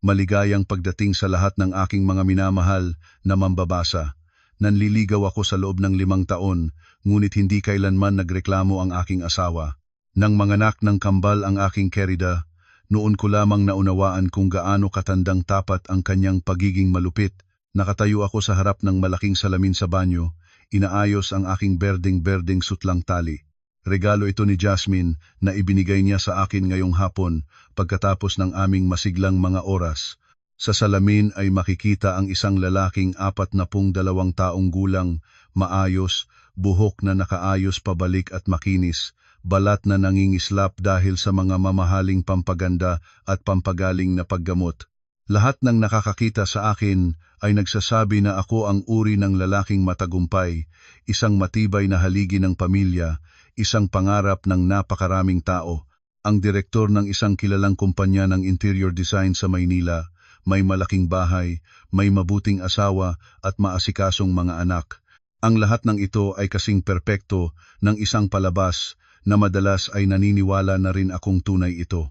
Maligayang pagdating sa lahat ng aking mga minamahal na mambabasa. Nanliligaw ako sa loob ng 5 taon, ngunit hindi kailanman nagreklamo ang aking asawa. Nang manganak ng kambal ang aking Kerida, noon ko lamang naunawaan kung gaano katandang tapat ang kanyang pagiging malupit. Nakatayo ako sa harap ng malaking salamin sa banyo, inaayos ang aking berdeng-berdeng sutlang tali. Regalo ito ni Jasmine na ibinigay niya sa akin ngayong hapon pagkatapos ng aming masiglang mga oras. Sa salamin ay makikita ang isang lalaking 42 taong gulang, maayos, buhok na nakaayos pabalik at makinis, balat na nangingislap dahil sa mga mamahaling pampaganda at pampagaling na paggamot. Lahat ng nakakakita sa akin ay nagsasabi na ako ang uri ng lalaking matagumpay, isang matibay na haligi ng pamilya, isang pangarap ng napakaraming tao, ang direktor ng isang kilalang kumpanya ng interior design sa Maynila, may malaking bahay, may mabuting asawa at maasikasong mga anak. Ang lahat ng ito ay kasing perpekto ng isang palabas na madalas ay naniniwala na rin akong tunay ito.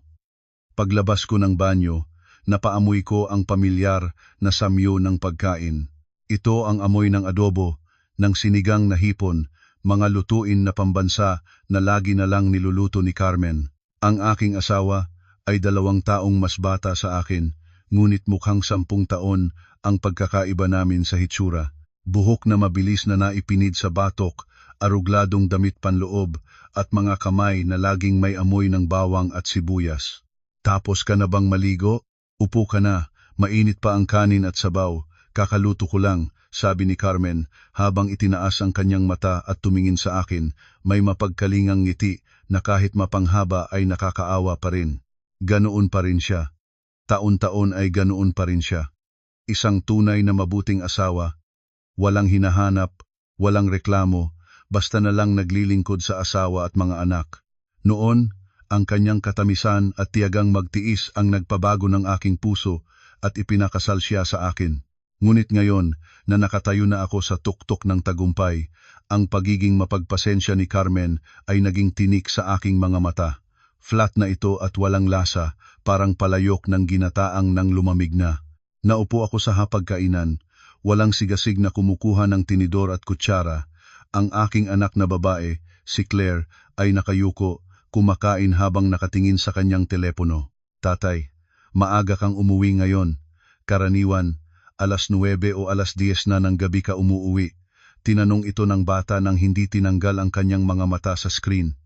Paglabas ko ng banyo, napaamoy ko ang pamilyar na samyo ng pagkain. Ito ang amoy ng adobo, ng sinigang na hipon, mga lutuin na pambansa na lagi na lang niluluto ni Carmen. Ang aking asawa ay 2 taong mas bata sa akin, ngunit mukhang 10 taon ang pagkakaiba namin sa hitsura. Buhok na mabilis na naipinid sa batok, arugladong damit panloob, at mga kamay na laging may amoy ng bawang at sibuyas. Tapos ka na bang maligo? Upo ka na, mainit pa ang kanin at sabaw, kakaluto ko lang, sabi ni Carmen habang itinaas ang kanyang mata at tumingin sa akin, may mapagkalingang ngiti na kahit mapanghaba ay nakakaawa pa rin. Ganoon pa rin siya. Taon-taon ay ganoon pa rin siya. Isang tunay na mabuting asawa, walang hinahanap, walang reklamo, basta na lang naglilingkod sa asawa at mga anak. Noon, ang kanyang katamisan at tiyagang magtiis ang nagpabago ng aking puso at ipinakasal siya sa akin. Ngunit ngayon na nakatayo na ako sa tuktok ng tagumpay, ang pagiging mapagpasensya ni Carmen ay naging tinik sa aking mga mata. Flat na ito at walang lasa, parang palayok ng ginataang nang lumamig na. Naupo ako sa hapagkainan, walang sigasig na kumukuha ng tinidor at kutsara. Ang aking anak na babae, si Claire, ay nakayuko, kumakain habang nakatingin sa kanyang telepono. Tatay, maaga kang umuwi ngayon. Karaniwan, 9:00 o 10:00 na ng gabi ka umuuwi. Tinanong ito ng bata nang hindi tinanggal ang kanyang mga mata sa screen.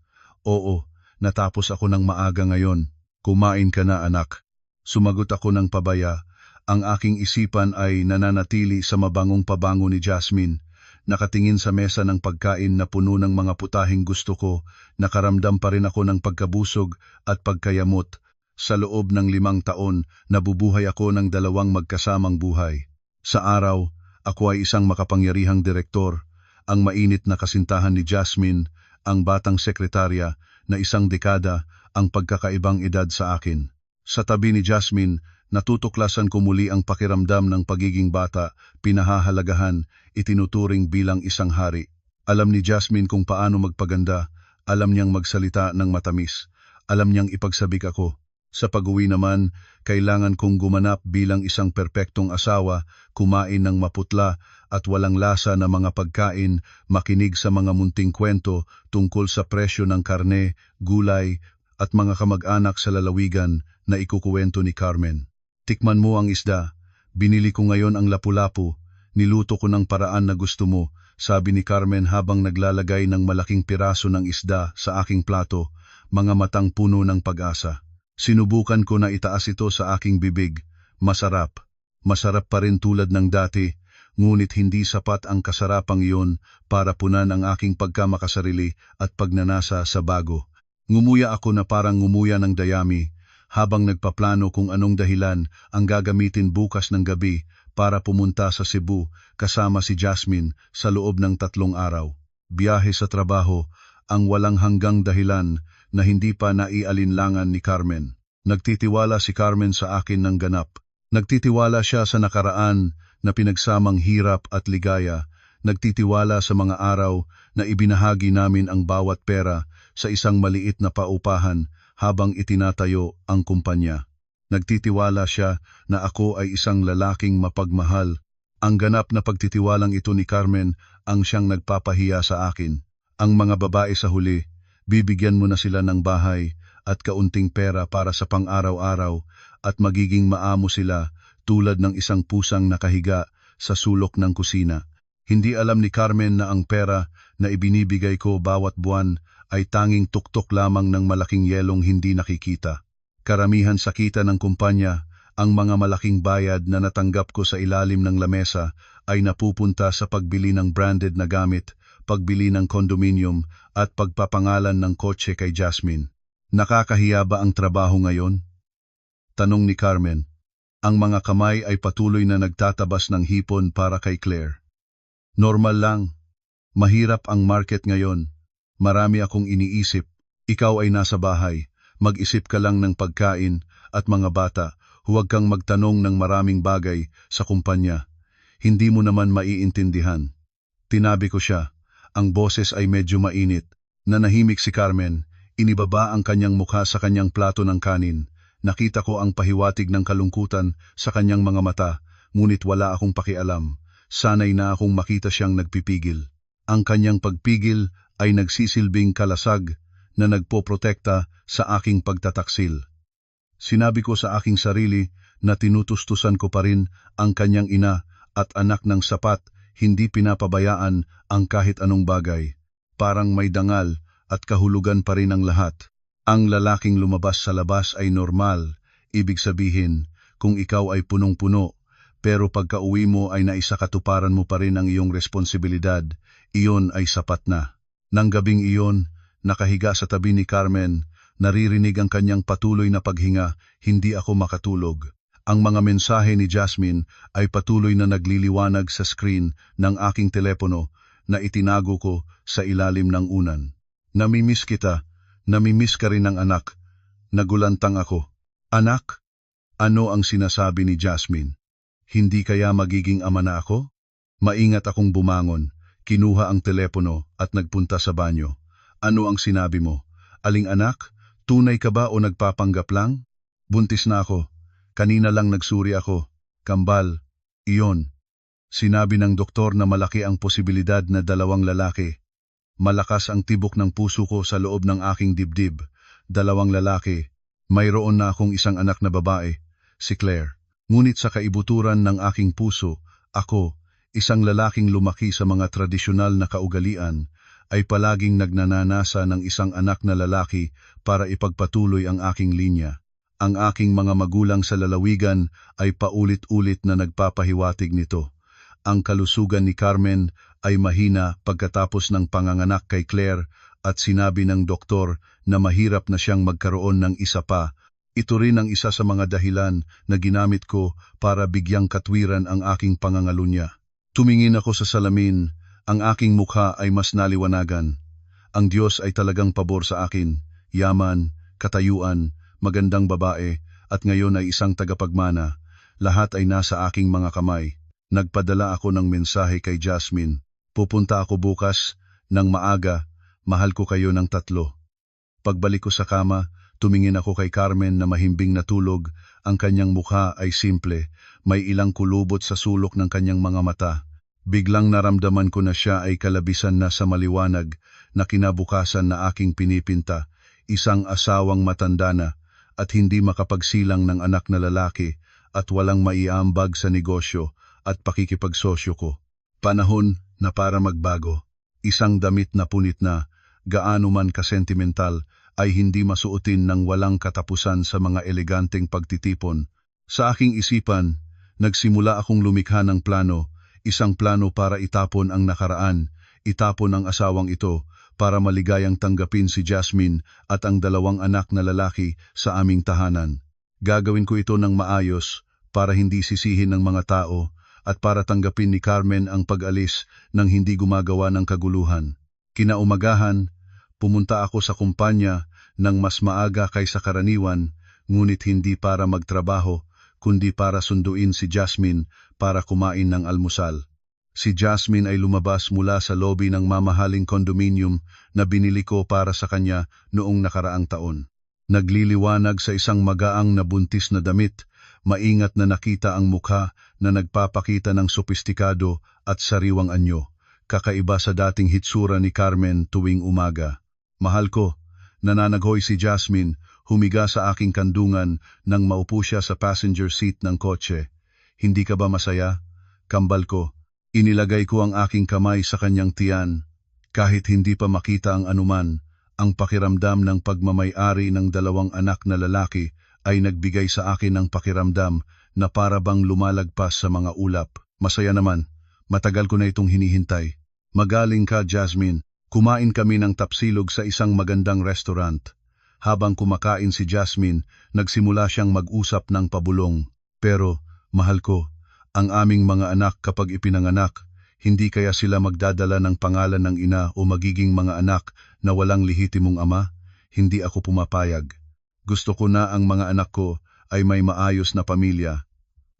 Oo, natapos ako ng maaga ngayon. Kumain ka na anak. Sumagot ako ng pabaya. Ang aking isipan ay nananatili sa mabangong pabango ni Jasmine. Nakatingin sa mesa ng pagkain na puno ng mga putahing gusto ko, nakaramdam pa rin ako ng pagkabusog at pagkayamot. Sa loob ng 5 taon, nabubuhay ako ng 2 magkasamang buhay. Sa araw, ako ay isang makapangyarihang direktor, ang mainit na kasintahan ni Jasmine, ang batang sekretarya na 1 dekada ang pagkakaibang edad sa akin. Sa tabi ni Jasmine, natutuklasan ko muli ang pakiramdam ng pagiging bata, pinahahalagahan, itinuturing bilang isang hari. Alam ni Jasmine kung paano magpaganda, alam niyang magsalita ng matamis, alam niyang ipagsabik ako. Sa pag-uwi naman, kailangan kong gumanap bilang isang perpektong asawa, kumain ng maputla at walang lasa na mga pagkain, makinig sa mga munting kwento tungkol sa presyo ng karne, gulay, at mga kamag-anak sa lalawigan na ikukuwento ni Carmen. Tikman mo ang isda, binili ko ngayon ang lapu-lapu, niluto ko ng paraan na gusto mo, sabi ni Carmen habang naglalagay ng malaking piraso ng isda sa aking plato, mga matang puno ng pag-asa. Sinubukan ko na itaas ito sa aking bibig. Masarap. Masarap pa rin tulad ng dati, ngunit hindi sapat ang kasarapang iyon para punan ang aking pagkamakasarili at pagnanasa sa bago. Ngumuya ako na parang ngumuya ng dayami, habang nagpaplano kung anong dahilan ang gagamitin bukas ng gabi para pumunta sa Cebu kasama si Jasmine sa loob ng 3 araw. Biyahe sa trabaho, ang walang hanggang dahilan na hindi pa naialinlangan ni Carmen. Nagtitiwala si Carmen sa akin ng ganap. Nagtitiwala siya sa nakaraan na pinagsamang hirap at ligaya. Nagtitiwala sa mga araw na ibinahagi namin ang bawat pera sa isang maliit na paupahan habang itinatayo ang kumpanya. Nagtitiwala siya na ako ay isang lalaking mapagmahal. Ang ganap na pagtitiwalang ito ni Carmen ang siyang nagpapahiya sa akin. Ang mga babae sa huli, bibigyan mo na sila ng bahay at kaunting pera para sa pang-araw-araw at magiging maamo sila tulad ng isang pusang nakahiga sa sulok ng kusina. Hindi alam ni Carmen na ang pera na ibinibigay ko bawat buwan ay tanging tuktok lamang ng malaking yelong hindi nakikita. Karamihan sa kita ng kumpanya, ang mga malaking bayad na natanggap ko sa ilalim ng lamesa ay napupunta sa pagbili ng branded na gamit, pagbili ng condominium at pagpapangalan ng kotse kay Jasmine. Nakakahiya ba ang trabaho ngayon? Tanong ni Carmen. Ang mga kamay ay patuloy na nagtatabas ng hipon para kay Claire. Normal lang. Mahirap ang market ngayon. Marami akong iniisip. Ikaw ay nasa bahay. Mag-isip ka lang ng pagkain at mga bata. Huwag kang magtanong ng maraming bagay sa kumpanya. Hindi mo naman maiintindihan. Tinabi ko siya. Ang boses ay medyo mainit. Nanahimik si Carmen. Inibaba ang kanyang mukha sa kanyang plato ng kanin. Nakita ko ang pahiwatig ng kalungkutan sa kanyang mga mata, ngunit wala akong pakialam. Sanay na akong makita siyang nagpipigil. Ang kanyang pagpigil ay nagsisilbing kalasag na nagpoprotekta sa aking pagtataksil. Sinabi ko sa aking sarili na tinutustusan ko pa rin ang kanyang ina at anak ng sapat, hindi pinapabayaan ang kahit anong bagay. Parang may dangal at kahulugan pa rin ang lahat. Ang lalaking lumabas sa labas ay normal, ibig sabihin kung ikaw ay punong-puno, pero pagka-uwi mo ay naisakatuparan mo pa rin ang iyong responsibilidad, iyon ay sapat na. Nang gabing iyon, nakahiga sa tabi ni Carmen, naririnig ang kanyang patuloy na paghinga, hindi ako makatulog. Ang mga mensahe ni Jasmine ay patuloy na nagliliwanag sa screen ng aking telepono na itinago ko sa ilalim ng unan. Namimiss kita, namimiss ka rin ng anak. Nagulantang ako. Anak? Ano ang sinasabi ni Jasmine? Hindi kaya magiging ama na ako? Maingat akong bumangon, kinuha ang telepono at nagpunta sa banyo. Ano ang sinabi mo? Aling anak? Tunay ka ba o nagpapanggap lang? Buntis na ako. Kanina lang nagsuri ako. Kambal. Iyon. Sinabi ng doktor na malaki ang posibilidad na 2 lalaki. Malakas ang tibok ng puso ko sa loob ng aking dibdib. 2 lalaki. Mayroon na akong isang anak na babae, si Claire. Ngunit sa kaibuturan ng aking puso, ako, isang lalaking lumaki sa mga tradisyonal na kaugalian, ay palaging nagnananasa ng isang anak na lalaki para ipagpatuloy ang aking linya. Ang aking mga magulang sa lalawigan ay paulit-ulit na nagpapahiwatig nito. Ang kalusugan ni Carmen ay mahina pagkatapos ng panganganak kay Claire at sinabi ng doktor na mahirap na siyang magkaroon ng isa pa. Ito rin ang isa sa mga dahilan na ginamit ko para bigyang katwiran ang aking pangangalunya. Tumingin ako sa salamin. Ang aking mukha ay mas naliwanagan. Ang Diyos ay talagang pabor sa akin. Yaman, katayuan, magandang babae, at ngayon ay isang tagapagmana. Lahat ay nasa aking mga kamay. Nagpadala ako ng mensahe kay Jasmine. Pupunta ako bukas, ng maaga, mahal ko kayo ng 3. Pagbalik ko sa kama, tumingin ako kay Carmen na mahimbing natulog. Ang kanyang mukha ay simple, may ilang kulubot sa sulok ng kanyang mga mata. Biglang naramdaman ko na siya ay kalabisan na sa maliwanag na kinabukasan na aking pinipinta, isang asawang matanda na at hindi makapagsilang ng anak na lalaki at walang maiambag sa negosyo at pakikipagsosyo ko. Panahon na para magbago. Isang damit na punit na, gaano man kasentimental, ay hindi masuotin ng walang katapusan sa mga eleganteng pagtitipon. Sa aking isipan, nagsimula akong lumikha ng plano, isang plano para itapon ang nakaraan, itapon ang asawang ito, para maligayang tanggapin si Jasmine at ang 2 anak na lalaki sa aming tahanan. Gagawin ko ito ng maayos, para hindi sisihin ng mga tao, at para tanggapin ni Carmen ang pag-alis nang hindi gumagawa ng kaguluhan. Kinaumagahan, pumunta ako sa kumpanya ng mas maaga kaysa karaniwan, ngunit hindi para magtrabaho, kundi para sunduin si Jasmine para kumain ng almusal. Si Jasmine ay lumabas mula sa lobby ng mamahaling condominium na binili ko para sa kanya noong nakaraang taon. Nagliliwanag sa isang magaang na buntis na damit, maingat na nakita ang mukha na nagpapakita ng sopistikado at sariwang anyo, kakaiba sa dating hitsura ni Carmen tuwing umaga. Mahal ko, nananaghoy si Jasmine, humiga sa aking kandungan nang maupo siya sa passenger seat ng kotse. Hindi ka ba masaya? Kambal ko. Inilagay ko ang aking kamay sa kanyang tiyan. Kahit hindi pa makita ang anuman, ang pakiramdam ng pagmamay-ari ng dalawang anak na lalaki ay nagbigay sa akin ng pakiramdam na para bang lumalagpas sa mga ulap. Masaya naman, matagal ko na itong hinihintay. Magaling ka, Jasmine. Kumain kami ng tapsilog sa isang magandang restaurant. Habang kumakain si Jasmine, nagsimula siyang mag-usap ng pabulong. Pero, mahal ko, ang aming mga anak kapag ipinanganak, hindi kaya sila magdadala ng pangalan ng ina o magiging mga anak na walang lehitimong ama? Hindi ako pumapayag. Gusto ko na ang mga anak ko ay may maayos na pamilya.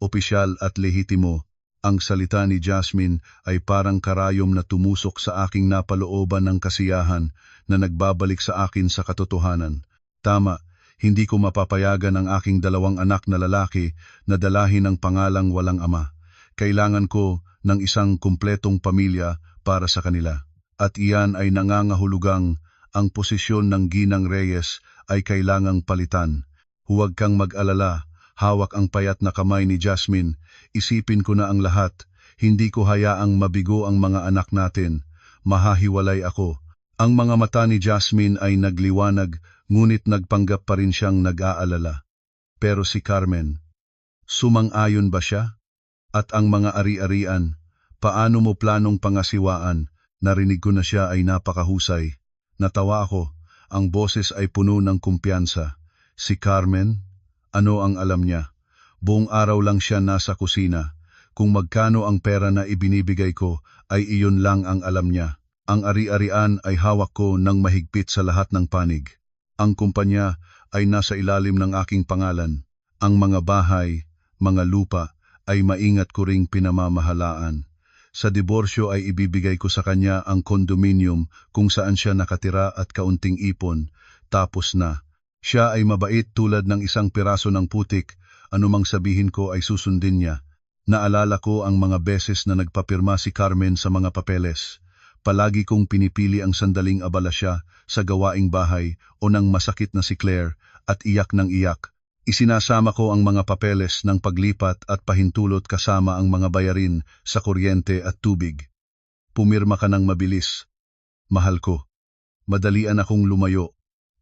Opisyal at lehitimo. Ang salita ni Jasmine ay parang karayom na tumusok sa aking napalooban ng kasiyahan na nagbabalik sa akin sa katotohanan. Tama, hindi ko mapapayagan ang aking dalawang anak na lalaki na dalahin ng pangalang walang ama. Kailangan ko ng isang kumpletong pamilya para sa kanila. At iyan ay nangangahulugang ang posisyon ng Ginang Reyes ay kailangang palitan. Huwag kang mag-alala, hawak ang payat na kamay ni Jasmine. Isipin ko na ang lahat, hindi ko hayaang mabigo ang mga anak natin. Mahahiwalay ako. Ang mga mata ni Jasmine ay nagliwanag, ngunit nagpanggap pa rin siyang nag-aalala. Pero si Carmen, sumang-ayon ba siya? At ang mga ari-arian, paano mo planong pangasiwaan? Narinig ko na siya ay napakahusay. Natawa ako, ang boses ay puno ng kumpiyansa. Si Carmen, ano ang alam niya? Buong araw lang siya nasa kusina. Kung magkano ang pera na ibinibigay ko, ay iyon lang ang alam niya. Ang ari-arian ay hawak ko ng mahigpit sa lahat ng panig. Ang kumpanya ay nasa ilalim ng aking pangalan. Ang mga bahay, mga lupa, ay maingat ko ring pinamamahalaan. Sa diborsyo ay ibibigay ko sa kanya ang kondominium kung saan siya nakatira at kaunting ipon. Tapos na. Siya ay mabait tulad ng isang piraso ng putik, anumang sabihin ko ay susundin niya. Naalala ko ang mga beses na nagpapirma si Carmen sa mga papeles. Palagi kong pinipili ang sandaling abala siya sa gawaing bahay o nang masakit na si Claire at iyak ng iyak. Isinasama ko ang mga papeles ng paglipat at pahintulot kasama ang mga bayarin sa kuryente at tubig. Pumirma ka ng mabilis. Mahal ko. Madalian akong lumayo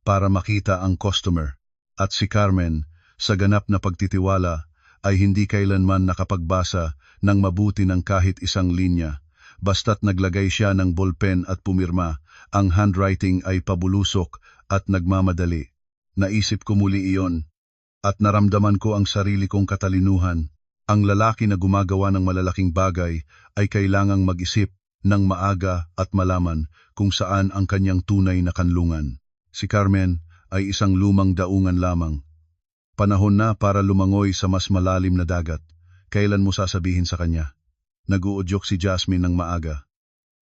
para makita ang customer. At si Carmen, sa ganap na pagtitiwala, ay hindi kailanman nakapagbasa ng mabuti ng kahit isang linya. Basta't naglagay siya ng ballpen at pumirma, ang handwriting ay pabulusok at nagmamadali. Naisip ko muli iyon. At naramdaman ko ang sarili kong katalinuhan. Ang lalaki na gumagawa ng malalaking bagay ay kailangang mag-isip ng maaga at malaman kung saan ang kanyang tunay na kanlungan. Si Carmen ay isang lumang daungan lamang. Panahon na para lumangoy sa mas malalim na dagat. Kailan mo sasabihin sa kanya? Nag-uudyok si Jasmine ng maaga.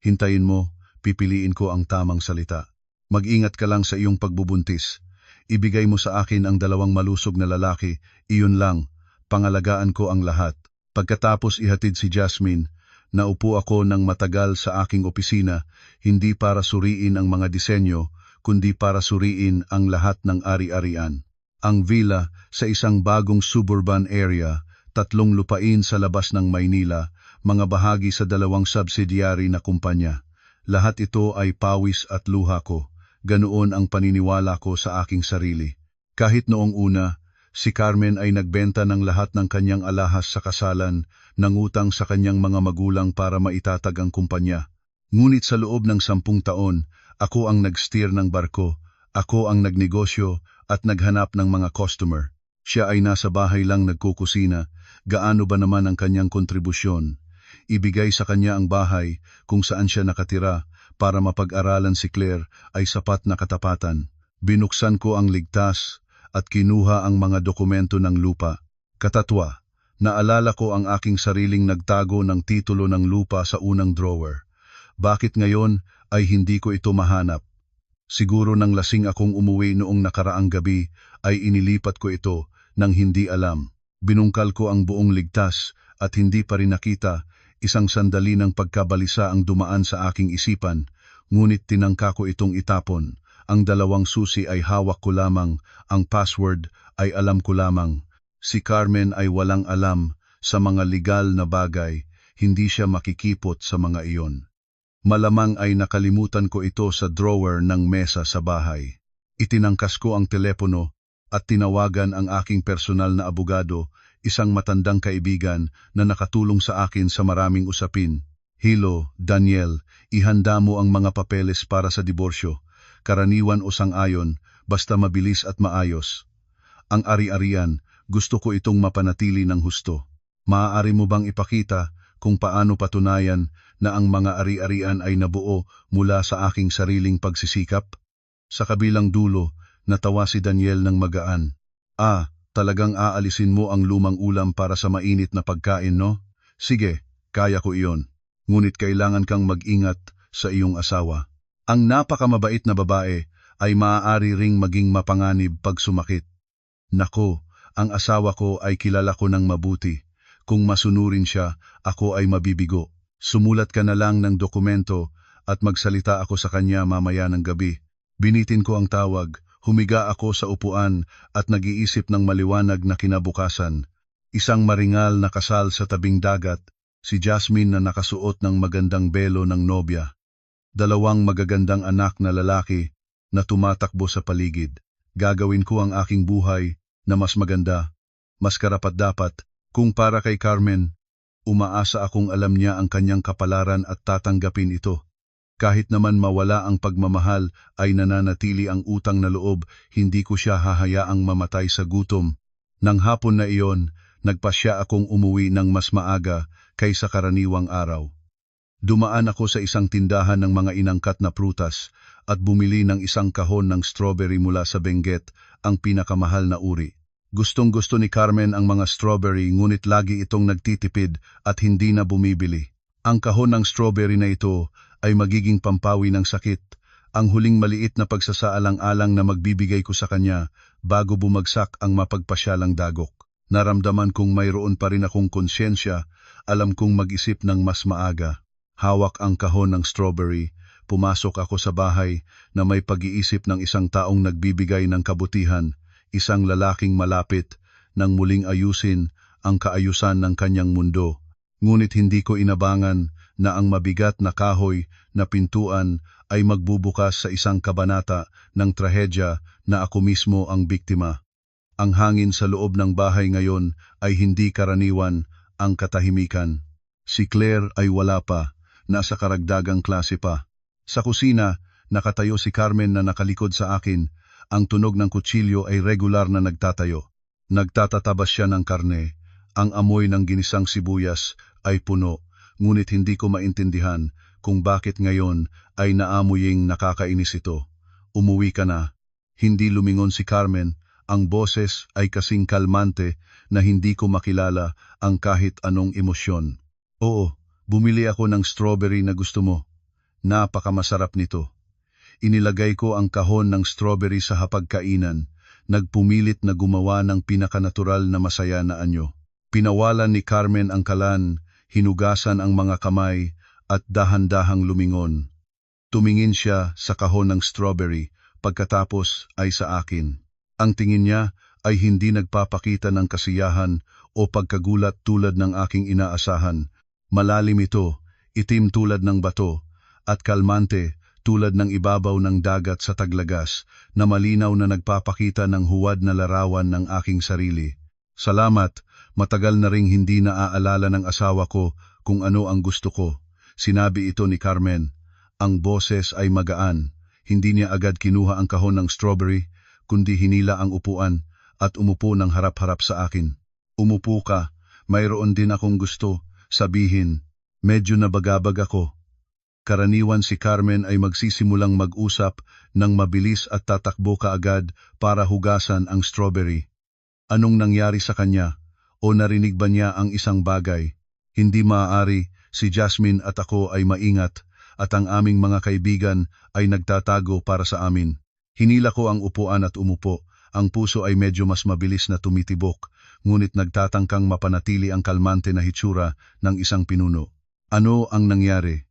Hintayin mo, pipiliin ko ang tamang salita. Mag-ingat ka lang sa iyong pagbubuntis. Ibigay mo sa akin ang dalawang malusog na lalaki, iyon lang, pangalagaan ko ang lahat. Pagkatapos ihatid si Jasmine, naupo ako ng matagal sa aking opisina, hindi para suriin ang mga disenyo, kundi para suriin ang lahat ng ari-arian. Ang villa sa isang bagong suburban area, 3 lupain sa labas ng Maynila, mga bahagi sa 2 subsidiary na kumpanya. Lahat ito ay pawis at luha ko. Ganoon ang paniniwala ko sa aking sarili. Kahit noong una, si Carmen ay nagbenta ng lahat ng kanyang alahas sa kasalan, nangutang sa kanyang mga magulang para maitatag ang kumpanya. Ngunit sa loob ng 10 taon, ako ang nag-steer ng barko, ako ang nagnegosyo at naghanap ng mga customer. Siya ay nasa bahay lang nagkukusina, gaano ba naman ang kanyang kontribusyon? Ibigay sa kanya ang bahay kung saan siya nakatira, para mapag-aralan si Claire ay sapat na katapatan. Binuksan ko ang ligtas at kinuha ang mga dokumento ng lupa. Katatwa, naalala ko ang aking sariling nagtago ng titulo ng lupa sa unang drawer. Bakit ngayon ay hindi ko ito mahanap? Siguro nang lasing akong umuwi noong nakaraang gabi ay inilipat ko ito nang hindi alam. Binungkal ko ang buong ligtas at hindi pa rin nakita isang sandali ng pagkabalisa ang dumaan sa aking isipan, ngunit tinangka ko itong itapon. Ang dalawang susi ay hawak ko lamang, ang password ay alam ko lamang. Si Carmen ay walang alam sa mga legal na bagay, hindi siya makikipot sa mga iyon. Malamang ay nakalimutan ko ito sa drawer ng mesa sa bahay. Itinangkas ko ang telepono at tinawagan ang aking personal na abogado, isang matandang kaibigan na nakatulong sa akin sa maraming usapin. Hilo, Daniel, ihanda mo ang mga papeles para sa diborsyo. Karaniwan o sang-ayon, basta mabilis at maayos. Ang ari-arian, gusto ko itong mapanatili ng husto. Maaari mo bang ipakita kung paano patunayan na ang mga ari-arian ay nabuo mula sa aking sariling pagsisikap? Sa kabilang dulo, natawa si Daniel ng magaan. Talagang aalisin mo ang lumang ulam para sa mainit na pagkain, no? Sige, kaya ko iyon. Ngunit kailangan kang mag-ingat sa iyong asawa. Ang napakamabait na babae ay maaari ring maging mapanganib pag sumakit. Nako, ang asawa ko ay kilala ko ng mabuti. Kung masunurin siya, ako ay mabibigo. Sumulat ka na lang ng dokumento at magsalita ako sa kanya mamaya ng gabi. Binitin ko ang tawag, humiga ako sa upuan at nag-iisip ng maliwanag na kinabukasan. Isang maringal na kasal sa tabing dagat, si Jasmine na nakasuot ng magandang belo ng nobya. Dalawang magagandang anak na lalaki na tumatakbo sa paligid. Gagawin ko ang aking buhay na mas maganda, mas karapat-dapat. Kung para kay Carmen, umaasa akong alam niya ang kanyang kapalaran at tatanggapin ito. Kahit naman mawala ang pagmamahal ay nananatili ang utang na loob, hindi ko siya hahayaang mamatay sa gutom. Nang hapon na iyon, nagpasya akong umuwi ng mas maaga kaysa karaniwang araw. Dumaan ako sa isang tindahan ng mga inangkat na prutas at bumili ng isang kahon ng strawberry mula sa Benguet, ang pinakamahal na uri. Gustong-gusto ni Carmen ang mga strawberry ngunit lagi itong nagtitipid at hindi na bumibili. Ang kahon ng strawberry na ito ay magiging pampawi ng sakit, ang huling maliit na pagsasaalang-alang na magbibigay ko sa kanya bago bumagsak ang mapagpasyalang dagok. Naramdaman kong mayroon pa rin akong konsyensya, alam kong mag-isip ng mas maaga. Hawak ang kahon ng strawberry, pumasok ako sa bahay na may pag-iisip ng isang taong nagbibigay ng kabutihan. Isang lalaking malapit nang muling ayusin ang kaayusan ng kanyang mundo. Ngunit hindi ko inabangan na ang mabigat na kahoy na pintuan ay magbubukas sa isang kabanata ng trahedya na ako mismo ang biktima. Ang hangin sa loob ng bahay ngayon ay hindi karaniwan, ang katahimikan. Si Claire ay wala pa, nasa karagdagang klase pa. Sa kusina, nakatayo si Carmen na nakalikod sa akin. Ang tunog ng kutsilyo ay regular na nagtatayo. Nagtatatabas siya ng karne. Ang amoy ng ginisang sibuyas ay puno, ngunit hindi ko maintindihan kung bakit ngayon ay naamoying nakakainis ito. Umuwi ka na. Hindi lumingon si Carmen, ang boses ay kasing kalmante na hindi ko makilala ang kahit anong emosyon. Oo, bumili ako ng strawberry na gusto mo. Napakamasarap nito. Inilagay ko ang kahon ng strawberry sa hapagkainan, nagpumilit na gumawa ng pinakanatural na masaya na anyo. Pinawalan ni Carmen ang kalan, hinugasan ang mga kamay, at dahan-dahang lumingon. Tumingin siya sa kahon ng strawberry, pagkatapos ay sa akin. Ang tingin niya ay hindi nagpapakita ng kasiyahan o pagkagulat tulad ng aking inaasahan. Malalim ito, itim tulad ng bato, at kalmante, tulad ng ibabaw ng dagat sa taglagas na malinaw na nagpapakita ng huwad na larawan ng aking sarili. Salamat, matagal na ring hindi naaalala ng asawa ko kung ano ang gusto ko. Sinabi ito ni Carmen. Ang boses ay magaan. Hindi niya agad kinuha ang kahon ng strawberry, kundi hinila ang upuan at umupo ng harap-harap sa akin. Umupo ka, mayroon din akong gusto sabihin. Medyo nabagabag ako. Karaniwan si Carmen ay magsisimulang mag-usap ng mabilis at tatakbo kaagad para hugasan ang strawberry. Anong nangyari sa kanya? O narinig ba niya ang isang bagay? Hindi maaari, si Jasmine at ako ay maingat. at ang aming mga kaibigan ay nagtatago para sa amin. Hinila ko ang upuan at umupo. Ang puso ay medyo mas mabilis na tumitibok, ngunit nagtatangkang mapanatili ang kalmante na hitsura ng isang pinuno. Ano ang nangyari?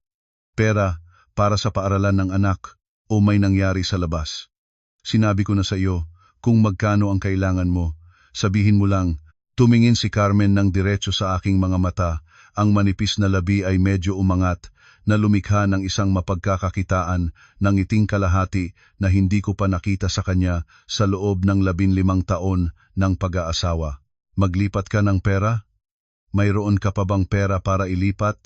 Pera para sa paaralan ng anak o may nangyari sa labas? Sinabi ko na sa iyo, kung magkano ang kailangan mo, sabihin mo lang. Tumingin si Carmen ng diretso sa aking mga mata, ang manipis na labi ay medyo umangat, na lumikha ng isang mapagkakakitaan ng ngiting kalahati na hindi ko pa nakita sa kanya sa loob ng 15 taon ng pag-aasawa. Maglipat ka ng pera? Mayroon ka pa bang pera para ilipat?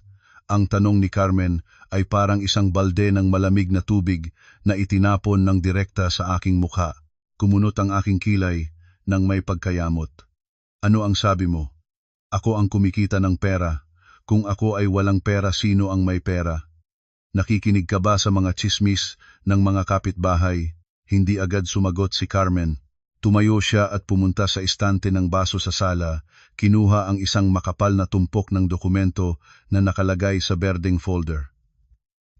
Ang tanong ni Carmen ay parang isang balde ng malamig na tubig na itinapon ng direkta sa aking mukha. Kumunot ang aking kilay ng may pagkayamot. Ano ang sabi mo? Ako ang kumikita ng pera. Kung ako ay walang pera, sino ang may pera? Nakikinig ka ba sa mga tsismis ng mga kapitbahay? Hindi agad sumagot si Carmen. Tumayo siya at pumunta sa istante ng baso sa sala, kinuha ang isang makapal na tumpok ng dokumento na nakalagay sa berdeng folder.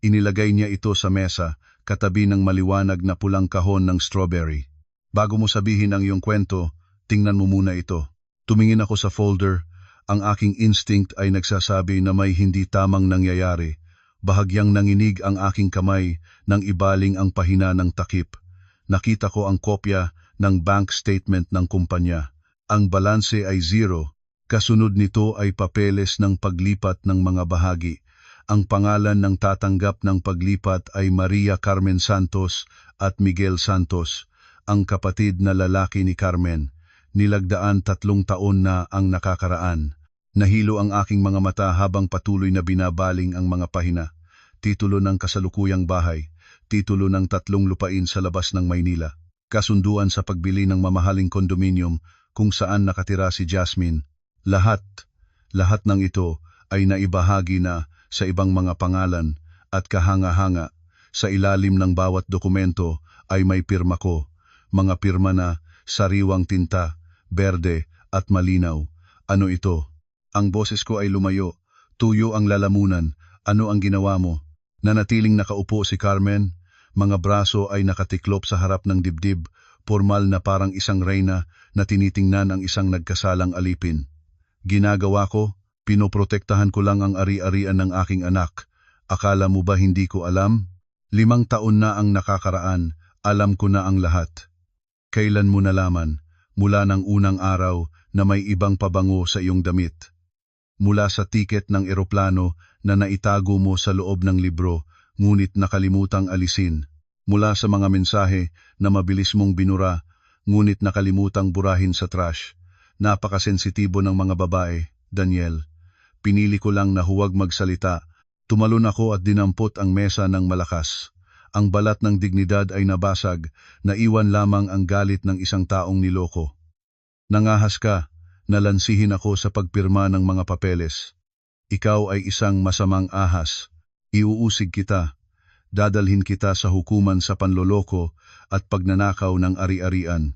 Inilagay niya ito sa mesa, katabi ng maliwanag na pulang kahon ng strawberry. Bago mo sabihin ang iyong kwento, tingnan mo muna ito. Tumingin ako sa folder, ang aking instinct ay nagsasabi na may hindi tamang nangyayari. Bahagyang nanginig ang aking kamay nang ibaling ang pahina ng takip. Nakita ko ang kopya ng bank statement ng kumpanya. Ang balanse ay 0, kasunod nito ay papeles ng paglipat ng mga bahagi. Ang pangalan ng tatanggap ng paglipat ay Maria Carmen Santos at Miguel Santos, ang kapatid na lalaki ni Carmen. Nilagdaan 3 taon na ang nakakaraan. Nahilo ang aking mga mata habang patuloy na binabaling ang mga pahina. Titulo ng kasalukuyang bahay, titulo ng 3 lupain sa labas ng Maynila. Kasunduan sa pagbili ng mamahaling kondominium kung saan nakatira si Jasmine. Lahat ng ito ay naibahagi na sa ibang mga pangalan at kahanga-hanga. Sa ilalim ng bawat dokumento ay may pirma ko, mga pirma na sariwang tinta, berde at malinaw. Ano ito? Ang boses ko ay lumayo, tuyo ang lalamunan. Ano ang ginawa mo? Nanatiling nakaupo si Carmen, mga braso ay nakatiklop sa harap ng dibdib, formal na parang isang reyna na tinitingnan ang isang nagkasalang alipin. Ginagawa ko, pinoprotektahan ko lang ang ari-arian ng aking anak. Akala mo ba hindi ko alam? 5 taon na ang nakakaraan, alam ko na ang lahat. Kailan mo nalaman? Mula ng unang araw na may ibang pabango sa iyong damit. Mula sa tiket ng eroplano na naitago mo sa loob ng libro, ngunit nakalimutang alisin. Mula sa mga mensahe na mabilis mong binura, ngunit nakalimutang burahin sa trash. Napakasensitibo ng mga babae, Daniel. Pinili ko lang na huwag magsalita. Tumalon ako at dinampot ang mesa ng malakas. Ang balat ng dignidad ay nabasag, naiwan lamang ang galit ng isang taong niloko. Nangahas ka, nalansihin ako sa pagpirma ng mga papeles. Ikaw ay isang masamang ahas. Iuusig kita. Dadalhin kita sa hukuman sa panloloko at pagnanakaw ng ari-arian.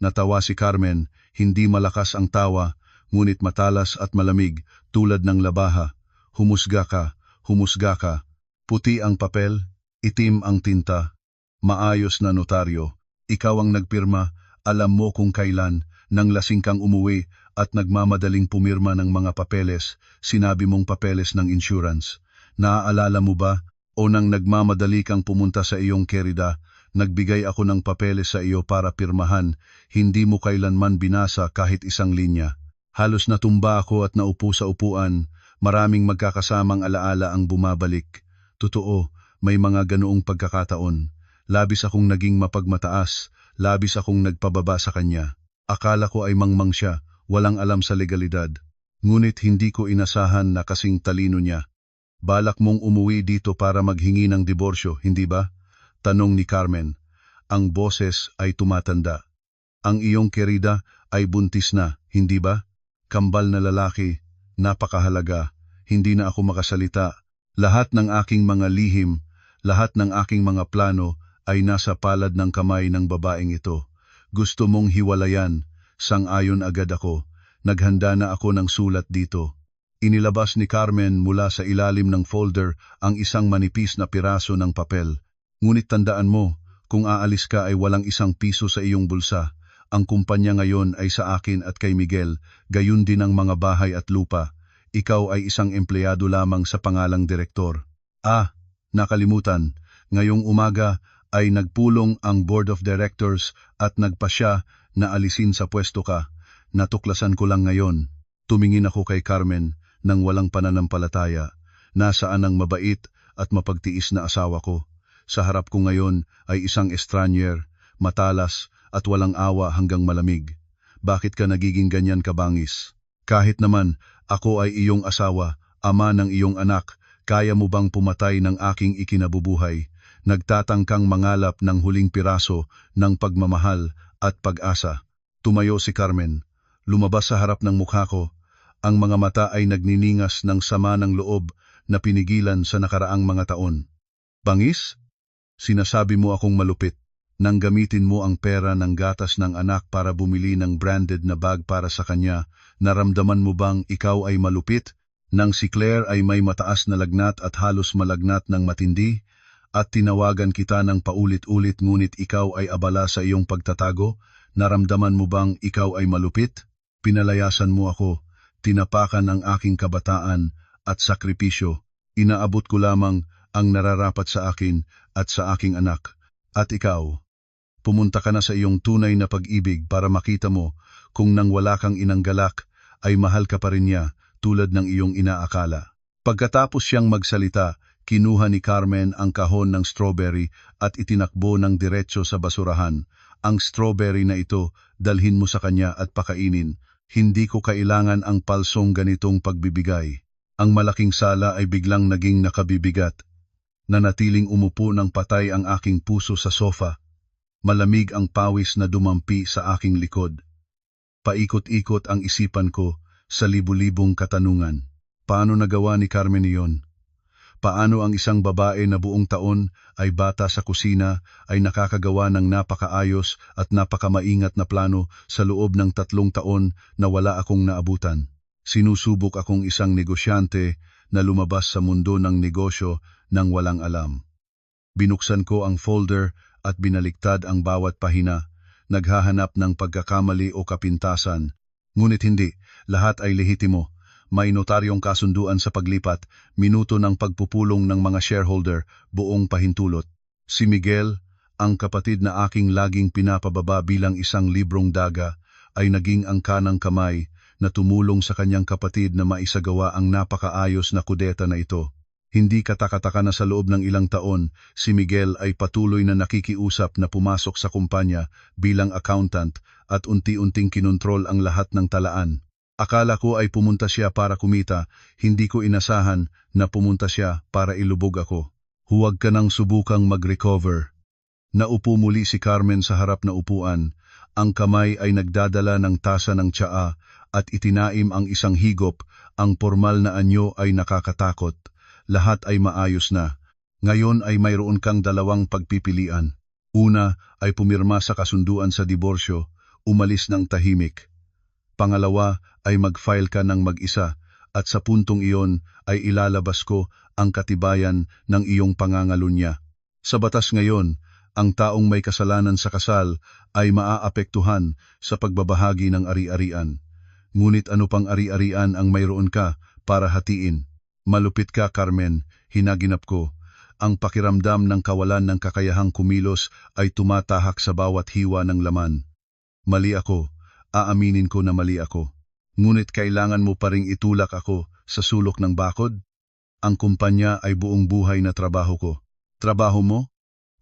Natawa si Carmen, hindi malakas ang tawa, ngunit matalas at malamig tulad ng labaha. Humusga ka, humusga ka. Puti ang papel, itim ang tinta. Maayos na notaryo. Ikaw ang nagpirma, alam mo kung kailan, nang lasing kang umuwi at nagmamadaling pumirma ng mga papeles, sinabi mong papeles ng insurance. Naaalala mo ba? O nang nagmamadali kang pumunta sa iyong kerida, nagbigay ako ng papeles sa iyo para pirmahan, hindi mo kailanman binasa kahit isang linya. Halos natumba ako at naupo sa upuan, maraming magkakasamang alaala ang bumabalik. Totoo, may mga ganoong pagkakataon. Labis akong naging mapagmataas, labis akong nagpababa sa kanya. Akala ko ay mangmang siya, walang alam sa legalidad. Ngunit hindi ko inasahan na kasing talino niya. Balak mong umuwi dito para maghingi ng diborsyo, hindi ba? Tanong ni Carmen. Ang boses ay tumatanda. Ang iyong kerida ay buntis na, hindi ba? Kambal na lalaki, napakahalaga, hindi na ako makasalita. Lahat ng aking mga lihim, lahat ng aking mga plano ay nasa palad ng kamay ng babaeng ito. Gusto mong hiwalayan, sang-ayon agad ako. Naghanda na ako ng sulat dito. Inilabas ni Carmen mula sa ilalim ng folder ang isang manipis na piraso ng papel. Ngunit tandaan mo, kung aalis ka ay walang isang piso sa iyong bulsa. Ang kumpanya ngayon ay sa akin at kay Miguel, gayon din ang mga bahay at lupa. Ikaw ay isang empleyado lamang sa pangalang direktor. Nakalimutan. Ngayong umaga ay nagpulong ang Board of Directors at nagpasya na alisin sa pwesto ka. Natuklasan ko lang ngayon. Tumingin ako kay Carmen nang walang pananampalataya. Nasaan ang mabait at mapagtiis na asawa ko? Sa harap ko ngayon ay isang estranyer, matalas at walang awa hanggang malamig. Bakit ka nagiging ganyan kabangis? Kahit naman ako ay iyong asawa, ama ng iyong anak, kaya mo bang pumatay ng aking ikinabubuhay? Nagtatangkang mangalap ng huling piraso ng pagmamahal at pag-asa. Tumayo si Carmen. Lumabas sa harap ng mukha ko. Ang mga mata ay nagniningas ng sama ng loob na pinigilan sa nakaraang mga taon. Bangis? Sinasabi mo akong malupit. Nang gamitin mo ang pera ng gatas ng anak para bumili ng branded na bag para sa kanya, naramdaman mo bang ikaw ay malupit? Nang si Claire ay may mataas na lagnat at halos malagnat ng matindi, at tinawagan kita ng paulit-ulit ngunit ikaw ay abala sa iyong pagtatago, naramdaman mo bang ikaw ay malupit? Pinalayasan mo ako, tinapakan ang aking kabataan at sakripisyo. Inaabot ko lamang ang nararapat sa akin at sa aking anak. At ikaw, pumunta ka na sa iyong tunay na pag-ibig para makita mo kung nang wala kang inanggalak ay mahal ka pa rin niya tulad ng iyong inaakala. Pagkatapos siyang magsalita, kinuha ni Carmen ang kahon ng strawberry at itinakbo ng diretso sa basurahan. Ang strawberry na ito, dalhin mo sa kanya at pakainin. Hindi ko kailangan ang palsong ganitong pagbibigay. Ang malaking sala ay biglang naging nakabibigat. Nanatiling umupo ng patay ang aking puso sa sofa. Malamig ang pawis na dumampi sa aking likod. Paikot-ikot ang isipan ko sa libu-libong katanungan. Paano nagawa ni Carmen iyon? Paano ang isang babae na buong taon ay bata sa kusina ay nakakagawa ng napakaayos at napakamaingat na plano sa loob ng 3 taon na wala akong naabutan? Sinusubok akong isang negosyante na lumabas sa mundo ng negosyo nang walang alam. Binuksan ko ang folder at binaliktad ang bawat pahina, naghahanap ng pagkakamali o kapintasan. Ngunit hindi, lahat ay lehitimo. May notaryong kasunduan sa paglipat, minuto ng pagpupulong ng mga shareholder, buong pahintulot. Si Miguel, ang kapatid na aking laging pinapababa bilang isang librong daga, ay naging ang kanang kamay na tumulong sa kanyang kapatid na maisagawa ang napakaayos na kudeta na ito. Hindi katakataka na sa loob ng ilang taon, si Miguel ay patuloy na nakikiusap na pumasok sa kumpanya bilang accountant at unti-unting kinontrol ang lahat ng talaan. Akala ko ay pumunta siya para kumita, hindi ko inasahan na pumunta siya para ilubog ako. Huwag ka nang subukang mag-recover. Naupo muli si Carmen sa harap na upuan. Ang kamay ay nagdadala ng tasa ng tsaa at itinaim ang isang higop. Ang formal na anyo ay nakakatakot. Lahat ay maayos na. Ngayon ay mayroon kang 2 pagpipilian. Una ay pumirma sa kasunduan sa diborsyo, umalis ng tahimik. Pangalawa ay mag-file ka ng mag-isa at sa puntong iyon ay ilalabas ko ang katibayan ng iyong pangangalunya. Sa batas ngayon, ang taong may kasalanan sa kasal ay maaapektuhan sa pagbabahagi ng ari-arian. Ngunit ano pang ari-arian ang mayroon ka para hatiin? Malupit ka, Carmen, hinaginap ko. Ang pakiramdam ng kawalan ng kakayahang kumilos ay tumatahak sa bawat hiwa ng laman. Mali ako, aaminin ko na mali ako. Ngunit kailangan mo pa ring itulak ako sa sulok ng bakod? Ang kumpanya ay buong buhay na trabaho ko. Trabaho mo?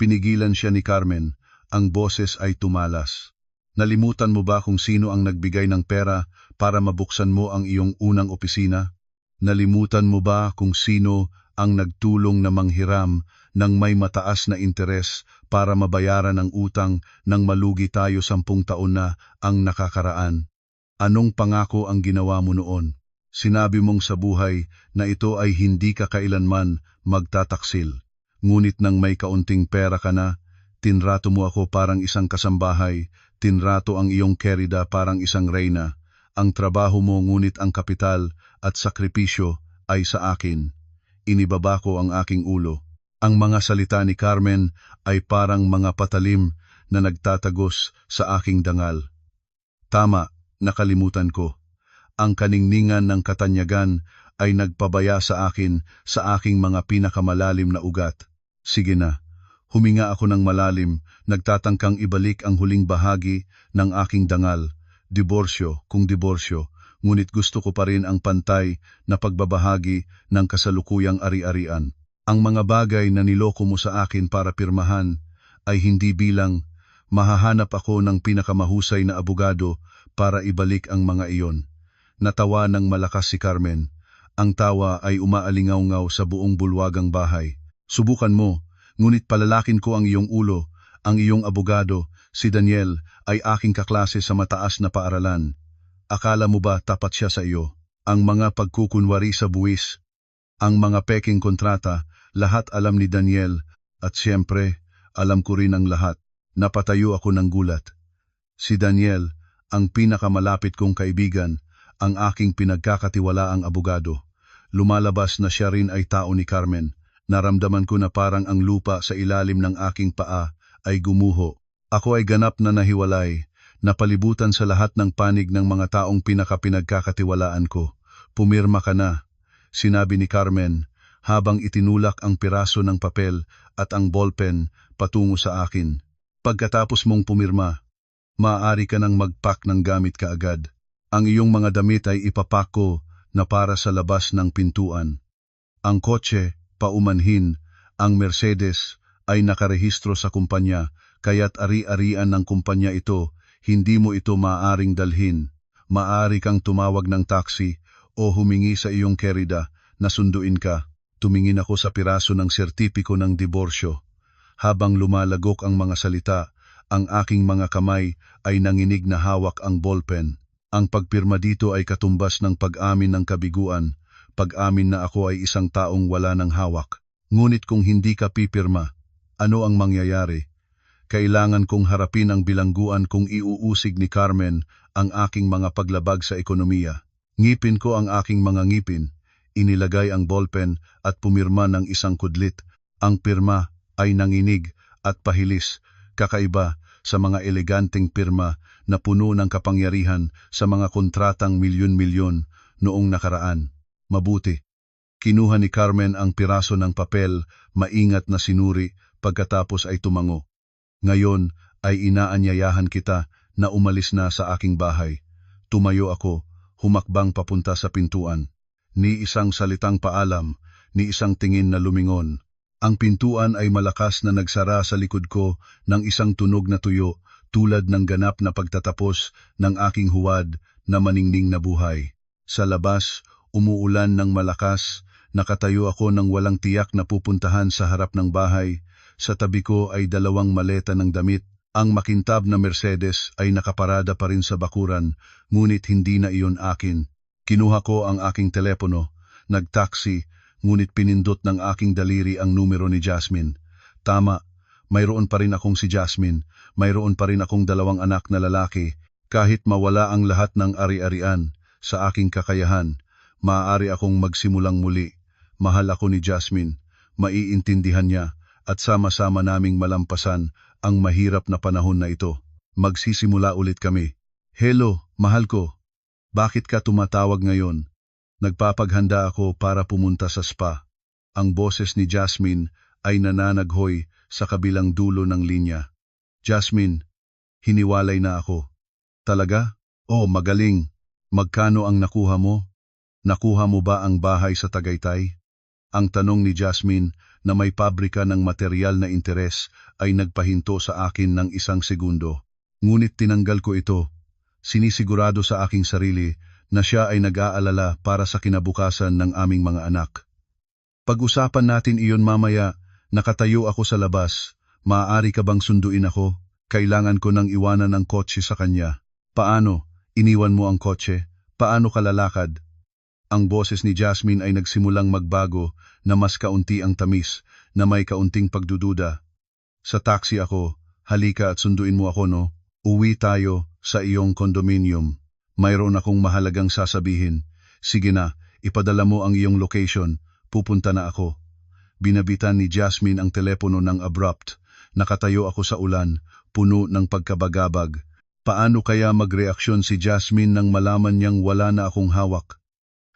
Pinigilan siya ni Carmen, ang boses ay tumalas. Nalimutan mo ba kung sino ang nagbigay ng pera para mabuksan mo ang iyong unang opisina? Nalimutan mo ba kung sino ang nagtulong na manghiram ng may mataas na interes para mabayaran ang utang nang malugi tayo 10 taon na ang nakakaraan? Anong pangako ang ginawa mo noon? Sinabi mong sa buhay na ito ay hindi ka kailanman magtataksil. Ngunit nang may kaunting pera ka na, tinrato mo ako parang isang kasambahay, tinrato ang iyong kerida parang isang reyna. Ang trabaho mo ngunit ang kapital at sakripisyo ay sa akin. Inibaba ko ang aking ulo. Ang mga salita ni Carmen ay parang mga patalim na nagtatagos sa aking dangal. Tama, nakalimutan ko. Ang kaningningan ng katanyagan ay nagpabaya sa akin sa aking mga pinakamalalim na ugat. Sige na, huminga ako ng malalim, nagtatangkang ibalik ang huling bahagi ng aking dangal. Diborsyo, kung diborsyo, ngunit gusto ko pa rin ang pantay na pagbabahagi ng kasalukuyang ari-arian. Ang mga bagay na niloko mo sa akin para pirmahan ay hindi bilang mahahanap ako ng pinakamahusay na abogado para ibalik ang mga iyon. Natawa ng malakas si Carmen. Ang tawa ay umaalingaw-ngaw sa buong bulwagang bahay. Subukan mo, ngunit palalakin ko ang iyong ulo. Ang iyong abogado, si Daniel, ay aking kaklase sa mataas na paaralan. Akala mo ba tapat siya sa iyo? Ang mga pagkukunwari sa buwis, ang mga peking kontrata, lahat alam ni Daniel, at siyempre, alam ko rin ang lahat. Napatayo ako ng gulat. Si Daniel, ang pinakamalapit kong kaibigan, ang aking pinagkakatiwalaang abogado. Lumalabas na siya rin ay tao ni Carmen. Naramdaman ko na parang ang lupa sa ilalim ng aking paa ay gumuho. Ako ay ganap na nahiwalay, napalibutan sa lahat ng panig ng mga taong pinagkakatiwalaan ko. Pumirma ka na, sinabi ni Carmen, habang itinulak ang piraso ng papel at ang ballpen patungo sa akin. Pagkatapos mong pumirma, maaari ka nang mag-pack ng gamit kaagad. Ang iyong mga damit ay ipapak ko na para sa labas ng pintuan. Ang kotse, paumanhin, ang Mercedes ay nakarehistro sa kumpanya, kaya't ari-arian ng kumpanya ito, hindi mo ito maaaring dalhin. Maaari kang tumawag ng taxi o humingi sa iyong kerida na sunduin ka. Tumingin ako sa piraso ng sertipiko ng diborsyo. Habang lumalagok ang mga salita, ang aking mga kamay ay nanginig na hawak ang ballpen. Ang pagpirma dito ay katumbas ng pag-amin ng kabiguan, pag-amin na ako ay isang taong wala ng hawak. Ngunit kung hindi ka pipirma, ano ang mangyayari? Kailangan kong harapin ang bilangguan kung iuusig ni Carmen ang aking mga paglabag sa ekonomiya. Ngipin ko ang aking mga ngipin, inilagay ang ballpen at pumirma ng isang kudlit. Ang pirma ay nanginig at pahilis, kakaiba sa mga eleganteng pirma na puno ng kapangyarihan sa mga kontratang milyon-milyon noong nakaraan. Mabuti. Kinuha ni Carmen ang piraso ng papel, maingat na sinuri, pagkatapos ay tumango. Ngayon ay inaanyayahan kita na umalis na sa aking bahay. Tumayo ako, humakbang papunta sa pintuan. Ni isang salitang paalam, ni isang tingin na lumingon. Ang pintuan ay malakas na nagsara sa likod ko ng isang tunog na tuyo, tulad ng ganap na pagtatapos ng aking huwad na maningning na buhay. Sa labas, umuulan ng malakas, nakatayo ako ng walang tiyak na pupuntahan sa harap ng bahay. Sa tabi ko ay 2 maleta ng damit. Ang makintab na Mercedes ay nakaparada pa rin sa bakuran, ngunit hindi na iyon akin. Kinuha ko ang aking telepono, nagtaksi, ngunit pinindot ng aking daliri ang numero ni Jasmine. Tama, mayroon pa rin akong si Jasmine, mayroon pa rin akong 2 anak na lalaki. Kahit mawala ang lahat ng ari-arian sa aking kakayahan, maaari akong magsimulang muli. Mahal ako ni Jasmine, maiintindihan niya, at sama-sama naming malampasan ang mahirap na panahon na ito. Magsisimula ulit kami. Hello, mahal ko. Bakit ka tumatawag ngayon? Nagpapaghanda ako para pumunta sa spa. Ang boses ni Jasmine ay nananaghoy sa kabilang dulo ng linya. Jasmine, hiniwalay na ako. Talaga? Oh, magaling. Magkano ang nakuha mo? Nakuha mo ba ang bahay sa Tagaytay? Ang tanong ni Jasmine na may pabrika ng material na interes ay nagpahinto sa akin ng 1 segundo. Ngunit tinanggal ko ito. Sinisigurado sa aking sarili na siya ay nag-aalala para sa kinabukasan ng aming mga anak. Pag-usapan natin iyon mamaya. Nakatayo ako sa labas. Maaari ka bang sunduin ako? Kailangan ko nang iwanan ang kotse sa kanya. Paano? Iniwan mo ang kotse? Paano ka lalakad? Ang boses ni Jasmine ay nagsimulang magbago na mas kaunti ang tamis, na may kaunting pagdududa. Sa taxi ako, halika at sunduin mo ako no? Uwi tayo sa iyong condominium. Mayroon akong mahalagang sasabihin. Sige na, Ipadala mo ang iyong location, pupunta na ako. Binabitan ni Jasmine ang telepono ng abrupt. Nakatayo ako sa ulan, puno ng pagkabagabag. Paano kaya magreaksyon si Jasmine nang malaman niyang wala na akong hawak?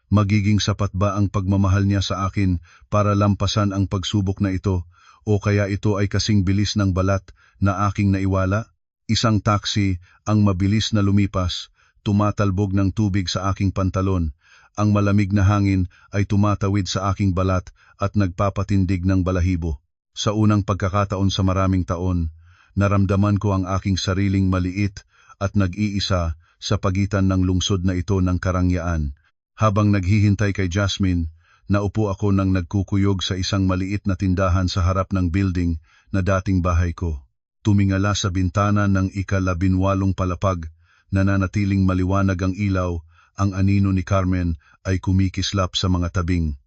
Magiging sapat ba ang pagmamahal niya sa akin para lampasan ang pagsubok na ito, o kaya ito ay kasing bilis ng balat na aking naiwala? Isang taxi ang mabilis na lumipas, tumatalbog ng tubig sa aking pantalon. Ang malamig na hangin ay tumatawid sa aking balat at nagpapatindig ng balahibo. Sa unang pagkakataon sa maraming taon, naramdaman ko ang aking sariling maliit at nag-iisa sa pagitan ng lungsod na ito ng karangyaan. Habang naghihintay kay Jasmine, naupo ako nang nagkukuyog sa isang maliit na tindahan sa harap ng building na dating bahay ko. Tumingala sa bintana ng ika-18 palapag, nananatiling maliwanag ang ilaw, ang anino ni Carmen ay kumikislap sa mga tabing.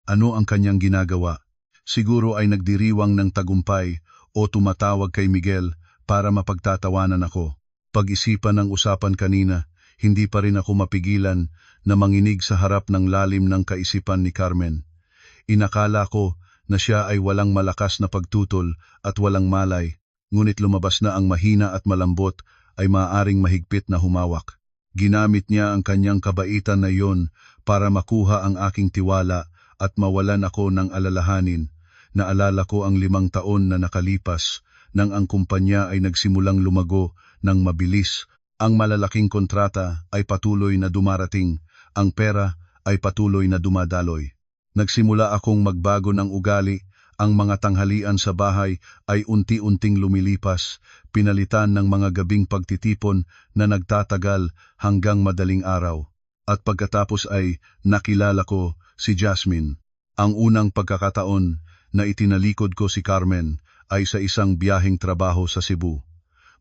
Ano ang kanyang ginagawa? Siguro ay nagdiriwang ng tagumpay o tumatawag kay Miguel para mapagtatawanan ako. Pag-isipan ng usapan kanina, hindi pa rin ako mapigilan na manginig sa harap ng lalim ng kaisipan ni Carmen. Inakala ko na siya ay walang malakas na pagtutol at walang malay, ngunit lumabas na ang mahina at malambot ay maaaring mahigpit na humawak. Ginamit niya ang kanyang kabaitan na iyon para makuha ang aking tiwala at mawalan ako ng alalahanin. Naalala ko ang 5 taon na nakalipas nang ang kumpanya ay nagsimulang lumago ng mabilis. Ang malalaking kontrata ay patuloy na dumarating, ang pera ay patuloy na dumadaloy. Nagsimula akong magbago ng ugali, ang mga tanghalian sa bahay ay unti-unting lumilipas, pinalitan ng mga gabing pagtitipon na nagtatagal hanggang madaling araw. At pagkatapos ay nakilala ko si Jasmine. Ang unang pagkakataon na itinalikod ko si Carmen ay sa isang biyaheng trabaho sa Cebu.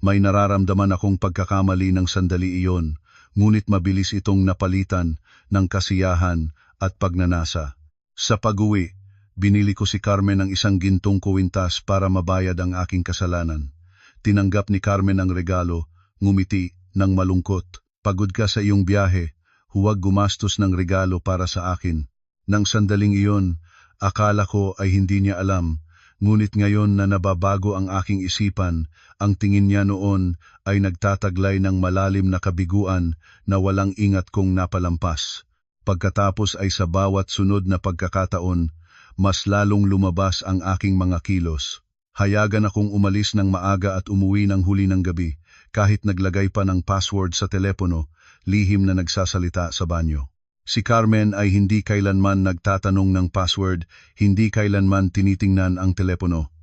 May nararamdaman akong pagkakamali ng sandali iyon, ngunit mabilis itong napalitan ng kasiyahan at pagnanasa. Sa pag-uwi, binili ko si Carmen ng isang gintong kuwintas para mabayad ang aking kasalanan. Tinanggap ni Carmen ang regalo, ngumiti ng malungkot. Pagod ka sa iyong biyahe, huwag gumastos ng regalo para sa akin. Nang sandaling iyon, akala ko ay hindi niya alam. Ngunit ngayon na nababago ang aking isipan, ang tingin niya noon ay nagtataglay ng malalim na kabiguan na walang ingat kong napalampas. Pagkatapos ay sa bawat sunod na pagkakataon, mas lalong lumabas ang aking mga kilos. Hayagan akong umalis ng maaga at umuwi ng huli ng gabi, kahit naglagay pa ng password sa telepono, lihim na nagsasalita sa banyo. Si Carmen ay hindi kailanman nagtatanong ng password, hindi kailanman tinitingnan ang telepono.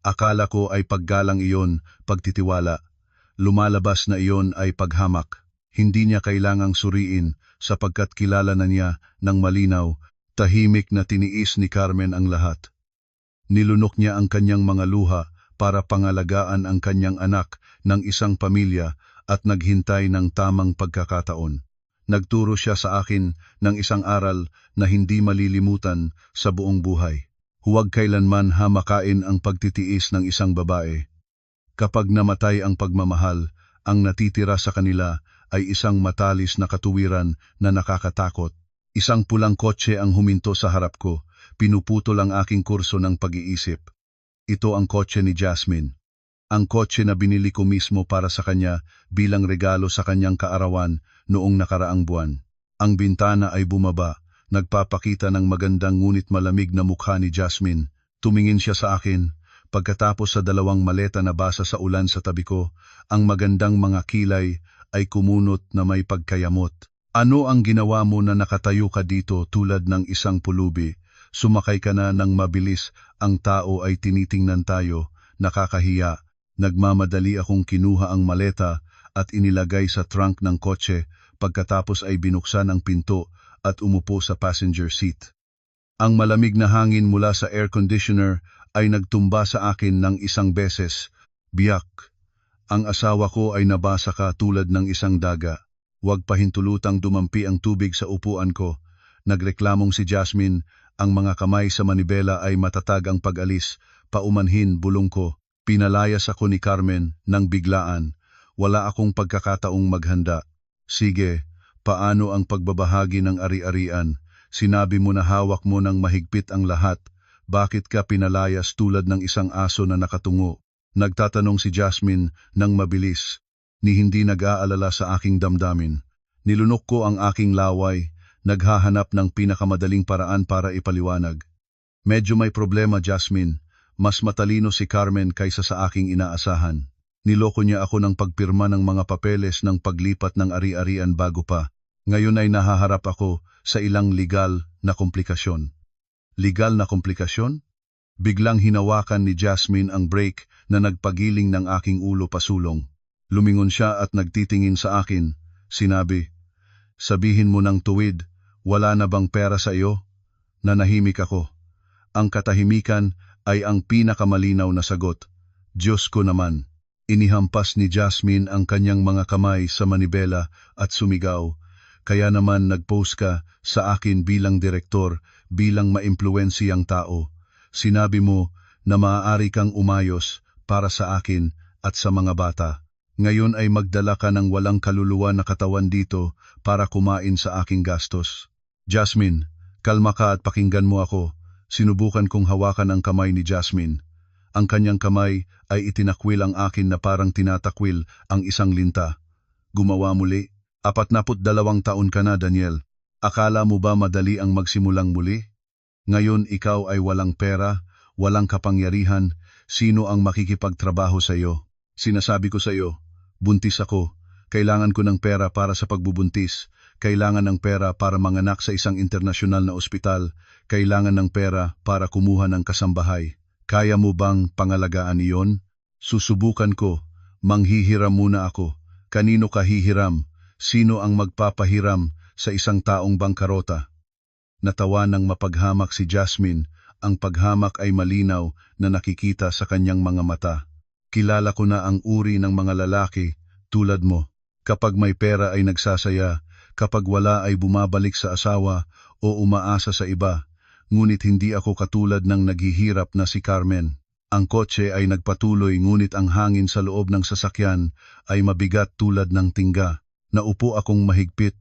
Akala ko ay paggalang iyon, pagtitiwala. Lumalabas na iyon ay paghamak. Hindi niya kailangang suriin sapagkat kilala na niya ng malinaw, tahimik na tiniis ni Carmen ang lahat. Nilunok niya ang kanyang mga luha para pangalagaan ang kanyang anak ng isang pamilya at naghintay ng tamang pagkakataon. Nagturo siya sa akin ng isang aral na hindi malilimutan sa buong buhay. Huwag kailanman hamakain ang pagtitiis ng isang babae. Kapag namatay ang pagmamahal, ang natitira sa kanila ay isang matalis na katuwiran na nakakatakot. Isang pulang kotse ang huminto sa harap ko, pinuputol ang aking kurso ng pag-iisip. Ito ang kotse ni Jasmine. Ang kotse na binili ko mismo para sa kanya bilang regalo sa kanyang kaarawan noong nakaraang buwan. Ang bintana ay bumaba, nagpapakita ng magandang ngunit malamig na mukha ni Jasmine. Tumingin siya sa akin. Pagkatapos sa 2 maleta na basa sa ulan sa tabi ko, ang magandang mga kilay ay kumunot na may pagkayamot. Ano ang ginawa mo na nakatayo ka dito tulad ng isang pulubi? Sumakay ka na ng mabilis, ang tao ay tinitingnan tayo, nakakahiya. Nagmamadali akong kinuha ang maleta at inilagay sa trunk ng kotse, pagkatapos ay binuksan ang pinto at umupo sa passenger seat. Ang malamig na hangin mula sa air conditioner ay nagtumba sa akin ng isang beses. Biyak. Ang asawa ko ay nabasa ka tulad ng isang daga. Huwag pahintulutang dumampi ang tubig sa upuan ko. Nagreklamong si Jasmine, ang mga kamay sa manibela ay matatag ang pag-alis, paumanhin bulong ko. Pinalayas ako ni Carmen nang biglaan. Wala akong pagkakataong maghanda. Sige, paano ang pagbabahagi ng ari-arian? Sinabi mo na hawak mo ng mahigpit ang lahat. Bakit ka pinalayas tulad ng isang aso na nakatungo? Nagtatanong si Jasmine ng mabilis, ni hindi nag-aalala sa aking damdamin. Nilunok ko ang aking laway, naghahanap ng pinakamadaling paraan para ipaliwanag. Medyo may problema, Jasmine. Mas matalino si Carmen kaysa sa aking inaasahan. Niloko niya ako ng pagpirma ng mga papeles ng paglipat ng ari-arian bago pa. Ngayon ay nahaharap ako sa ilang legal na komplikasyon. Legal na komplikasyon? Biglang hinawakan ni Jasmine ang brake na nagpagiling ng aking ulo pasulong. Lumingon siya at nagtitingin sa akin. Sinabi, "Sabihin mo ng tuwid, wala na bang pera sa iyo?" Nanahimik ako. Ang katahimikan ay ang pinakamalinaw na sagot. Diyos ko naman. Inihampas ni Jasmine ang kanyang mga kamay sa manibela at sumigaw. Kaya naman nag-post ka sa akin bilang direktor, bilang maimpluwensiyang tao. Sinabi mo na maaari kang umayos para sa akin at sa mga bata. Ngayon ay magdala ka ng walang kaluluwa na katawan dito para kumain sa aking gastos. Jasmine, kalma ka at pakinggan mo ako. Sinubukan kong hawakan ang kamay ni Jasmine. Ang kanyang kamay ay itinakwil ang akin na parang tinatakwil ang isang linta. Gumawa muli. 42 taon ka na, Daniel. Akala mo ba madali ang magsimulang muli? Ngayon ikaw ay walang pera, walang kapangyarihan. Sino ang makikipagtrabaho sa iyo? Sinasabi ko sa iyo, buntis ako. Kailangan ko ng pera para sa pagbubuntis. Kailangan ng pera para manganak sa isang internasyonal na ospital. Kailangan ng pera para kumuha ng kasambahay. Kaya mo bang pangalagaan iyon? Susubukan ko. Manghihiram muna ako. Kanino ka hihiram? Sino ang magpapahiram sa isang taong bangkarota? Natawa ng mapaghamak si Jasmine. Ang paghamak ay malinaw na nakikita sa kanyang mga mata. Kilala ko na ang uri ng mga lalaki tulad mo. Kapag may pera ay nagsasaya, kapag wala ay bumabalik sa asawa o umaasa sa iba. Ngunit hindi ako katulad ng naghihirap na si Carmen. Ang kotse ay nagpatuloy ngunit ang hangin sa loob ng sasakyan ay mabigat tulad ng tingga. Naupo akong mahigpit.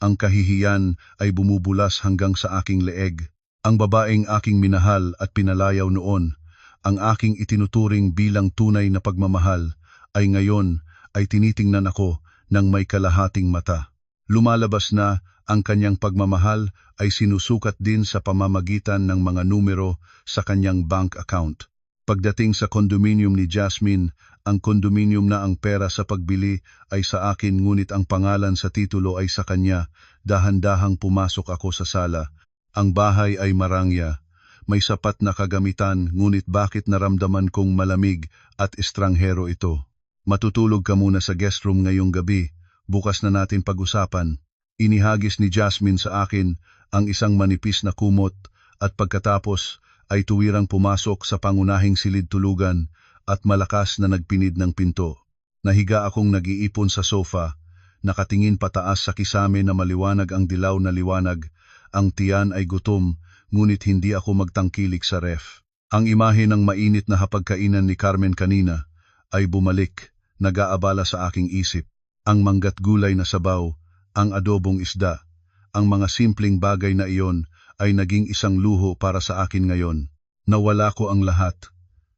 Ang kahihiyan ay bumubulas hanggang sa aking leeg. Ang babaeng aking minahal at pinalayaw noon, ang aking itinuturing bilang tunay na pagmamahal, ay ngayon ay tinitingnan ako ng may kalahating mata. Lumalabas na ang kanyang pagmamahal ay sinusukat din sa pamamagitan ng mga numero sa kanyang bank account. Pagdating sa kondominium ni Jasmine, ang kondominium na ang pera sa pagbili ay sa akin ngunit ang pangalan sa titulo ay sa kanya. Dahan-dahang pumasok ako sa sala. Ang bahay ay marangya. May sapat na kagamitan ngunit bakit naramdaman kong malamig at estranghero ito? Matutulog ka muna sa guest room ngayong gabi. Bukas na natin pag-usapan. Inihagis ni Jasmine sa akin ang isang manipis na kumot at pagkatapos ay tuwirang pumasok sa pangunahing silid tulugan at malakas na nagpinid ng pinto. Nahiga akong nag-iipon sa sofa, nakatingin pataas sa kisame na maliwanag ang dilaw na liwanag. Ang tiyan ay gutom, ngunit hindi ako magtangkilik sa ref. Ang imahe ng mainit na hapagkainan ni Carmen kanina ay bumalik, nag-aabala sa aking isip. Ang manggat gulay na sabaw, ang adobong isda, ang mga simpleng bagay na iyon ay naging isang luho para sa akin ngayon. Nawala ko ang lahat.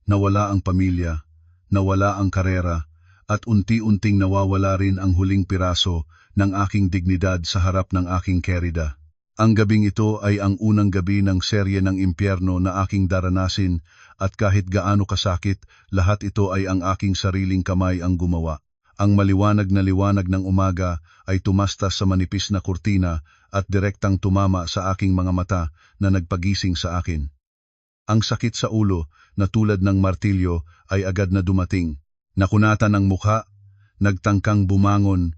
Nawala ang pamilya, nawala ang karera, at unti-unting nawawala rin ang huling piraso ng aking dignidad sa harap ng aking kerida. Ang gabing ito ay ang unang gabi ng serye ng impyerno na aking daranasin at kahit gaano kasakit, lahat ito ay ang aking sariling kamay ang gumawa. Ang maliwanag na liwanag ng umaga ay tumastas sa manipis na kurtina at direktang tumama sa aking mga mata na nagpagising sa akin. Ang sakit sa ulo na tulad ng martilyo ay agad na dumating. Nakunatan ang mukha, nagtangkang bumangon.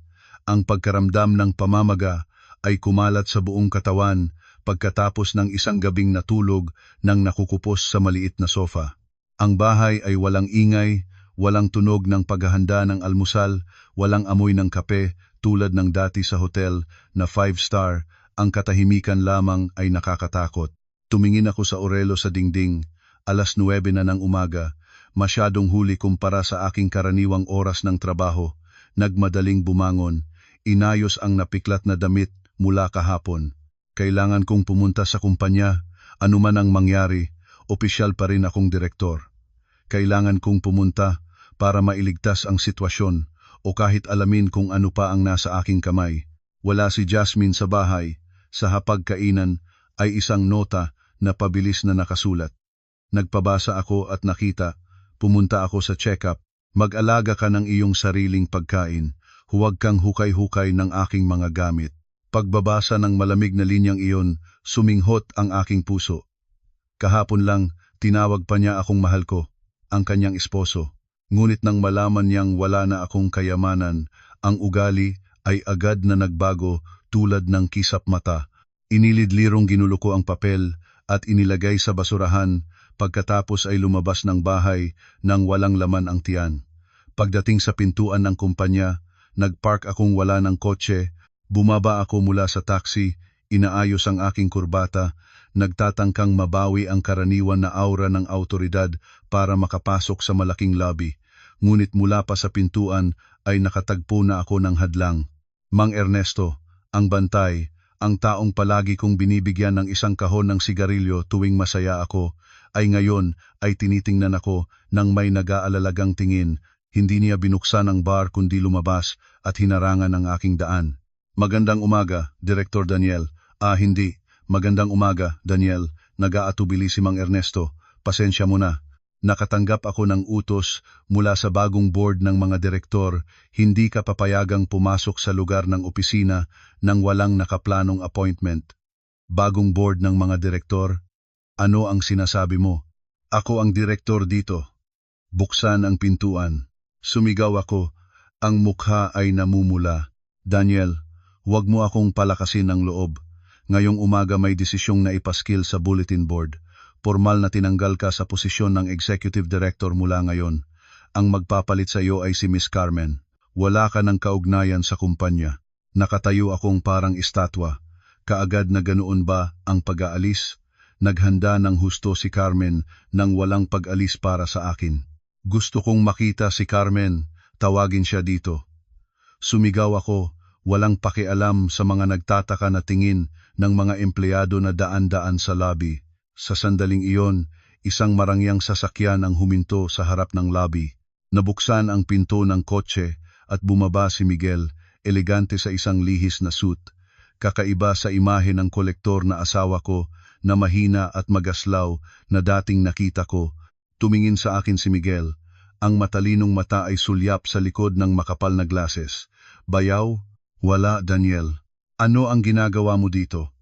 Ang pagkaramdam ng pamamaga ay kumalat sa buong katawan pagkatapos ng isang gabing natulog nang nakukupos sa maliit na sofa. Ang bahay ay walang ingay, walang tunog ng paghahanda ng almusal, walang amoy ng kape tulad ng dati sa hotel na 5-star, ang katahimikan lamang ay nakakatakot. Tumingin ako sa orelo sa dingding, 9:00 na ng umaga, masyadong huli kumpara sa aking karaniwang oras ng trabaho. Nagmadaling bumangon, inayos ang napiklat na damit mula kahapon. Kailangan kong pumunta sa kumpanya, anuman ang mangyari, opisyal pa rin akong direktor. Kailangan kong pumunta para mailigtas ang sitwasyon o kahit alamin kung ano pa ang nasa aking kamay. Wala si Jasmine sa bahay, sa hapagkainan ay isang nota na pabilis na nakasulat. Nagpabasa ako at nakita, pumunta ako sa check-up, mag-alaga ka ng iyong sariling pagkain, huwag kang hukay-hukay ng aking mga gamit. Pagbabasa ng malamig na linyang iyon, suminghot ang aking puso. Kahapon lang, tinawag pa niya akong mahal ko, ang kanyang esposo. Ngunit nang malaman niyang wala na akong kayamanan, ang ugali ay agad na nagbago tulad ng kisap mata. Inilidlirong ginulo ko ang papel at inilagay sa basurahan, pagkatapos ay lumabas ng bahay nang walang laman ang tiyan. Pagdating sa pintuan ng kumpanya, nagpark akong wala ng kotse, bumaba ako mula sa taxi, inaayos ang aking kurbata, nagtatangkang mabawi ang karaniwan na aura ng autoridad para makapasok sa malaking lobby. Ngunit mula pa sa pintuan ay nakatagpo na ako ng hadlang. Mang Ernesto, ang bantay, ang taong palagi kong binibigyan ng isang kahon ng sigarilyo tuwing masaya ako, ay ngayon ay tinitingnan ako ng may nag-aalalagang tingin. Hindi niya binuksan ang bar kundi lumabas at hinarangan ang aking daan. Magandang umaga, Direktor Daniel. Hindi. Magandang umaga, Daniel. Nag-aatubili si Mang Ernesto. Pasensya mo na. Nakatanggap ako ng utos mula sa bagong board ng mga direktor, hindi ka papayagang pumasok sa lugar ng opisina nang walang nakaplanong appointment. Bagong board ng mga direktor? Ano ang sinasabi mo? Ako ang direktor dito. Buksan ang pintuan. Sumigaw ako. Ang mukha ay namumula. Daniel, huwag mo akong palakasin ng loob. Ngayong umaga may desisyong na ipaskil sa bulletin board. Formal na tinanggal ka sa posisyon ng executive director mula ngayon. Ang magpapalit sa iyo ay si Miss Carmen. Wala ka ng kaugnayan sa kumpanya. Nakatayo akong parang estatwa. Kaagad na ganoon ba ang pag-aalis? Naghanda ng husto si Carmen nang walang pag-alis para sa akin. Gusto kong makita si Carmen, tawagin siya dito. Sumigaw ako, walang pakialam sa mga nagtataka na tingin ng mga empleyado na daan-daan sa lobby. Sa sandaling iyon, isang marangyang sasakyan ang huminto sa harap ng lobby. Nabuksan ang pinto ng kotse at bumaba si Miguel, elegante sa isang lihis na suit. Kakaiba sa imahe ng kolektor na asawa ko na mahina at magaslaw na dating nakita ko. Tumingin sa akin si Miguel. Ang matalinong mata ay sulyap sa likod ng makapal na glasses. Bayaw? Wala, Daniel. Ano ang ginagawa mo dito?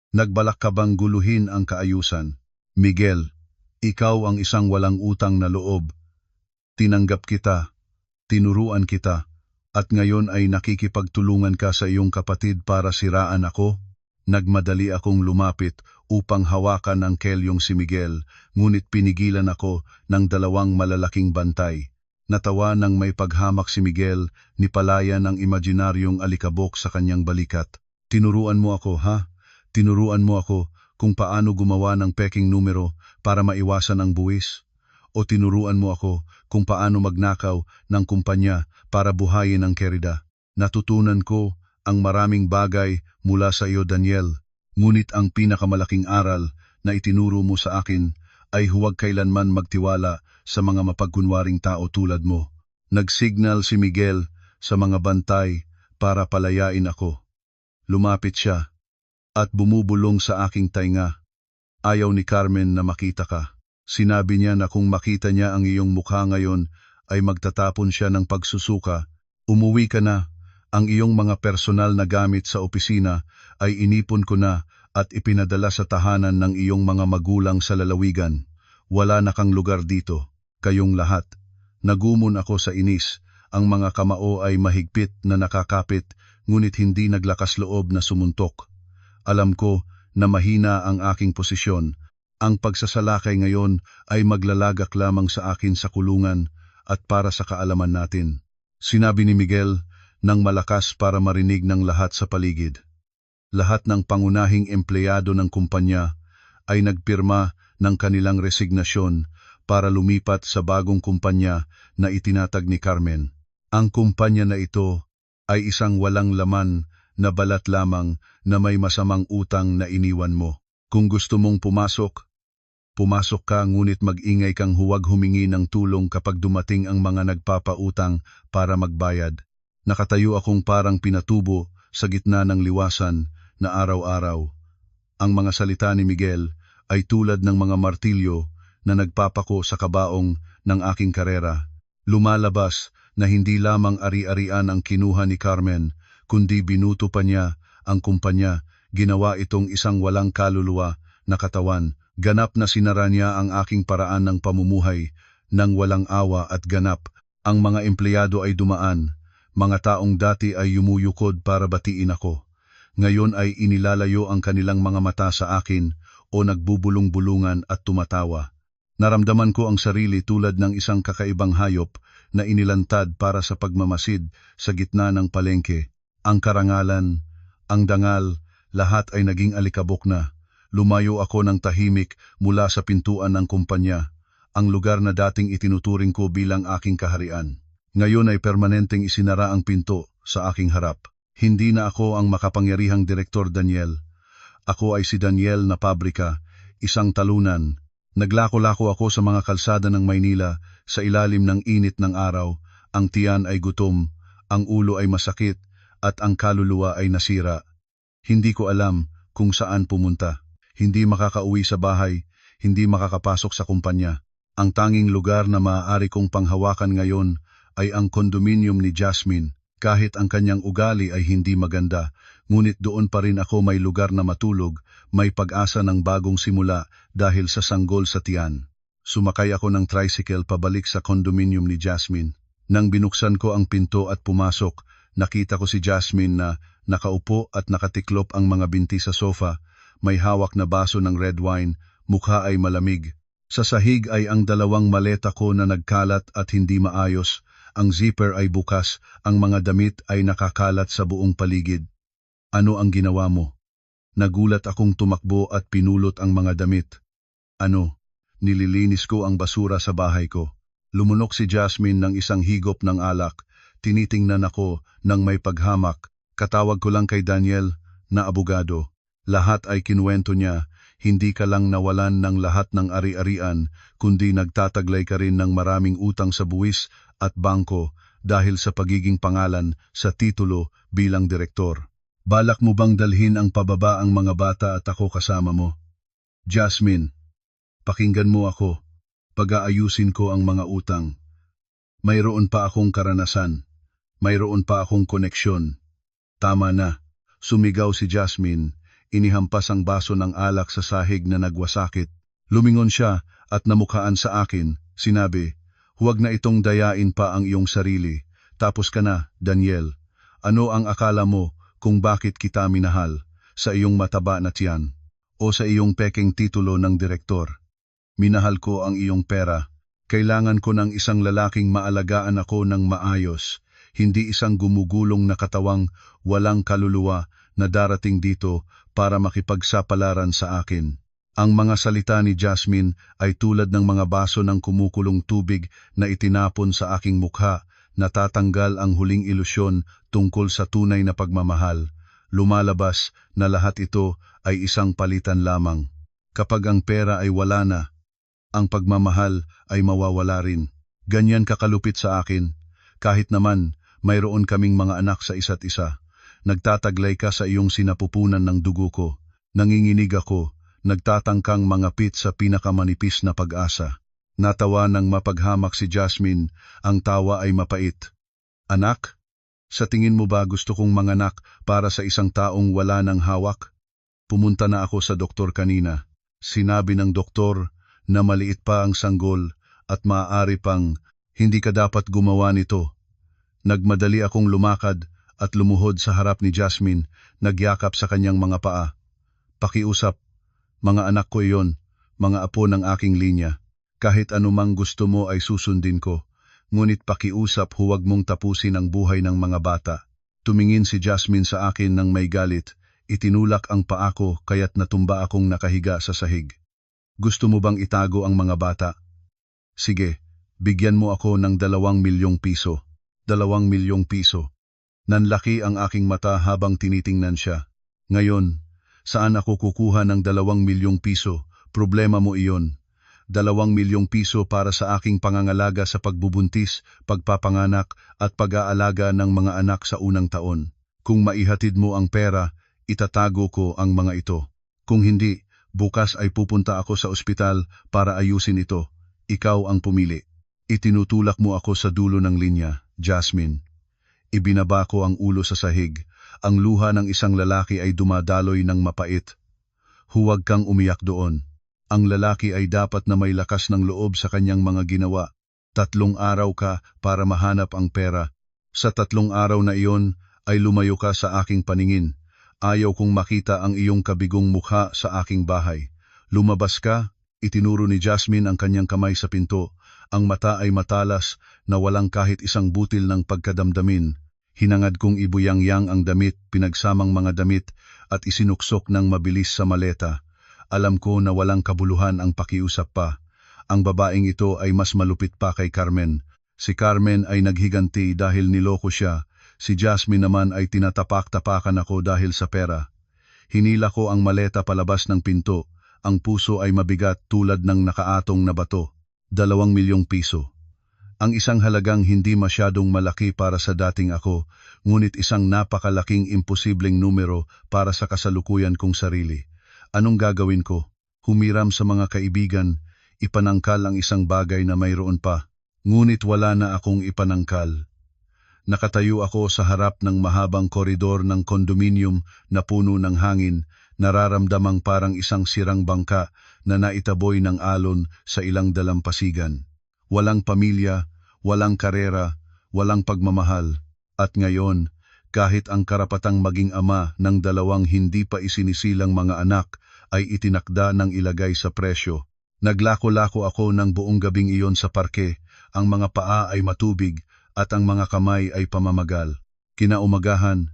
Nagbalak ka bang guluhin ang kaayusan? Miguel, ikaw ang isang walang utang na loob. Tinanggap kita, tinuruan kita, at ngayon ay nakikipagtulungan ka sa iyong kapatid para siraan ako? Nagmadali akong lumapit upang hawakan ang kelyong si Miguel, ngunit pinigilan ako ng dalawang malalaking bantay. Natawa nang may paghamak si Miguel, nipalayan ang imaginaryong alikabok sa kanyang balikat. Tinuruan mo ako, ha? Tinuruan mo ako kung paano gumawa ng peking numero para maiwasan ang buwis? O tinuruan mo ako kung paano magnakaw ng kumpanya para buhayin ang kerida? Natutunan ko ang maraming bagay mula sa iyo, Daniel. Ngunit ang pinakamalaking aral na itinuro mo sa akin ay huwag kailanman magtiwala sa mga mapagkunwaring tao tulad mo. Nagsignal si Miguel sa mga bantay para palayain ako. Lumapit siya at bumubulong sa aking tainga. Ayaw ni Carmen na makita ka. Sinabi niya na kung makita niya ang iyong mukha ngayon ay magtatapon siya ng pagsusuka. Umuwi ka na. Ang iyong mga personal na gamit sa opisina ay inipon ko na at ipinadala sa tahanan ng iyong mga magulang sa lalawigan. Wala na kang lugar dito, kayong lahat. Nagumon ako sa inis. Ang mga kamao ay mahigpit na nakakapit, ngunit hindi naglakas loob na sumuntok. Alam ko na mahina ang aking posisyon. Ang pagsasalakay ngayon ay maglalagak lamang sa akin sa kulungan at para sa kaalaman natin. Sinabi ni Miguel nang malakas para marinig ng lahat sa paligid. Lahat ng pangunahing empleyado ng kumpanya ay nagpirma ng kanilang resignasyon para lumipat sa bagong kumpanya na itinatag ni Carmen. Ang kumpanya na ito ay isang walang laman na balat lamang na may masamang utang na iniwan mo. Kung gusto mong pumasok, pumasok ka ngunit mag-ingay kang huwag humingi ng tulong kapag dumating ang mga nagpapautang para magbayad. Nakatayo akong parang pinatubo sa gitna ng liwasan na araw-araw. Ang mga salita ni Miguel ay tulad ng mga martilyo na nagpapako sa kabaong ng aking karera. Lumalabas na hindi lamang ari-arian ang kinuha ni Carmen, kundi binuto pa niya ang kumpanya, ginawa itong isang walang kaluluwa na katawan. Ganap na sinara niya ang aking paraan ng pamumuhay nang walang awa at ganap. Ang mga empleyado ay dumaan, mga taong dati ay yumuyukod para batiin ako. Ngayon ay inilalayo ang kanilang mga mata sa akin o nagbubulong-bulungan at tumatawa. Naramdaman ko ang sarili tulad ng isang kakaibang hayop na inilantad para sa pagmamasid sa gitna ng palengke. Ang karangalan, ang dangal, lahat ay naging alikabok na. Lumayo ako ng tahimik mula sa pintuan ng kumpanya, ang lugar na dating itinuturing ko bilang aking kaharian. Ngayon ay permanenteng isinara ang pinto sa aking harap. Hindi na ako ang makapangyarihang Direktor Daniel. Ako ay si Daniel na pabrika, isang talunan. Naglako-lako ako sa mga kalsada ng Maynila sa ilalim ng init ng araw. Ang tiyan ay gutom, ang ulo ay masakit, at ang kaluluwa ay nasira. Hindi ko alam kung saan pumunta. Hindi makakauwi sa bahay, hindi makakapasok sa kumpanya. Ang tanging lugar na maaari kong panghawakan ngayon ay ang kondominium ni Jasmine. Kahit ang kanyang ugali ay hindi maganda, ngunit doon pa rin ako may lugar na matulog, may pag-asa ng bagong simula dahil sa sanggol sa tiyan. Sumakay ako ng tricycle pabalik sa kondominium ni Jasmine. Nang binuksan ko ang pinto at pumasok, nakita ko si Jasmine na nakaupo at nakatiklop ang mga binti sa sofa, may hawak na baso ng red wine, mukha ay malamig. Sa sahig ay ang dalawang maleta ko na nagkalat at hindi maayos. Ang zipper ay bukas, ang mga damit ay nakakalat sa buong paligid. Ano ang ginawa mo? Nagulat akong tumakbo at pinulot ang mga damit. Ano? Nililinis ko ang basura sa bahay ko. Lumunok si Jasmine ng isang higop ng alak. Tinitingnan ako ng may paghamak. Katawag ko lang kay Daniel na abogado. Lahat ay kinuwento niya. Hindi ka lang nawalan ng lahat ng ari-arian, kundi nagtataglay ka rin ng maraming utang sa buwis at bangko dahil sa pagiging pangalan sa titulo bilang direktor. Balak mo bang dalhin ang pababa ang mga bata at ako kasama mo? Jasmine, pakinggan mo ako. Pag-aayusin ko ang mga utang. Mayroon pa akong karanasan. Mayroon pa akong koneksyon. Tama na. Sumigaw si Jasmine. Inihampas ang baso ng alak sa sahig na nagwasakit. Lumingon siya at namukhaan sa akin. Sinabi, huwag na itong dayain pa ang iyong sarili. Tapos ka na, Daniel. Ano ang akala mo kung bakit kita minahal? Sa iyong mataba na tiyan? O sa iyong pekeng titulo ng direktor? Minahal ko ang iyong pera. Kailangan ko ng isang lalaking maalagaan ako ng maayos. Hindi isang gumugulong na katawang walang kaluluwa na darating dito para makipagsapalaran sa akin. Ang mga salita ni Jasmine ay tulad ng mga baso ng kumukulong tubig na itinapon sa aking mukha, natatanggal ang huling ilusyon tungkol sa tunay na pagmamahal. Lumalabas na lahat ito ay isang palitan lamang. Kapag ang pera ay wala na, ang pagmamahal ay mawawala rin. Ganyan kakalupit sa akin. Kahit naman, mayroon kaming mga anak sa isa't isa. Nagtataglay ka sa iyong sinapupunan ng dugo ko. Nanginginig ako, nagtatangkang mangapit sa pinakamanipis na pag-asa. Natawa ng mapaghamak si Jasmine, ang tawa ay mapait. Anak, sa tingin mo ba gusto kong manganak para sa isang taong wala ng hawak? Pumunta na ako sa doktor kanina. Sinabi ng doktor na maliit pa ang sanggol at maaari pang hindi ka dapat gumawa nito. Nagmadali akong lumakad at lumuhod sa harap ni Jasmine, nagyakap sa kanyang mga paa. Pakiusap, mga anak ko iyon, mga apo ng aking linya. Kahit anumang gusto mo ay susundin ko, ngunit pakiusap huwag mong tapusin ang buhay ng mga bata. Tumingin si Jasmine sa akin ng may galit, itinulak ang paa ko kaya't natumba akong nakahiga sa sahig. Gusto mo bang itago ang mga bata? Sige, bigyan mo ako ng 2 milyong piso. 2 milyong piso. Nanlaki ang aking mata habang tinitingnan siya. Ngayon, saan ako kukuha ng 2 milyong piso? Problema mo iyon. 2 milyong piso para sa aking pangangalaga sa pagbubuntis, pagpapanganak at pag-aalaga ng mga anak sa unang taon. Kung maihatid mo ang pera, itatago ko ang mga ito. Kung hindi, bukas ay pupunta ako sa ospital para ayusin ito. Ikaw ang pumili. Itinutulak mo ako sa dulo ng linya, Jasmine. Ibinaba ko ang ulo sa sahig. Ang luha ng isang lalaki ay dumadaloy ng mapait. Huwag kang umiyak doon. Ang lalaki ay dapat na may lakas ng loob sa kanyang mga ginawa. 3 araw ka para mahanap ang pera. Sa 3 araw na iyon ay lumayo ka sa aking paningin. Ayaw kong makita ang iyong kabigong mukha sa aking bahay. Lumabas ka, itinuro ni Jasmine ang kanyang kamay sa pinto. Ang mata ay matalas na walang kahit isang butil ng pagkadamdamin. Hinangad kong ibuyang-yang ang damit, pinagsamang mga damit at isinuksok ng mabilis sa maleta. Alam ko na walang kabuluhan ang pakiusap pa. Ang babaeng ito ay mas malupit pa kay Carmen. Si Carmen ay naghiganti dahil niloko siya. Si Jasmine naman ay tinatapak-tapakan ako dahil sa pera. Hinila ko ang maleta palabas ng pinto. Ang puso ay mabigat tulad ng nakaatong na bato. 2 milyong piso. Ang isang halagang hindi masyadong malaki para sa dating ako, ngunit isang napakalaking imposibleng numero para sa kasalukuyan kong sarili. Anong gagawin ko? Humiram sa mga kaibigan, ipanangkal ang isang bagay na mayroon pa. Ngunit wala na akong ipanangkal. Nakatayo ako sa harap ng mahabang koridor ng kondominium na puno ng hangin, nararamdamang parang isang sirang bangka na naitaboy ng alon sa ilang dalampasigan. Walang pamilya, walang karera, walang pagmamahal. At ngayon, kahit ang karapatang maging ama ng 2 hindi pa isinisilang mga anak ay itinakda ng ilagay sa presyo. Naglako-lako ako ng buong gabing iyon sa parke, ang mga paa ay matubig at ang mga kamay ay pamamagal. Kinaumagahan,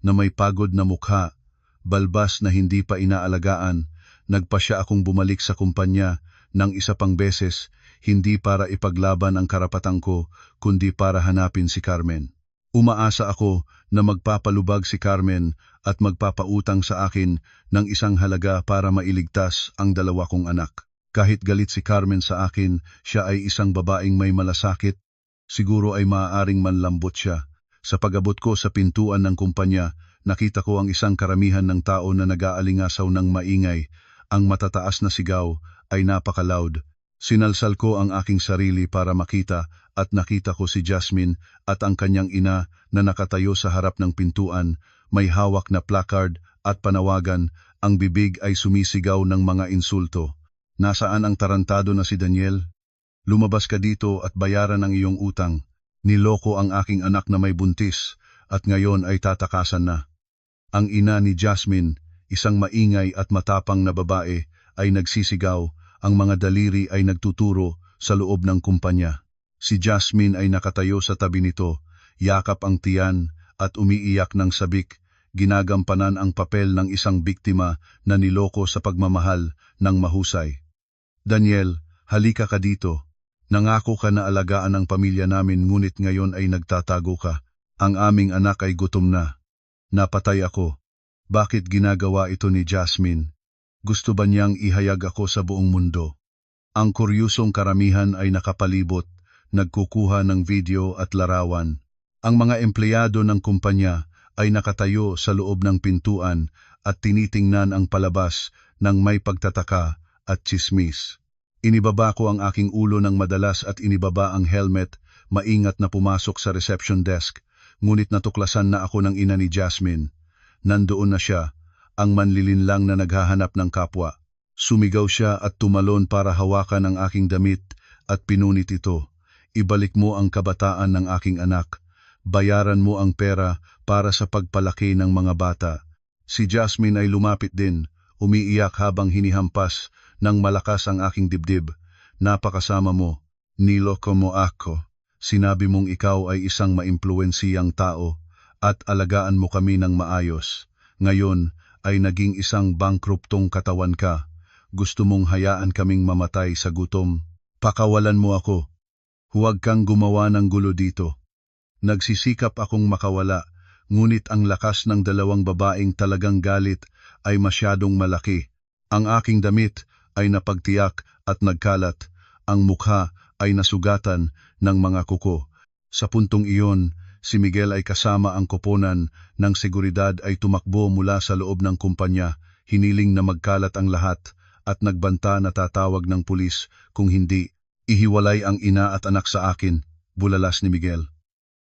na may pagod na mukha, balbas na hindi pa inaalagaan, nagpasya akong bumalik sa kumpanya ng isa pang beses, hindi para ipaglaban ang karapatan ko, kundi para hanapin si Carmen. Umaasa ako na magpapalubag si Carmen at magpapautang sa akin ng isang halaga para mailigtas ang 2 kong anak. Kahit galit si Carmen sa akin, siya ay isang babaeng may malasakit, siguro ay maaaring manlambot siya. Sa pag-abot ko sa pintuan ng kumpanya, nakita ko ang isang karamihan ng tao na nag-aalingasaw ng maingay. Ang matataas na sigaw ay napaka-loud. Sinalsal ko ang aking sarili para makita at nakita ko si Jasmine at ang kanyang ina na nakatayo sa harap ng pintuan, may hawak na placard at panawagan, ang bibig ay sumisigaw ng mga insulto. Nasaan ang tarantado na si Daniel? Lumabas ka dito at bayaran ang iyong utang. Niloko ang aking anak na may buntis at ngayon ay tatakasan na. Ang ina ni Jasmine, isang maingay at matapang na babae, ay nagsisigaw, ang mga daliri ay nagtuturo sa loob ng kumpanya. Si Jasmine ay nakatayo sa tabi nito, yakap ang tiyan at umiiyak ng sabik, ginagampanan ang papel ng isang biktima na niloko sa pagmamahal ng mahusay. Daniel, halika ka dito. Nangako ka na alagaan ang pamilya namin ngunit ngayon ay nagtatago ka. Ang aming anak ay gutom na. Napatay ako. Bakit ginagawa ito ni Jasmine? Gusto ba niyang ihayag ako sa buong mundo? Ang kuryusong karamihan ay nakapalibot, nagkukuha ng video at larawan. Ang mga empleyado ng kumpanya ay nakatayo sa loob ng pintuan at tinitingnan ang palabas ng may pagtataka at tsismis. Inibaba ko ang aking ulo ng madalas at inibaba ang helmet, maingat na pumasok sa reception desk, ngunit natuklasan na ako ng ina ni Jasmine. Nandoon na siya, ang manlilinlang na naghahanap ng kapwa. Sumigaw siya at tumalon para hawakan ang aking damit at pinunit ito. Ibalik mo ang kabataan ng aking anak. Bayaran mo ang pera para sa pagpalaki ng mga bata. Si Jasmine ay lumapit din, umiiyak habang hinihampas ng malakas ang aking dibdib. Napakasama mo, niloko mo ako. Sinabi mong ikaw ay isang maimpluwensiyang tao at alagaan mo kami ng maayos. Ngayon ay naging isang bankruptong katawan ka. Gusto mong hayaan kaming mamatay sa gutom. Pakawalan mo ako. Huwag kang gumawa ng gulo dito. Nagsisikap akong makawala, ngunit ang lakas ng dalawang babaeng talagang galit ay masyadong malaki. Ang aking damit ay napagtiyak at nagkalat, ang mukha ay nasugatan ng mga kuko. Sa puntong iyon, si Miguel ay kasama ang koponan ng seguridad ay tumakbo mula sa loob ng kumpanya, hiniling na magkalat ang lahat at nagbanta na tatawag ng pulis kung hindi, ihiwalay ang ina at anak sa akin, bulalas ni Miguel.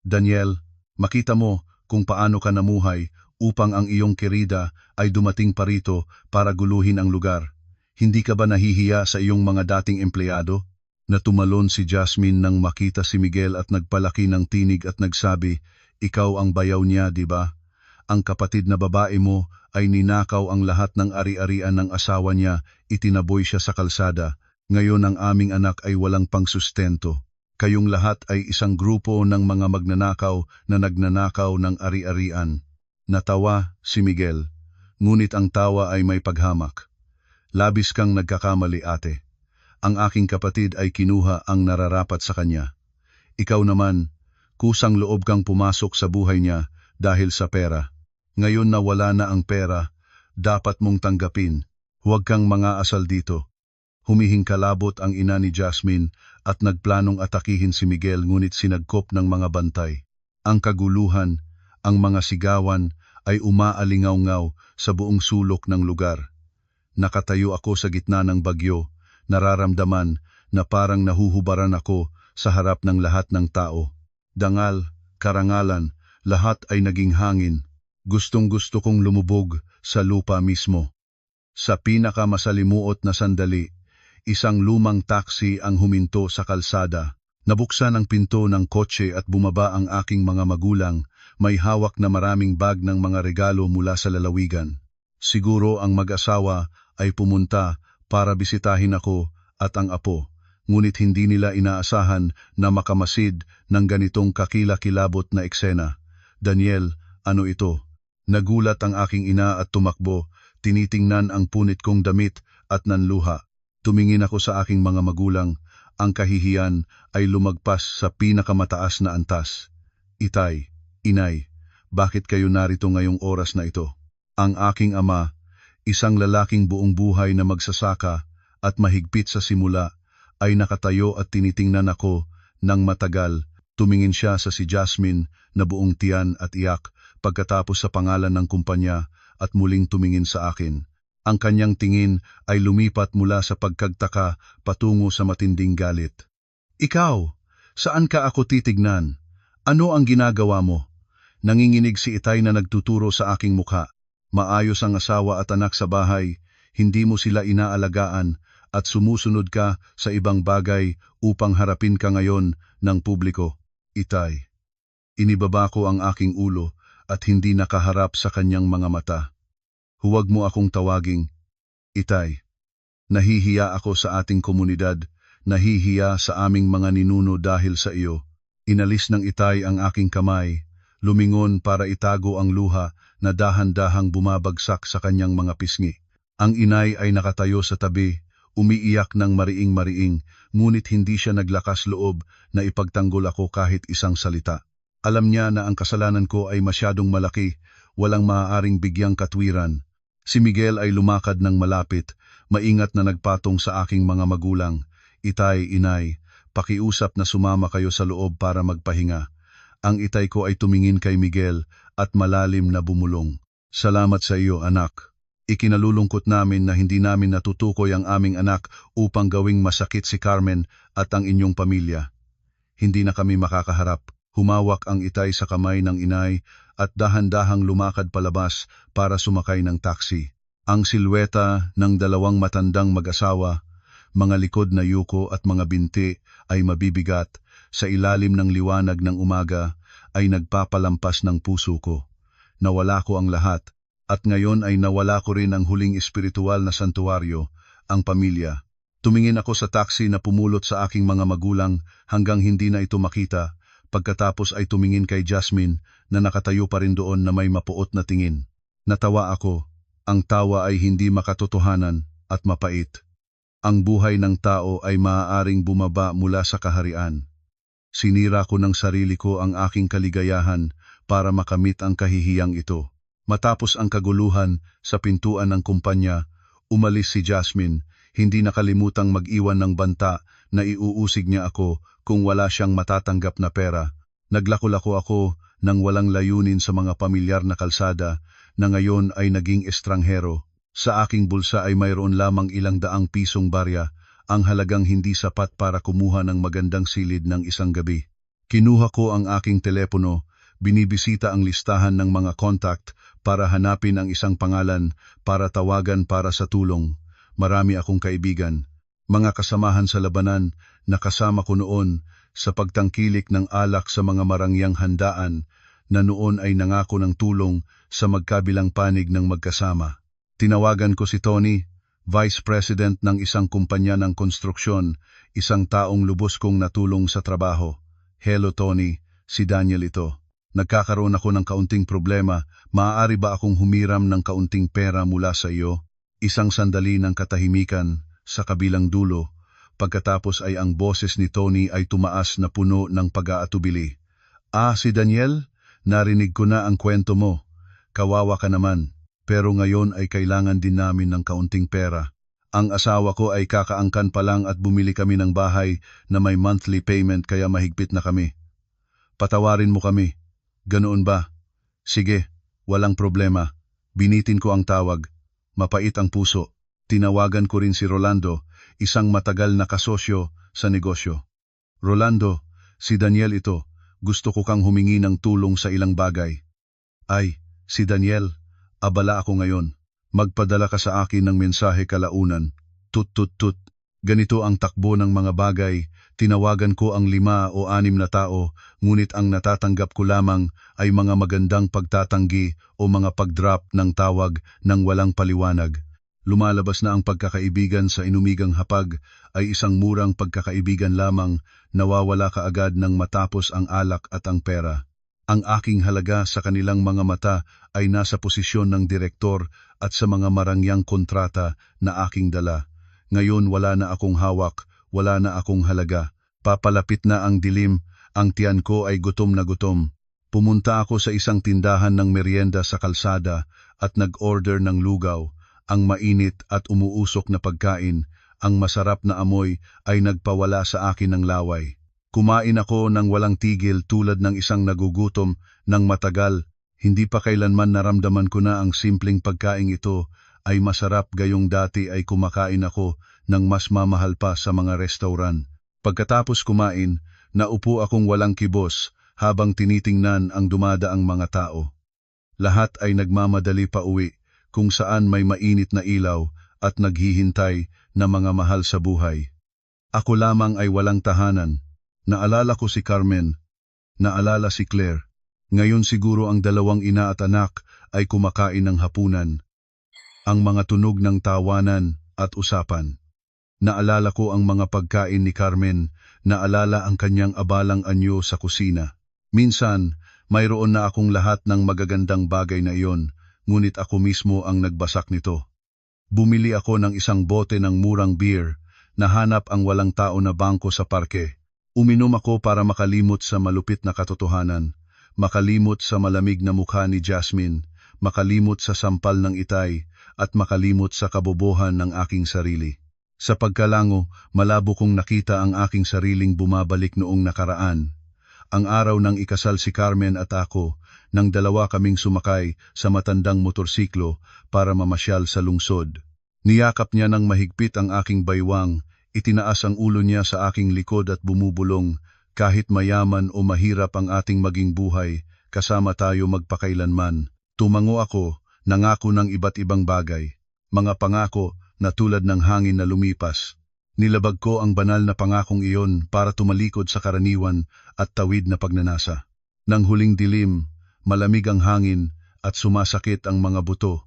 Daniel, makita mo kung paano ka namuhay upang ang iyong kerida ay dumating pa rito para guluhin ang lugar. Hindi ka ba nahihiya sa iyong mga dating empleyado? Natumalon si Jasmine nang makita si Miguel at nagpalaki ng tinig at nagsabi, ikaw ang bayaw niya, di ba? Ang kapatid na babae mo ay ninakaw ang lahat ng ari-arian ng asawa niya, itinaboy siya sa kalsada. Ngayon ang aming anak ay walang pangsustento. Kayong lahat ay isang grupo ng mga magnanakaw na nagnanakaw ng ari-arian. Natawa si Miguel, ngunit ang tawa ay may paghamak. Labis kang nagkakamali, ate. Ang aking kapatid ay kinuha ang nararapat sa kanya. Ikaw naman, kusang loob kang pumasok sa buhay niya dahil sa pera. Ngayon na wala na ang pera, dapat mong tanggapin. Huwag kang mga asal dito. Humihing kalabot ang ina ni Jasmine at nagplanong atakihin si Miguel ngunit sinagkop ng mga bantay. Ang kaguluhan, ang mga sigawan ay umaalingaw-ngaw sa buong sulok ng lugar. Nakatayo ako sa gitna ng bagyo, nararamdaman na parang nahuhubaran ako sa harap ng lahat ng tao. Dangal, karangalan, lahat ay naging hangin. Gustong-gusto kong lumubog sa lupa mismo. Sa pinakamasalimuot na sandali, isang lumang taxi ang huminto sa kalsada. Nabuksan ang pinto ng kotse at bumaba ang aking mga magulang, may hawak na maraming bag ng mga regalo mula sa lalawigan. Siguro ang mag-asawa ay pumunta para bisitahin ako at ang apo, ngunit hindi nila inaasahan na makamasid ng ganitong kakilakilabot na eksena. Daniel, ano ito? Nagulat ang aking ina at tumakbo, tinitingnan ang punit kong damit at nanluha. Tumingin ako sa aking mga magulang, ang kahihiyan ay lumagpas sa pinakamataas na antas. Itay, inay, bakit kayo narito ngayong oras na ito? Ang aking ama, isang lalaking buong buhay na magsasaka at mahigpit sa simula, ay nakatayo at tinitingnan ako ng matagal. Tumingin siya sa si Jasmine na buong tiyan at iyak pagkatapos sa pangalan ng kumpanya at muling tumingin sa akin. Ang kanyang tingin ay lumipat mula sa pagkagtaka patungo sa matinding galit. Ikaw, saan ka ako titignan? Ano ang ginagawa mo? Nanginginig si Itay na nagtuturo sa aking mukha. Maayos ang asawa at anak sa bahay, hindi mo sila inaalagaan at sumusunod ka sa ibang bagay upang harapin ka ngayon ng publiko. Itay. Inibaba ko ang aking ulo at hindi nakaharap sa kanyang mga mata. Huwag mo akong tawaging Itay. Nahihiya ako sa ating komunidad, nahihiya sa aming mga ninuno dahil sa iyo. Inalis ng Itay ang aking kamay, lumingon para itago ang luha na dahan-dahang bumabagsak sa kanyang mga pisngi. Ang inay ay nakatayo sa tabi, umiiyak ng mariing-mariing, ngunit hindi siya naglakas loob na ipagtanggol ako kahit isang salita. Alam niya na ang kasalanan ko ay masyadong malaki, walang maaaring bigyang katwiran. Si Miguel ay lumakad ng malapit, maingat na nagpatong sa aking mga magulang. Itay, inay, pakiusap na sumama kayo sa loob para magpahinga. Ang itay ko ay tumingin kay Miguel at malalim na bumulong. Salamat sa iyo, anak. Ikinalulungkot namin na hindi namin natutukoy ang aming anak upang gawing masakit si Carmen at ang inyong pamilya. Hindi na kami makakaharap. Humawak ang itay sa kamay ng inay at dahan-dahang lumakad palabas para sumakay ng taxi. Ang silweta ng dalawang matandang mag-asawa, mga likod na yuko at mga binti ay mabibigat, sa ilalim ng liwanag ng umaga ay nagpapalampas ng puso ko. Nawala ko ang lahat, at ngayon ay nawala ko rin ang huling espiritual na santuaryo, ang pamilya. Tumingin ako sa taxi na pumulot sa aking mga magulang hanggang hindi na ito makita. Pagkatapos ay tumingin kay Jasmine na nakatayo pa rin doon na may mapuot na tingin. Natawa ako. Ang tawa ay hindi makatotohanan at mapait. Ang buhay ng tao ay maaaring bumaba mula sa kaharian. Sinira ko ng sarili ko ang aking kaligayahan para makamit ang kahihiyang ito. Matapos ang kaguluhan sa pintuan ng kumpanya, umalis si Jasmine, hindi nakalimutang mag-iwan ng banta na iuusig niya ako kung wala siyang matatanggap na pera. Naglako-lako ako nang walang layunin sa mga pamilyar na kalsada na ngayon ay naging estranghero. Sa aking bulsa ay mayroon lamang ilang daang pisong barya, ang halagang hindi sapat para kumuha ng magandang silid ng isang gabi. Kinuha ko ang aking telepono, binibisita ang listahan ng mga contact para hanapin ang isang pangalan para tawagan para sa tulong. Marami akong kaibigan, mga kasamahan sa labanan na kasama ko noon sa pagtangkilik ng alak sa mga marangyang handaan na noon ay nangako ng tulong sa magkabilang panig ng magkasama. Tinawagan ko si Tony, Vice President ng isang kumpanya ng konstruksyon, isang taong lubos kong natulong sa trabaho. Hello Tony, si Daniel ito. Nagkakaroon ako ng kaunting problema, maaari ba akong humiram ng kaunting pera mula sa iyo? Isang sandali ng katahimikan sa kabilang dulo, pagkatapos ay ang boses ni Tony ay tumaas na puno ng pag-aatubili. Si Daniel, narinig ko na ang kwento mo. Kawawa ka naman, pero ngayon ay kailangan din namin ng kaunting pera. Ang asawa ko ay kakaangkan pa lang at bumili kami ng bahay na may monthly payment kaya mahigpit na kami. Patawarin mo kami. Ganoon ba? Sige, walang problema. Binitin ko ang tawag. Mapait ang puso. Tinawagan ko rin si Rolando, isang matagal na kasosyo sa negosyo. Rolando, si Daniel ito. Gusto ko kang humingi ng tulong sa ilang bagay. Ay, si Daniel, abala ako ngayon. Magpadala ka sa akin ng mensahe kalaunan. Tut. Ganito ang takbo ng mga bagay. Tinawagan ko ang 5 o 6 na tao, ngunit ang natatanggap ko lamang ay mga magandang pagtatanggi o mga pag-drop ng tawag ng walang paliwanag. Lumalabas na ang pagkakaibigan sa inumigang hapag ay isang murang pagkakaibigan lamang, nawawala kaagad ng matapos ang alak at ang pera. Ang aking halaga sa kanilang mga mata ay nasa posisyon ng direktor at sa mga marangyang kontrata na aking dala. Ngayon wala na akong hawak, wala na akong halaga. Papalapit na ang dilim, ang tiyan ko ay gutom na gutom. Pumunta ako sa isang tindahan ng merienda sa kalsada at nag-order ng lugaw. Ang mainit at umuusok na pagkain, ang masarap na amoy ay nagpawala sa akin ng laway. Kumain ako ng walang tigil tulad ng isang nagugutom ng matagal. Hindi pa kailanman naramdaman ko na ang simpleng pagkain ito ay masarap gayong dati ay kumakain ako ng mas mamahal pa sa mga restaurant. Pagkatapos kumain, naupo akong walang kibos habang tinitingnan ang dumadaang mga tao. Lahat ay nagmamadali pa uwi, kung saan may mainit na ilaw at naghihintay na mga mahal sa buhay. Ako lamang ay walang tahanan. Naalala ko si Carmen, naalala si Claire. Ngayon siguro ang 2 ina at anak ay kumakain ng hapunan. Ang mga tunog ng tawanan at usapan. Naalala ko ang mga pagkain ni Carmen, naalala ang kanyang abalang anyo sa kusina. Minsan, mayroon na akong lahat ng magagandang bagay na iyon, ngunit ako mismo ang nagbasak nito. Bumili ako ng isang bote ng murang beer, nahanap ang walang tao na bangko sa parke. Uminom ako para makalimot sa malupit na katotohanan, makalimot sa malamig na mukha ni Jasmine, makalimot sa sampal ng itay, at makalimot sa kabobohan ng aking sarili. Sa pagkalango, malabo kong nakita ang aking sariling bumabalik noong nakaraan. Ang araw ng ikasal si Carmen at ako, nang 2 kaming sumakay sa matandang motorsiklo para mamasyal sa lungsod. Niyakap niya ng mahigpit ang aking baywang, itinaas ang ulo niya sa aking likod at bumubulong, kahit mayaman o mahirap ang ating maging buhay, kasama tayo magpakailanman. Tumango ako, nangako ng iba't ibang bagay, mga pangako na tulad ng hangin na lumipas. Nilabag ko ang banal na pangakong iyon para tumalikod sa karaniwan at tawid na pagnanasa. Nang huling dilim, malamig ang hangin at sumasakit ang mga buto.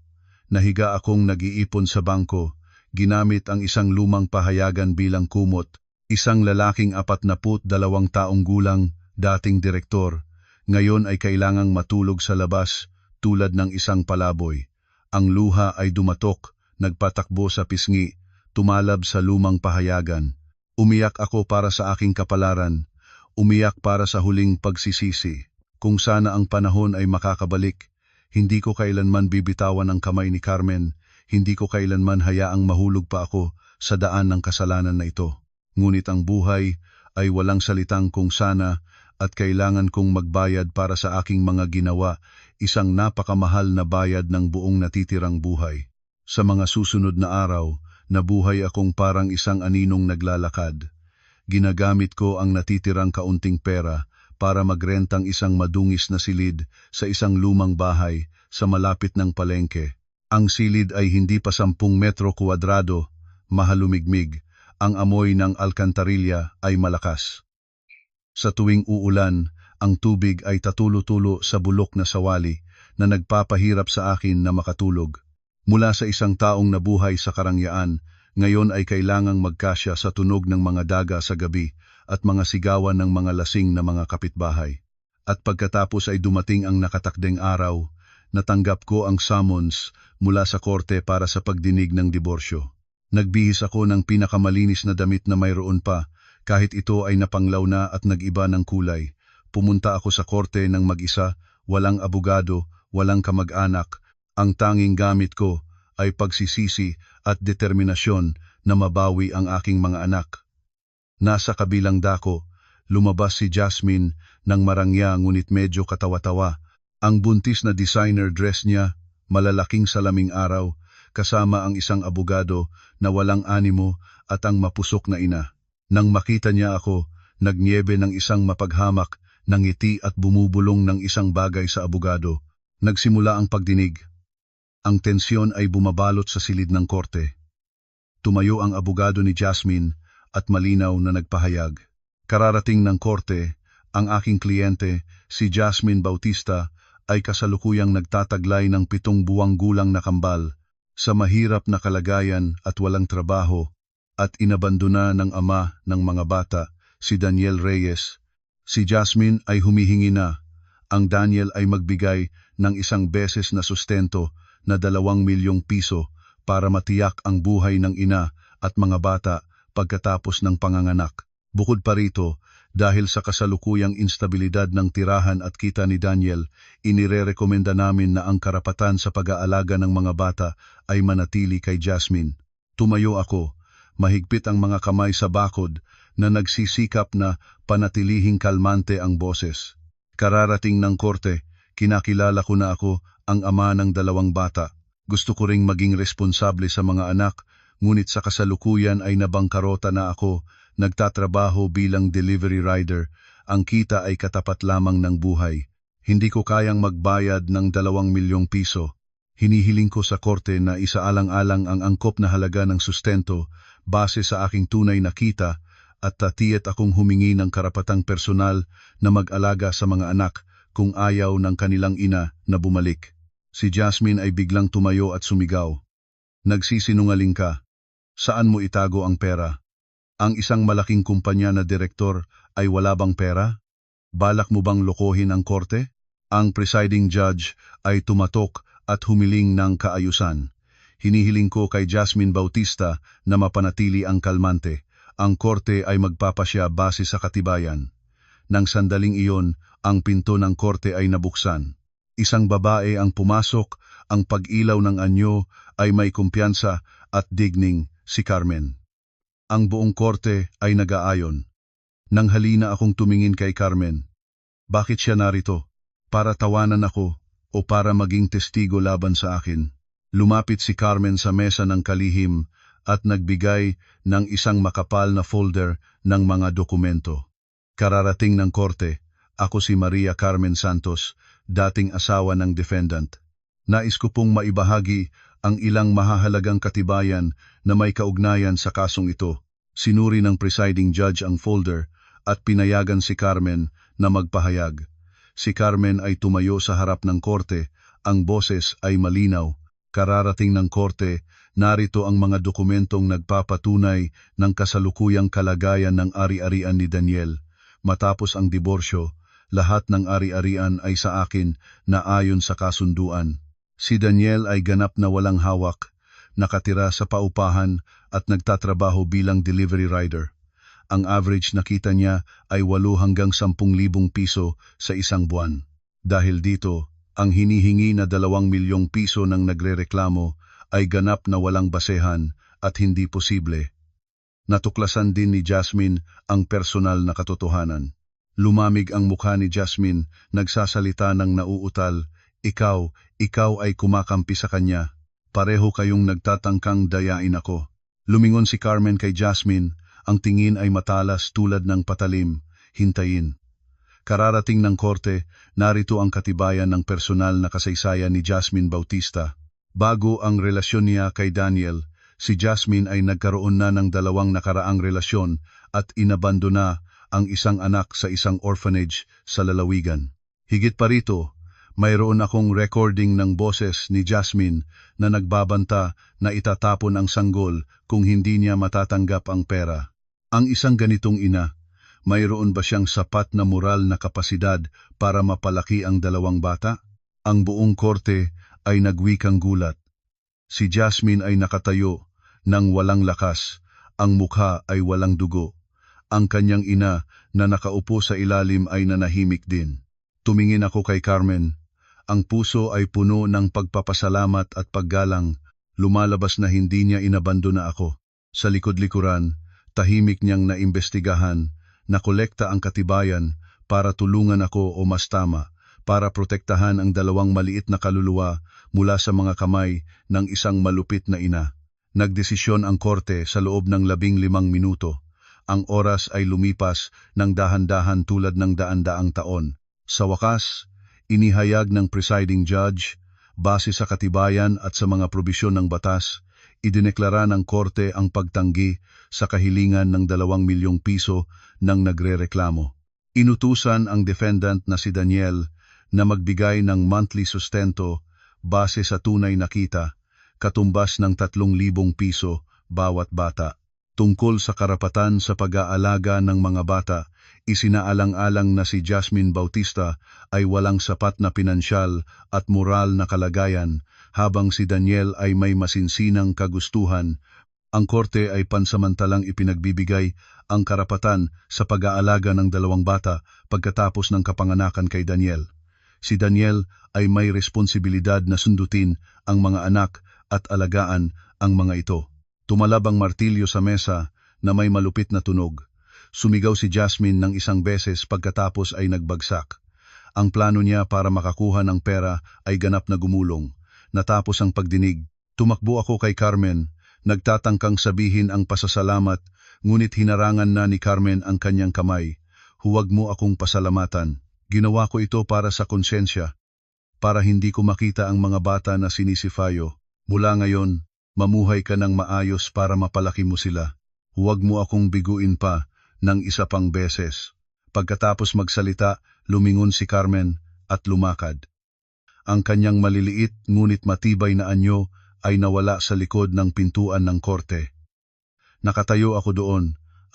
Nahiga akong nag-iipon sa bangko, ginamit ang isang lumang pahayagan bilang kumot. Isang lalaking 42 taong gulang, dating direktor, ngayon ay kailangang matulog sa labas tulad ng isang palaboy. Ang luha ay dumatok, nagpatakbo sa pisngi, tumalab sa lumang pahayagan. Umiyak ako para sa aking kapalaran, umiyak para sa huling pagsisisi. Kung sana ang panahon ay makakabalik, hindi ko kailanman bibitawan ang kamay ni Carmen, hindi ko kailanman hayaang mahulog pa ako sa daan ng kasalanan na ito. Ngunit ang buhay ay walang salitang kung sana at kailangan kong magbayad para sa aking mga ginawa, isang napakamahal na bayad ng buong natitirang buhay. Sa mga susunod na araw, nabuhay akong parang isang aninong naglalakad. Ginagamit ko ang natitirang kaunting pera para magrentang isang madungis na silid sa isang lumang bahay sa malapit ng palengke. Ang silid ay hindi pa 10 metro kuwadrado, mahalumigmig. Ang amoy ng alkantarilya ay malakas. Sa tuwing uulan, ang tubig ay tatulo-tulo sa bulok na sawali na nagpapahirap sa akin na makatulog. Mula sa isang taong nabuhay sa karangyaan, ngayon ay kailangang magkasya sa tunog ng mga daga sa gabi at mga sigawan ng mga lasing na mga kapitbahay. At pagkatapos ay dumating ang nakatakdang araw, natanggap ko ang summons mula sa korte para sa pagdinig ng diborsyo. Nagbihis ako ng pinakamalinis na damit na mayroon pa, kahit ito ay napanglaw na at nag-iba ng kulay. Pumunta ako sa korte ng mag-isa, walang abogado, walang kamag-anak. Ang tanging gamit ko ay pagsisisi at determinasyon na mabawi ang aking mga anak. Nasa kabilang dako, lumabas si Jasmine ng marangya ngunit medyo katawa-tawa. Ang buntis na designer dress niya, malalaking salaming araw, kasama ang isang abogado na walang animo at ang mapusok na ina. Nang makita niya ako, nagniebe ng isang mapaghamak, nangiti at bumubulong ng isang bagay sa abogado. Nagsimula ang pagdinig. Ang tensyon ay bumabalot sa silid ng korte. Tumayo ang abogado ni Jasmine at malinaw na nagpahayag. Kararating ng korte, ang aking kliyente, si Jasmine Bautista, ay kasalukuyang nagtataglay ng 7 buwang gulang na kambal sa mahirap na kalagayan at walang trabaho at inabandona ng ama ng mga bata, si Daniel Reyes. Si Jasmine ay humihingi na. Ang Daniel ay magbigay ng 1 beses na sustento na 2 milyong piso para matiyak ang buhay ng ina at mga bata pagkatapos ng panganganak. Bukod pa rito, dahil sa kasalukuyang instabilidad ng tirahan at kita ni Daniel, inirerekomenda namin na ang karapatan sa pag-aalaga ng mga bata ay manatili kay Jasmine. Tumayo ako, mahigpit ang mga kamay sa bakod na nagsisikap na panatilihing kalmante ang boses. Kararating ng korte, kinakilala ko na ako ang ama ng 2 bata. Gusto ko ring maging responsable sa mga anak, ngunit sa kasalukuyan ay nabangkarota na ako, nagtatrabaho bilang delivery rider, ang kita ay katapat lamang ng buhay. Hindi ko kayang magbayad ng 2 milyong piso. Hinihiling ko sa korte na isaalang-alang ang angkop na halaga ng sustento base sa aking tunay na kita at tatiyat akong humingi ng karapatang personal na mag-alaga sa mga anak kung ayaw ng kanilang ina na bumalik. Si Jasmine ay biglang tumayo at sumigaw. Nagsisinungaling ka. Saan mo itago ang pera? Ang isang malaking kumpanya na direktor ay wala bang pera? Balak mo bang lokohin ang korte? Ang presiding judge ay tumatok at humiling ng kaayusan. Hinihiling ko kay Jasmine Bautista na mapanatili ang kalmante. Ang korte ay magpapasya base sa katibayan. Nang sandaling iyon, ang pinto ng korte ay nabuksan. Isang babae ang pumasok, ang pag-ilaw ng anyo ay may kumpiyansa at digning, si Carmen. Ang buong korte ay nag-aayon. Nang halina akong tumingin kay Carmen. Bakit siya narito? Para tawanan ako o para maging testigo laban sa akin? Lumapit si Carmen sa mesa ng kalihim at nagbigay ng isang makapal na folder ng mga dokumento. Kararating ng korte, ako si Maria Carmen Santos, dating asawa ng defendant. Nais ko pong maibahagi ang ilang mahahalagang katibayan na may kaugnayan sa kasong ito. Sinuri ng presiding judge ang folder at pinayagan si Carmen na magpahayag. Si Carmen ay tumayo sa harap ng korte, ang boses ay malinaw. Kararating ng korte, narito ang mga dokumentong nagpapatunay ng kasalukuyang kalagayan ng ari-arian ni Daniel. Matapos ang diborsyo, lahat ng ari-arian ay sa akin na ayon sa kasunduan. Si Daniel ay ganap na walang hawak, nakatira sa paupahan at nagtatrabaho bilang delivery rider. Ang average na kita niya ay 8 hanggang 10,000 piso sa isang buwan. Dahil dito, ang hinihingi na 2 milyong piso ng nagrereklamo ay ganap na walang basehan at hindi posible. Natuklasan din ni Jasmine ang personal na katotohanan. Lumamig ang mukha ni Jasmine, nagsasalita ng nauutal, ikaw ay kumakampi sa kanya. Pareho kayong nagtatangkang dayain ako. Lumingon si Carmen kay Jasmine, ang tingin ay matalas tulad ng patalim, hintayin. Kararating ng korte, narito ang katibayan ng personal na kasaysayan ni Jasmine Bautista. Bago ang relasyon niya kay Daniel, si Jasmine ay nagkaroon na ng 2 nakaraang relasyon at inabandona ang isang anak sa isang orphanage sa lalawigan. Higit pa rito, mayroon akong recording ng boses ni Jasmine na nagbabanta na itatapon ang sanggol kung hindi niya matatanggap ang pera. Ang isang ganitong ina, mayroon ba siyang sapat na moral na kapasidad para mapalaki ang 2 bata? Ang buong korte ay nagwikang gulat. Si Jasmine ay nakatayo nang walang lakas, ang mukha ay walang dugo. Ang kanyang ina na nakaupo sa ilalim ay nanahimik din. Tumingin ako kay Carmen. Ang puso ay puno ng pagpapasalamat at paggalang, lumalabas na hindi niya inabandona ako. Sa likod-likuran, tahimik niyang naimbestigahan, nakolekta ang katibayan para tulungan ako o mas tama, para protektahan ang 2 maliit na kaluluwa mula sa mga kamay ng isang malupit na ina. Nagdesisyon ang korte sa loob ng 15 minuto. Ang oras ay lumipas ng dahan-dahan tulad ng daan-daang taon. Sa wakas, inihayag ng presiding judge, base sa katibayan at sa mga probisyon ng batas, idineklara ng korte ang pagtanggi sa kahilingan ng 2 milyong piso ng nagrereklamo. Inutusan ang defendant na si Daniel na magbigay ng monthly sustento base sa tunay na kita, katumbas ng 3,000 piso bawat bata. Tungkol sa karapatan sa pag-aalaga ng mga bata, isinaalang-alang na si Jasmine Bautista ay walang sapat na pinansyal at moral na kalagayan, habang si Daniel ay may masinsinang kagustuhan. Ang korte ay pansamantalang ipinagbibigay ang karapatan sa pag-aalaga ng 2 bata pagkatapos ng kapanganakan kay Daniel. Si Daniel ay may responsibilidad na sundutin ang mga anak at alagaan ang mga ito. Tumalab ang martilyo sa mesa na may malupit na tunog. Sumigaw si Jasmine ng isang beses pagkatapos ay nagbagsak. Ang plano niya para makakuha ng pera ay ganap na gumulong. Natapos ang pagdinig, tumakbo ako kay Carmen, nagtatangkang sabihin ang pasasalamat, ngunit hinarangan na ni Carmen ang kanyang kamay. Huwag mo akong pasalamatan. Ginawa ko ito para sa konsensya, para hindi ko makita ang mga bata na sinisifayo. Mula ngayon, mamuhay ka ng maayos para mapalaki mo sila. Huwag mo akong biguin pa ng isa pang beses. Pagkatapos magsalita, lumingon si Carmen at lumakad. Ang kanyang maliliit ngunit matibay na anyo ay nawala sa likod ng pintuan ng korte. Nakatayo ako doon,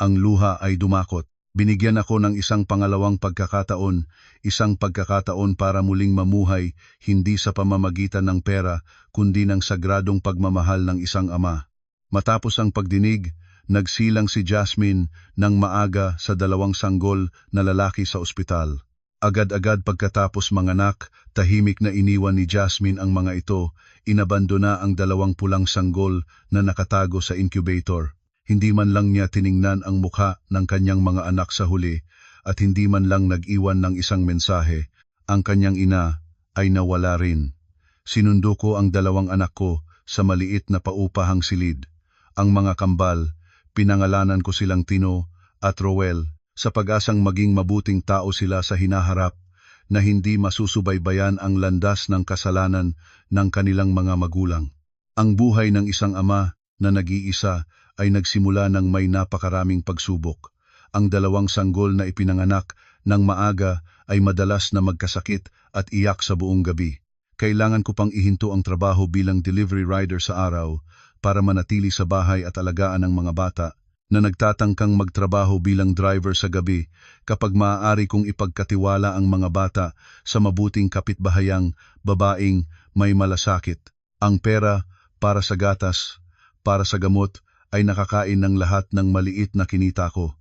ang luha ay dumakot. Binigyan ako ng isang pangalawang pagkakataon, isang pagkakataon para muling mamuhay, hindi sa pamamagitan ng pera, kundi ng sagradong pagmamahal ng isang ama. Matapos ang pagdinig, nagsilang si Jasmine ng maaga sa 2 sanggol na lalaki sa ospital. Agad-agad pagkatapos manganak, tahimik na iniwan ni Jasmine ang mga ito, inabandona ang 2 pulang sanggol na nakatago sa incubator. Hindi man lang niya tiningnan ang mukha ng kanyang mga anak sa huli at hindi man lang nag-iwan ng isang mensahe. Ang kanyang ina ay nawala rin. Sinundo ko ang 2 anak ko sa maliit na paupahang silid. Ang mga kambal, pinangalanan ko silang Tino at Roel sa pag-asang maging mabuting tao sila sa hinaharap na hindi masusubaybayan ang landas ng kasalanan ng kanilang mga magulang. Ang buhay ng isang ama na nag-iisa ay nagsimula ng may napakaraming pagsubok. Ang 2 sanggol na ipinanganak ng maaga ay madalas na magkasakit at iyak sa buong gabi. Kailangan ko pang ihinto ang trabaho bilang delivery rider sa araw para manatili sa bahay at alagaan ang mga bata na nagtatangkang magtrabaho bilang driver sa gabi kapag maaari kong ipagkatiwala ang mga bata sa mabuting kapitbahayang babaeng may malasakit. Ang pera para sa gatas, para sa gamot, ay nakakain ng lahat ng maliit na kinita ko.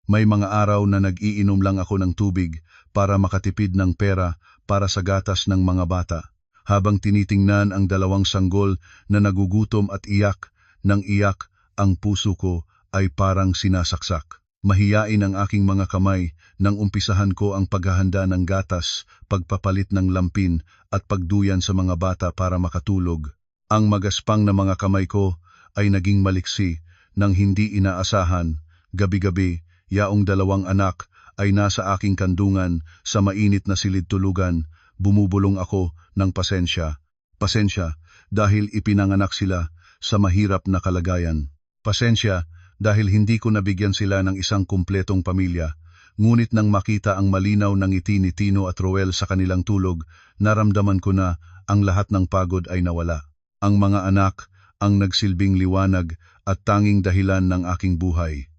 May mga araw na nag-iinom lang ako ng tubig para makatipid ng pera para sa gatas ng mga bata. Habang tinitingnan ang dalawang sanggol na nagugutom at iyak, nang iyak, ang puso ko ay parang sinasaksak. Mahiyain ang aking mga kamay nang umpisahan ko ang paghahanda ng gatas, pagpapalit ng lampin at pagduyan sa mga bata para makatulog. Ang magaspang na mga kamay ko ay naging maliksi nang hindi inaasahan. Gabi-gabi, yaong dalawang anak ay nasa aking kandungan sa mainit na silid tulugan. Bumubulong ako ng pasensya. Pasensya dahil ipinanganak sila sa mahirap na kalagayan. Pasensya dahil hindi ko nabigyan sila ng isang kumpletong pamilya. Ngunit nang makita ang malinaw ng ngiti ni Tino at Roel sa kanilang tulog, naramdaman ko na ang lahat ng pagod ay nawala. Ang mga anak ang nagsilbing liwanag at tanging dahilan ng aking buhay.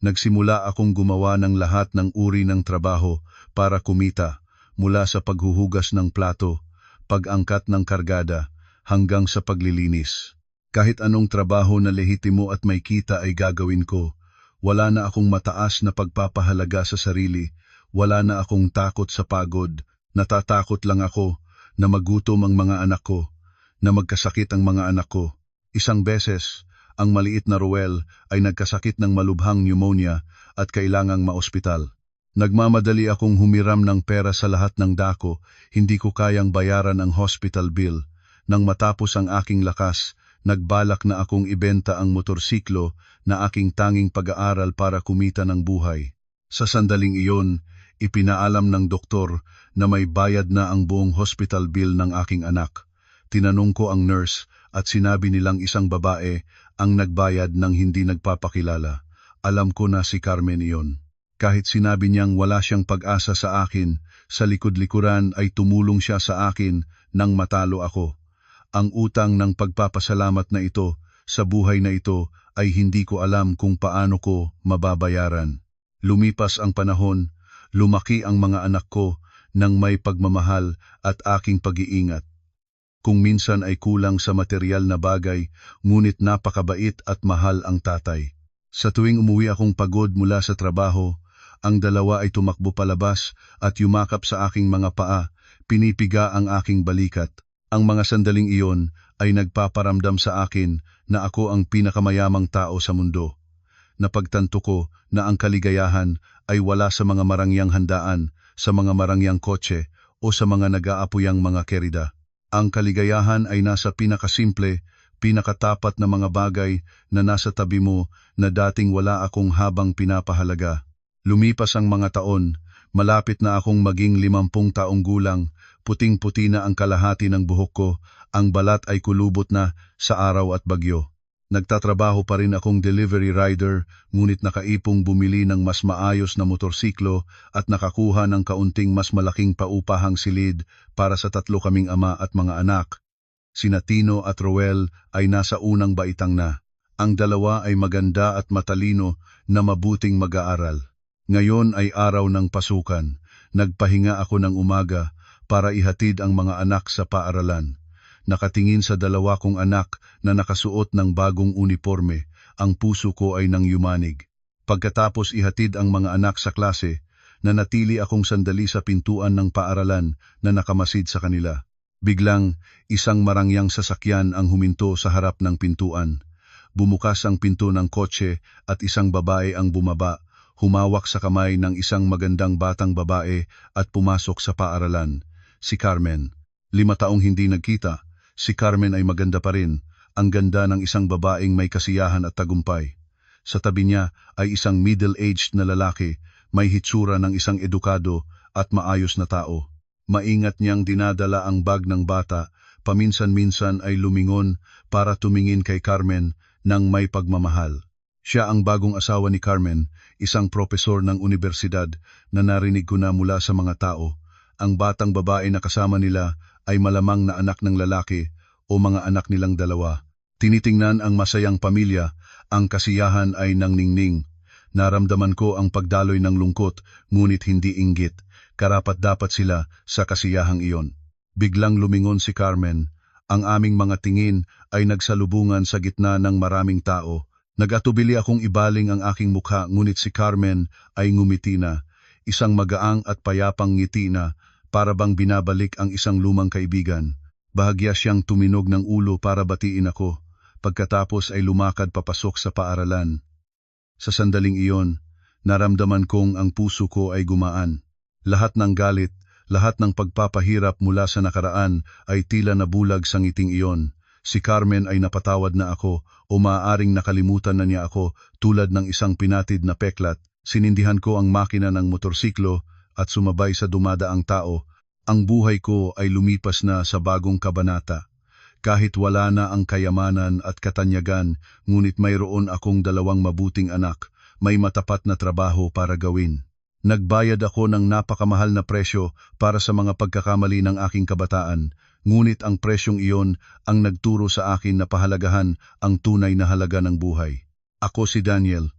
Nagsimula akong gumawa ng lahat ng uri ng trabaho para kumita, mula sa paghuhugas ng plato, pag-angkat ng kargada, hanggang sa paglilinis. Kahit anong trabaho na lehitimo at may kita ay gagawin ko. Wala na akong mataas na pagpapahalaga sa sarili, wala na akong takot sa pagod, natatakot lang ako na magutom ang mga anak ko, na magkasakit ang mga anak ko. Isang beses, ang maliit na Roel ay nagkasakit ng malubhang pneumonia at kailangang maospital. Nagmamadali akong humiram ng pera sa lahat ng dako, hindi ko kayang bayaran ang hospital bill. Nang matapos ang aking lakas, nagbalak na akong ibenta ang motorsiklo na aking tanging pag-aaral para kumita ng buhay. Sa sandaling iyon, ipinaalam ng doktor na may bayad na ang buong hospital bill ng aking anak. Tinanong ko ang nurse at sinabi nilang isang babae ang nagbayad ng hindi nagpapakilala. Alam ko na si Carmen iyon. Kahit sinabi niyang wala siyang pag-asa sa akin, sa likod-likuran ay tumulong siya sa akin nang matalo ako. Ang utang ng pagpapasalamat na ito, sa buhay na ito, ay hindi ko alam kung paano ko mababayaran. Lumipas ang panahon, lumaki ang mga anak ko ng may pagmamahal at aking pag-iingat. Kung minsan ay kulang sa material na bagay, ngunit napakabait at mahal ang tatay. Sa tuwing umuwi akong pagod mula sa trabaho, ang dalawa ay tumakbo palabas at yumakap sa aking mga paa, pinipiga ang aking balikat. Ang mga sandaling iyon ay nagpaparamdam sa akin na ako ang pinakamayamang tao sa mundo. Napagtanto ko na ang kaligayahan ay wala sa mga marangyang handaan, sa mga marangyang kotse o sa mga nag-aapuyang mga kerida. Ang kaligayahan ay nasa pinakasimple, pinakatapat na mga bagay na nasa tabi mo na dating wala akong habang pinapahalaga. Lumipas ang mga taon, malapit na akong maging 50 taong gulang, puting-puti na ang kalahati ng buhok ko, ang balat ay kulubot na sa araw at bagyo. Nagtatrabaho pa rin akong delivery rider, ngunit nakaipong bumili ng mas maayos na motorsiklo at nakakuha ng kaunting mas malaking paupahang silid para sa 3 kaming ama at mga anak. Sina Tino at Roel ay nasa unang baitang na. Ang dalawa ay maganda at matalino na mabuting mag-aaral. Ngayon ay araw ng pasukan. Nagpahinga ako ng umaga para ihatid ang mga anak sa paaralan. Nakatingin sa dalawa kong anak na nakasuot ng bagong uniforme, ang puso ko ay nang yumanig. Pagkatapos ihatid ang mga anak sa klase, nanatili akong sandali sa pintuan ng paaralan na nakamasid sa kanila. Biglang, isang marangyang sasakyan ang huminto sa harap ng pintuan. Bumukas ang pinto ng kotse at isang babae ang bumaba, humawak sa kamay ng isang magandang batang babae at pumasok sa paaralan. Si Carmen. 5 taong hindi nagkita. Si Carmen ay maganda pa rin, ang ganda ng isang babaeng may kasiyahan at tagumpay. Sa tabi niya ay isang middle-aged na lalaki, may hitsura ng isang edukado at maayos na tao. Maingat niyang dinadala ang bag ng bata, paminsan-minsan ay lumingon para tumingin kay Carmen ng may pagmamahal. Siya ang bagong asawa ni Carmen, isang propesor ng universidad na narinig ko na mula sa mga tao. Ang batang babae na kasama nila ay malamang na anak ng lalaki o mga anak nilang dalawa. Tinitingnan ang masayang pamilya, ang kasiyahan ay nangningning. Naramdaman ko ang pagdaloy ng lungkot, ngunit hindi inggit. Karapat-dapat sila sa kasiyahang iyon. Biglang lumingon si Carmen. Ang aming mga tingin ay nagsalubungan sa gitna ng maraming tao. Nag-atubili akong ibaling ang aking mukha ngunit si Carmen ay ngumiti na, isang magaang at payapang ngiti na para bang binabalik ang isang lumang kaibigan. Bahagya siyang tuminog ng ulo para batiin ako, pagkatapos ay lumakad papasok sa paaralan. Sa sandaling iyon, naramdaman kong ang puso ko ay gumaan. Lahat ng galit, lahat ng pagpapahirap mula sa nakaraan ay tila nabulag sa ngiting iyon. Si Carmen ay napatawad na ako o maaaring nakalimutan na niya ako tulad ng isang pinatid na peklat. Sinindihan ko ang makina ng motorsiklo at sumabay sa dumadaang tao. Ang buhay ko ay lumipas na sa bagong kabanata. Kahit wala na ang kayamanan at katanyagan, ngunit mayroon akong 2 mabuting anak, may matapat na trabaho para gawin. Nagbayad ako ng napakamahal na presyo para sa mga pagkakamali ng aking kabataan, ngunit ang presyong iyon ang nagturo sa akin na pahalagahan ang tunay na halaga ng buhay. Ako si Daniel,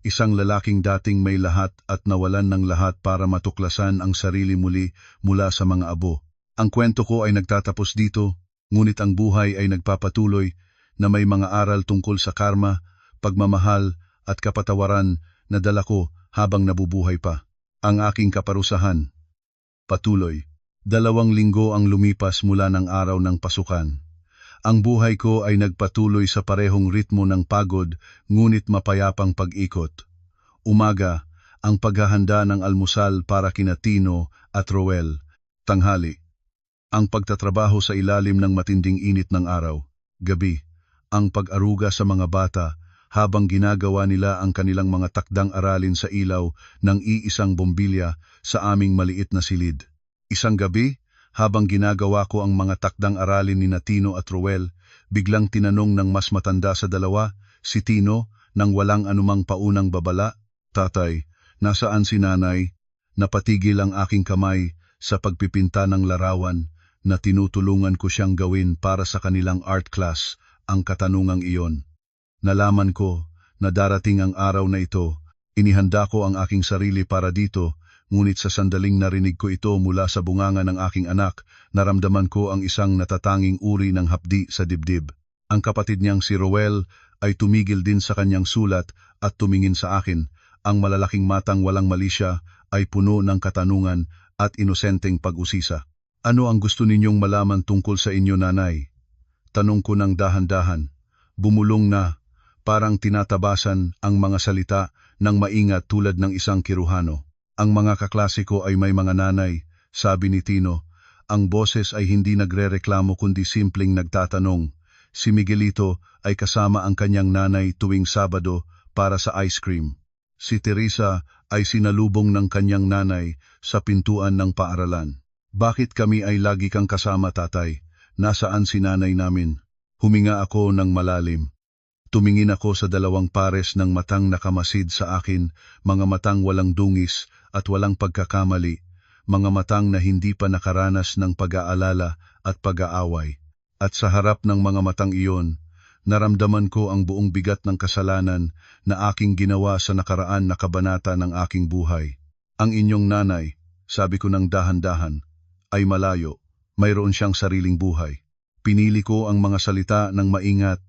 isang lalaking dating may lahat at nawalan ng lahat para matuklasan ang sarili muli mula sa mga abo. Ang kwento ko ay nagtatapos dito, ngunit ang buhay ay nagpapatuloy na may mga aral tungkol sa karma, pagmamahal at kapatawaran na dala ko habang nabubuhay pa. Ang aking kaparusahan. Patuloy. 2 linggo ang lumipas mula ng araw ng pasukan. Ang buhay ko ay nagpatuloy sa parehong ritmo ng pagod ngunit mapayapang pag-ikot. Umaga, ang paghahanda ng almusal para kina Tino at Roel. Tanghali, ang pagtatrabaho sa ilalim ng matinding init ng araw. Gabi, ang pag-aruga sa mga bata habang ginagawa nila ang kanilang mga takdang aralin sa ilaw ng iisang bombilya sa aming maliit na silid. Isang gabi, habang ginagawa ko ang mga takdang aralin ni Tino at Roel, biglang tinanong ng mas matanda sa dalawa, si Tino, nang walang anumang paunang babala, "Tatay, nasaan si nanay?" Napatigil ang aking kamay sa pagpipinta ng larawan na tinutulungan ko siyang gawin para sa kanilang art class, ang katanungang iyon. Nalaman ko na darating ang araw na ito, inihanda ko ang aking sarili para dito, ngunit sa sandaling narinig ko ito mula sa bunganga ng aking anak, naramdaman ko ang isang natatanging uri ng hapdi sa dibdib. Ang kapatid niyang si Roel ay tumigil din sa kanyang sulat at tumingin sa akin. Ang malalaking matang walang malisya ay puno ng katanungan at inosenteng pag-usisa. "Ano ang gusto ninyong malaman tungkol sa inyo, nanay?" Tanong ko ng dahan-dahan. Bumulong na, parang tinatabasan ang mga salita ng maingat tulad ng isang kiruhano. "Ang mga kaklase ko ay may mga nanay," sabi ni Tino. Ang boses ay hindi nagrereklamo kundi simpleng nagtatanong. Si Miguelito ay kasama ang kanyang nanay tuwing Sabado para sa ice cream. Si Teresa ay sinalubong ng kanyang nanay sa pintuan ng paaralan. "Bakit kami ay lagi kang kasama, tatay? Nasaan si nanay namin?" Huminga ako ng malalim. Tumingin ako sa 2 pares ng matang nakamasid sa akin, mga matang walang dungis at walang pagkakamali, mga matang na hindi pa nakaranas ng pag-aalala at pag-aaway. At sa harap ng mga matang iyon, naramdaman ko ang buong bigat ng kasalanan na aking ginawa sa nakaraan na kabanata ng aking buhay. "Ang inyong nanay," sabi ko ng dahan-dahan, "ay malayo, mayroon siyang sariling buhay." Pinili ko ang mga salita ng maingat,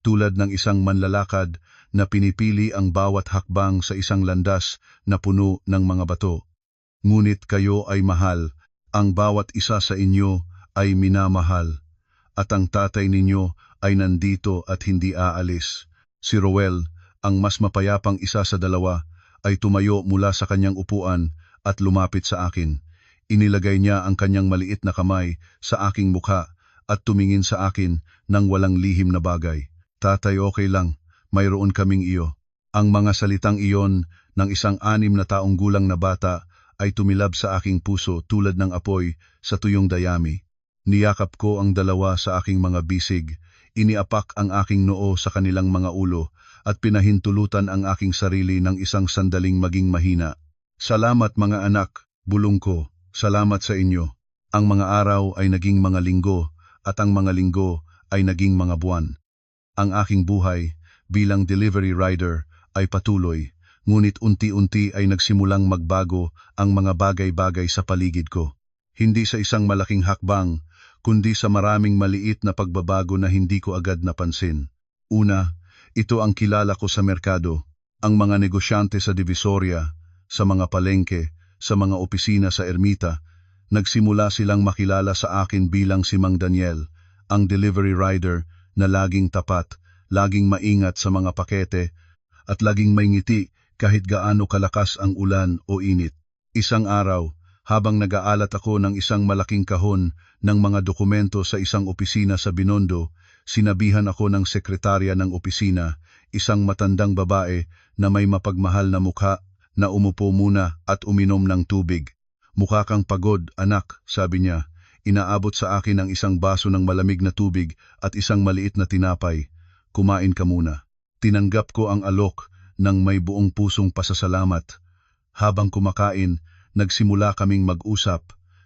tulad ng isang manlalakad na pinipili ang bawat hakbang sa isang landas na puno ng mga bato. "Ngunit kayo ay mahal, ang bawat isa sa inyo ay minamahal, at ang tatay ninyo ay nandito at hindi aalis." Si Roel, ang mas mapayapang isa sa 2, ay tumayo mula sa kanyang upuan at lumapit sa akin. Inilagay niya ang kanyang maliit na kamay sa aking mukha at tumingin sa akin ng walang lihim na bagay. "Tatay, okay lang, mayroon kaming iyo." Ang mga salitang iyon ng isang 6 na taong gulang na bata ay tumilab sa aking puso tulad ng apoy sa tuyong dayami. Niyakap ko ang 2 sa aking mga bisig, iniapak ang aking noo sa kanilang mga ulo at pinahintulutan ang aking sarili ng isang sandaling maging mahina. "Salamat mga anak," bulong ko, "salamat sa inyo." Ang mga araw ay naging mga linggo at ang mga linggo ay naging mga buwan. Ang aking buhay bilang delivery rider ay patuloy, ngunit unti-unti ay nagsimulang magbago ang mga bagay-bagay sa paligid ko. Hindi sa isang malaking hakbang, kundi sa maraming maliit na pagbabago na hindi ko agad napansin. Una, Ito ang kilala ko sa merkado, ang mga negosyante sa Divisoria, sa mga palengke, sa mga opisina sa Ermita. Nagsimula silang makilala sa akin bilang si Mang Daniel, ang delivery rider na laging tapat, laging maingat sa mga pakete, at laging may ngiti kahit gaano kalakas ang ulan o init. Isang araw, habang nag-aalat ako ng isang malaking kahon ng mga dokumento sa isang opisina sa Binondo, sinabihan ako ng sekretarya ng opisina, isang matandang babae na may mapagmahal na mukha, na umupo muna at uminom ng tubig. Mukha kang pagod, anak, sabi niya. Inaabot sa akin ang isang baso ng malamig na tubig at isang maliit na tinapay. Kumain ka muna. Tinanggap ko ang alok ng may buong pusong pasasalamat. Habang kumakain, nagsimula kaming mag-usap.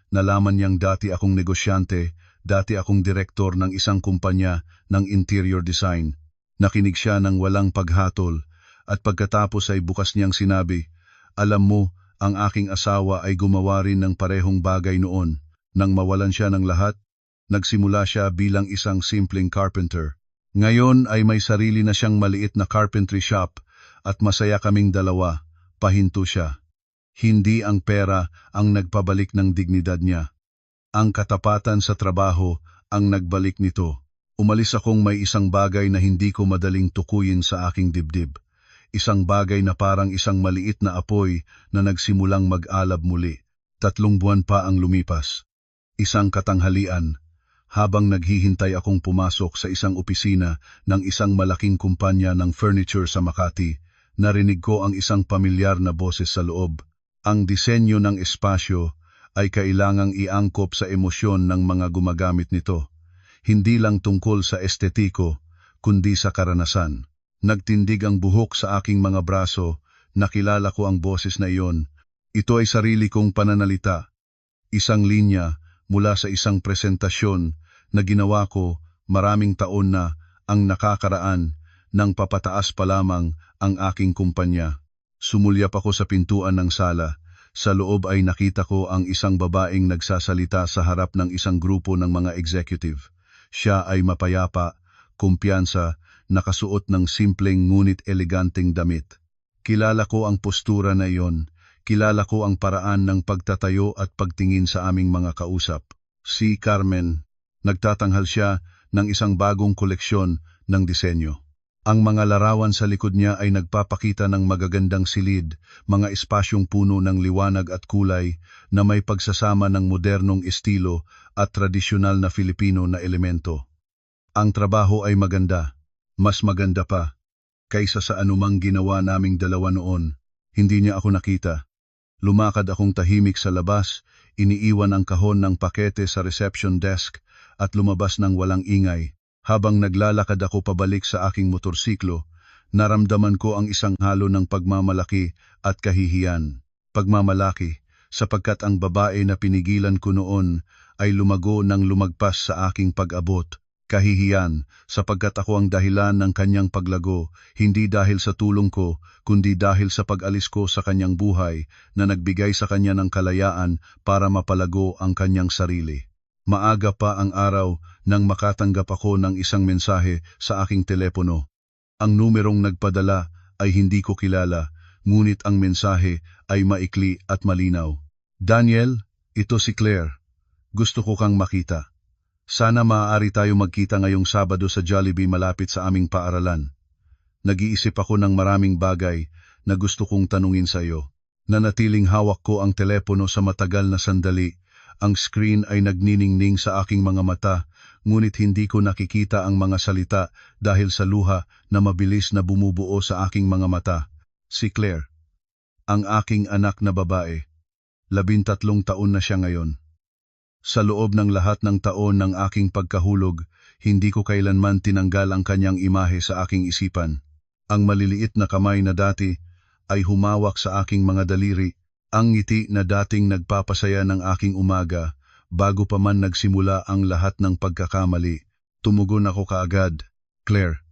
Nalaman niyang dati akong negosyante, dati akong direktor ng isang kumpanya ng interior design. Nakinig siya ng walang paghatol, at pagkatapos ay bukas niyang sinabi, "Alam mo, ang aking asawa ay gumawa rin ng parehong bagay noon. Nang mawalan siya ng lahat, nagsimula siya bilang isang simpleng carpenter. Ngayon ay may sarili na siyang maliit na carpentry shop at masaya kaming dalawa," pahinto siya. Hindi ang pera ang nagpabalik ng dignidad niya. Ang katapatan sa trabaho ang nagbalik nito. Umalis akong may isang bagay na hindi ko madaling tukuyin sa aking dibdib. Isang bagay na parang isang maliit na apoy na nagsimulang mag-alab muli. 3 buwan pa ang lumipas. Isang katanghalian, habang naghihintay akong pumasok sa isang opisina ng isang malaking kumpanya ng furniture sa Makati, narinig ko ang isang pamilyar na boses sa loob. Ang disenyo ng espasyo ay kailangang iangkop sa emosyon ng mga gumagamit nito. Hindi lang tungkol sa estetiko, kundi sa karanasan. Nagtindig ang buhok sa aking mga braso, nakilala ko ang boses na iyon. Ito ay sarili kong pananalita. Isang linya mula sa isang presentasyon na ginawa ko maraming taon na ang nakakaraan nang papataas pa lamang ang aking kumpanya. Sumulyap ako sa pintuan ng sala. Sa loob ay nakita ko ang isang babaeng nagsasalita sa harap ng isang grupo ng mga executive. Siya ay mapayapa, kumpiyansa, nakasuot ng simpleng ngunit eleganteng damit. Kilala ko ang postura na iyon. Kilala ko ang paraan ng pagtatayo at pagtingin sa aming mga kausap. Si Carmen. Nagtatanghal siya ng isang bagong koleksyon ng disenyo. Ang mga larawan sa likod niya ay nagpapakita ng magagandang silid, mga espasyong puno ng liwanag at kulay na may pagsasama ng modernong estilo at tradisyonal na Filipino na elemento. Ang trabaho ay maganda, mas maganda pa, kaysa sa anumang ginawa naming dalawa noon. Hindi niya ako nakita. Lumakad akong tahimik sa labas, iniiwan ang kahon ng pakete sa reception desk at lumabas ng walang ingay. Habang naglalakad ako pabalik sa aking motorsiklo, naramdaman ko ang isang halo ng pagmamalaki at kahihiyan. Pagmamalaki, sapagkat ang babae na pinigilan ko noon ay lumago nang lumagpas sa aking pag-abot. Kahihiyan, sapagkat ako ang dahilan ng kanyang paglago, hindi dahil sa tulong ko, kundi dahil sa pag-alis ko sa kanyang buhay na nagbigay sa kanya ng kalayaan para mapalago ang kanyang sarili. Maaga pa ang araw nang makatanggap ako ng isang mensahe sa aking telepono. Ang numerong nagpadala ay hindi ko kilala, ngunit ang mensahe ay maikli at malinaw. "Daniel, ito si Claire. Gusto ko kang makita. Sana maaari tayo magkita ngayong Sabado sa Jollibee malapit sa aming paaralan. Nag-iisip ako ng maraming bagay na gusto kong tanungin sa iyo." Nanatiling hawak ko ang telepono sa matagal na sandali. Ang screen ay nagniningning sa aking mga mata, ngunit hindi ko nakikita ang mga salita dahil sa luha na mabilis na bumubuo sa aking mga mata. Si Claire, ang aking anak na babae. 13 taon na siya ngayon. Sa loob ng lahat ng taon ng aking pagkahulog, hindi ko kailanman tinanggal ang kanyang imahe sa aking isipan. Ang maliliit na kamay na dati ay humawak sa aking mga daliri. Ang ngiti na dating nagpapasaya ng aking umaga, bago pa man nagsimula ang lahat ng pagkakamali, tumugon ako kaagad. "Claire,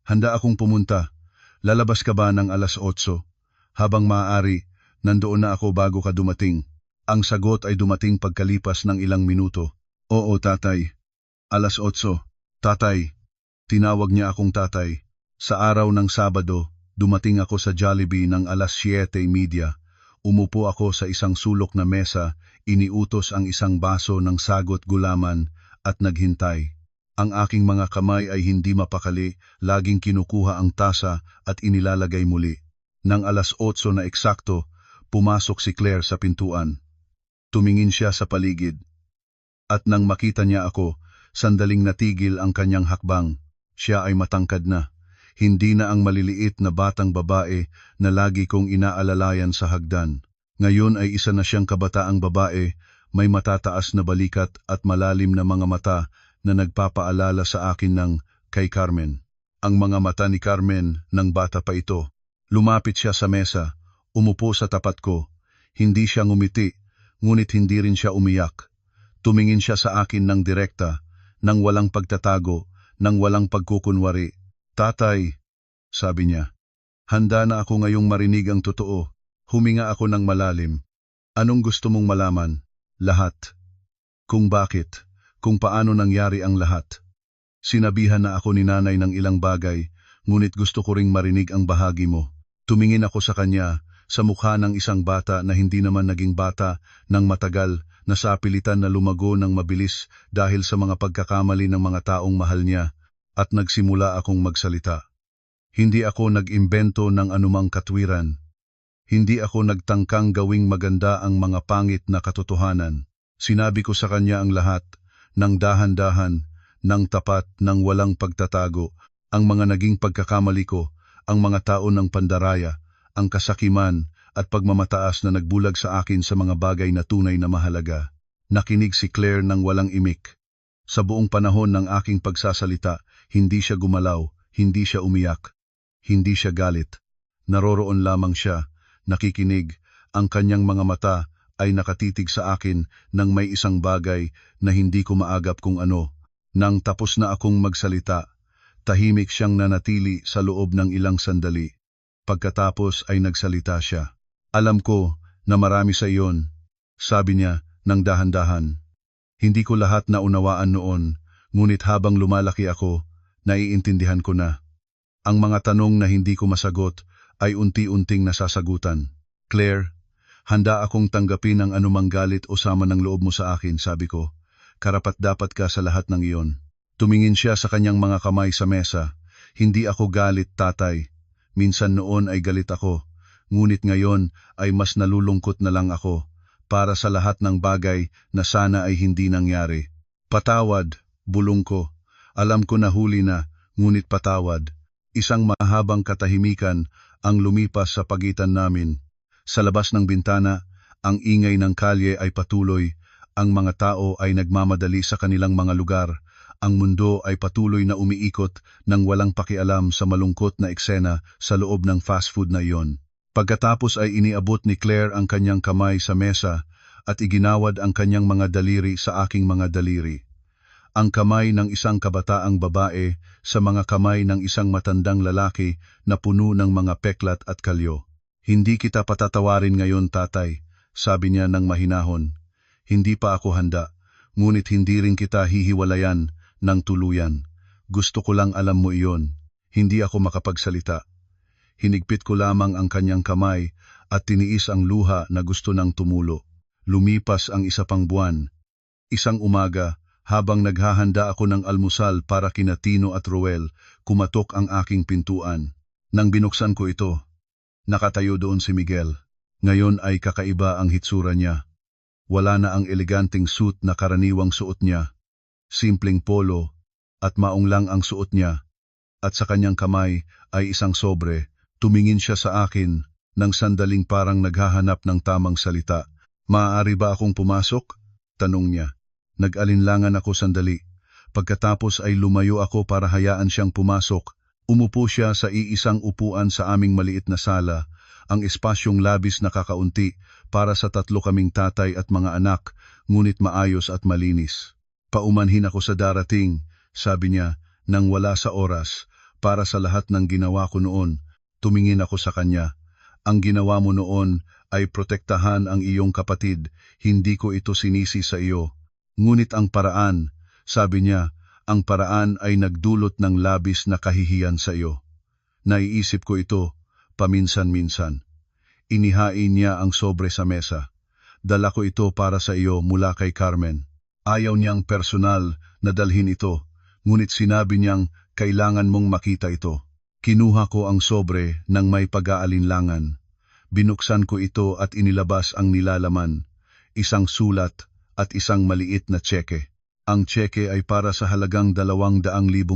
handa akong pumunta. Lalabas ka ba ng 8:00? Habang maaari, nandoon na ako bago ka dumating." Ang sagot ay dumating pagkalipas ng ilang minuto. "Oo, tatay. 8:00. Tatay." Tinawag niya akong tatay. Sa araw ng Sabado, dumating ako sa Jollibee ng alas 7:30. Umupo ako sa isang sulok na mesa, iniutos ang isang baso ng sagot gulaman at naghintay. Ang aking mga kamay ay hindi mapakali, laging kinukuha ang tasa at inilalagay muli. Nang alas 8 na eksakto, pumasok si Claire sa pintuan. Tumingin siya sa paligid. At nang makita niya ako, sandaling natigil ang kanyang hakbang. Siya ay matangkad na. Hindi na ang maliliit na batang babae na lagi kong inaalalayan sa hagdan. Ngayon ay isa na siyang kabataang babae, may matataas na balikat at malalim na mga mata na nagpapaalala sa akin ng kay Carmen. Ang mga mata ni Carmen ng bata pa ito. Lumapit siya sa mesa, umupo sa tapat ko. Hindi siya ngumiti, ngunit hindi rin siya umiyak. Tumingin siya sa akin ng direkta, nang walang pagtatago, nang walang pagkukunwari. Tatay, sabi niya, handa na ako ngayong marinig ang totoo. Huminga ako ng malalim. Anong gusto mong malaman? Lahat. Kung bakit, kung paano nangyari ang lahat. Sinabihan na ako ni nanay ng ilang bagay, ngunit gusto ko ring marinig ang bahagi mo. Tumingin ako sa kanya, sa mukha ng isang bata na hindi naman naging bata ng matagal, na sa pilitan na lumago ng mabilis dahil sa mga pagkakamali ng mga taong mahal niya. At nagsimula akong magsalita. Hindi ako nag-imbento ng anumang katwiran. Hindi ako nagtangkang gawing maganda ang mga pangit na katotohanan. Sinabi ko sa kanya ang lahat, ng dahan-dahan, ng tapat, ng walang pagtatago, ang mga naging pagkakamali ko, ang mga tao ng pandaraya, ang kasakiman at pagmamataas na nagbulag sa akin sa mga bagay na tunay na mahalaga. Nakinig si Claire ng walang imik. Sa buong panahon ng aking pagsasalita, hindi siya gumalaw, hindi siya umiyak, hindi siya galit. Naroroon lamang siya, nakikinig, ang kanyang mga mata ay nakatitig sa akin nang may isang bagay na hindi ko maagap kung ano. Nang tapos na akong magsalita, tahimik siyang nanatili sa loob ng ilang sandali. Pagkatapos ay nagsalita siya. Alam ko na marami sa iyon, sabi niya ng dahan-dahan. Hindi ko lahat na unawaan noon, ngunit habang lumalaki ako, naiintindihan ko na. Ang mga tanong na hindi ko masagot ay unti-unting nasasagutan. Claire, handa akong tanggapin ang anumang galit o sama ng loob mo sa akin, sabi ko. Karapat-dapat ka sa lahat ng iyon. Tumingin siya sa kanyang mga kamay sa mesa. Hindi ako galit, tatay. Minsan noon ay galit ako, ngunit ngayon ay mas nalulungkot na lang ako. Para sa lahat ng bagay na sana ay hindi nangyari. Patawad, bulong ko. Alam ko na huli na, ngunit patawad. Isang mahabang katahimikan ang lumipas sa pagitan namin. Sa labas ng bintana, ang ingay ng kalye ay patuloy. Ang mga tao ay nagmamadali sa kanilang mga lugar. Ang mundo ay patuloy na umiikot nang walang pakialam sa malungkot na eksena sa loob ng fast food na iyon. Pagkatapos ay iniabot ni Claire ang kanyang kamay sa mesa at iginawad ang kanyang mga daliri sa aking mga daliri. Ang kamay ng isang kabataang babae sa mga kamay ng isang matandang lalaki na puno ng mga peklat at kalyo. Hindi kita patatawarin ngayon, tatay, sabi niya ng mahinahon. Hindi pa ako handa, ngunit hindi rin kita hihiwalayan ng tuluyan. Gusto ko lang alam mo iyon. Hindi ako makapagsalita. Hinigpit ko lamang ang kanyang kamay at tiniis ang luha na gusto nang tumulo. Lumipas ang isa pang buwan. Isang umaga, habang naghahanda ako ng almusal para kina Tino at Roel, kumatok ang aking pintuan. Nang binuksan ko ito, nakatayo doon si Miguel. Ngayon ay kakaiba ang hitsura niya. Wala na ang eleganteng suit na karaniwang suot niya. Simpleng polo at maong lang ang suot niya. At sa kanyang kamay ay isang sobre. Tumingin siya sa akin nang sandaling parang naghahanap ng tamang salita. Maaari ba akong pumasok? Tanong niya. Nag-alinlangan ako sandali. Pagkatapos ay lumayo ako para hayaan siyang pumasok. Umupo siya sa iisang upuan sa aming maliit na sala, ang espasyong labis na kakaunti para sa 3 kaming tatay at mga anak, ngunit maayos at malinis. Paumanhin ako sa darating, sabi niya, nang wala sa oras, para sa lahat ng ginawa ko noon. Tumingin ako sa kanya. Ang ginawa mo noon ay protektahan ang iyong kapatid, hindi ko ito sinisi sa iyo. Ngunit ang paraan, sabi niya, ang paraan ay nagdulot ng labis na kahihiyan sa iyo. Naiisip ko ito, paminsan-minsan. Inihain niya ang sobre sa mesa. Dala ko ito para sa iyo mula kay Carmen. Ayaw niyang personal na dalhin ito, ngunit sinabi niyang kailangan mong makita ito. Kinuha ko ang sobre ng may pag-aalinlangan. Binuksan ko ito at inilabas ang nilalaman, isang sulat at isang maliit na tseke. Ang tseke ay para sa halagang 200,000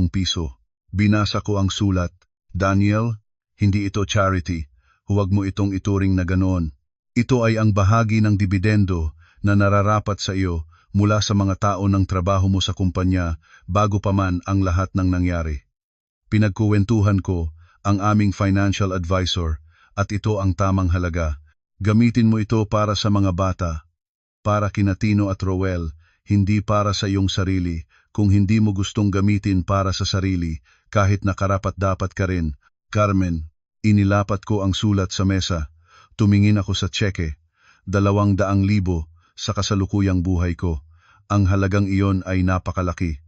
piso. Binasa ko ang sulat. Daniel, hindi ito charity. Huwag mo itong ituring na ganoon. Ito ay ang bahagi ng dibidendo na nararapat sa iyo mula sa mga tao ng trabaho mo sa kumpanya bago pa man ang lahat ng nangyari. Pinagkuwentuhan ko ang aming financial advisor at ito ang tamang halaga. Gamitin mo ito para sa mga bata, para kina Tino at Roel, hindi para sa iyong sarili. Kung hindi mo gustong gamitin para sa sarili, kahit na karapat-dapat ka rin. Carmen, inilapat ko ang sulat sa mesa. Tumingin ako sa tseke. 200,000 sa kasalukuyang buhay ko. Ang halagang iyon ay napakalaki.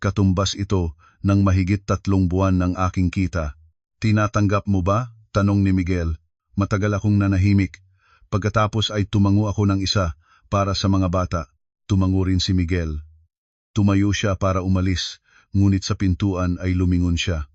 Katumbas ito ng mahigit 3 buwan ng aking kita. Tinatanggap mo ba? Tanong ni Miguel. Matagal akong nanahimik. Pagkatapos ay tumango ako ng isa para sa mga bata. Tumango rin si Miguel. Tumayo siya para umalis, ngunit sa pintuan ay lumingon siya.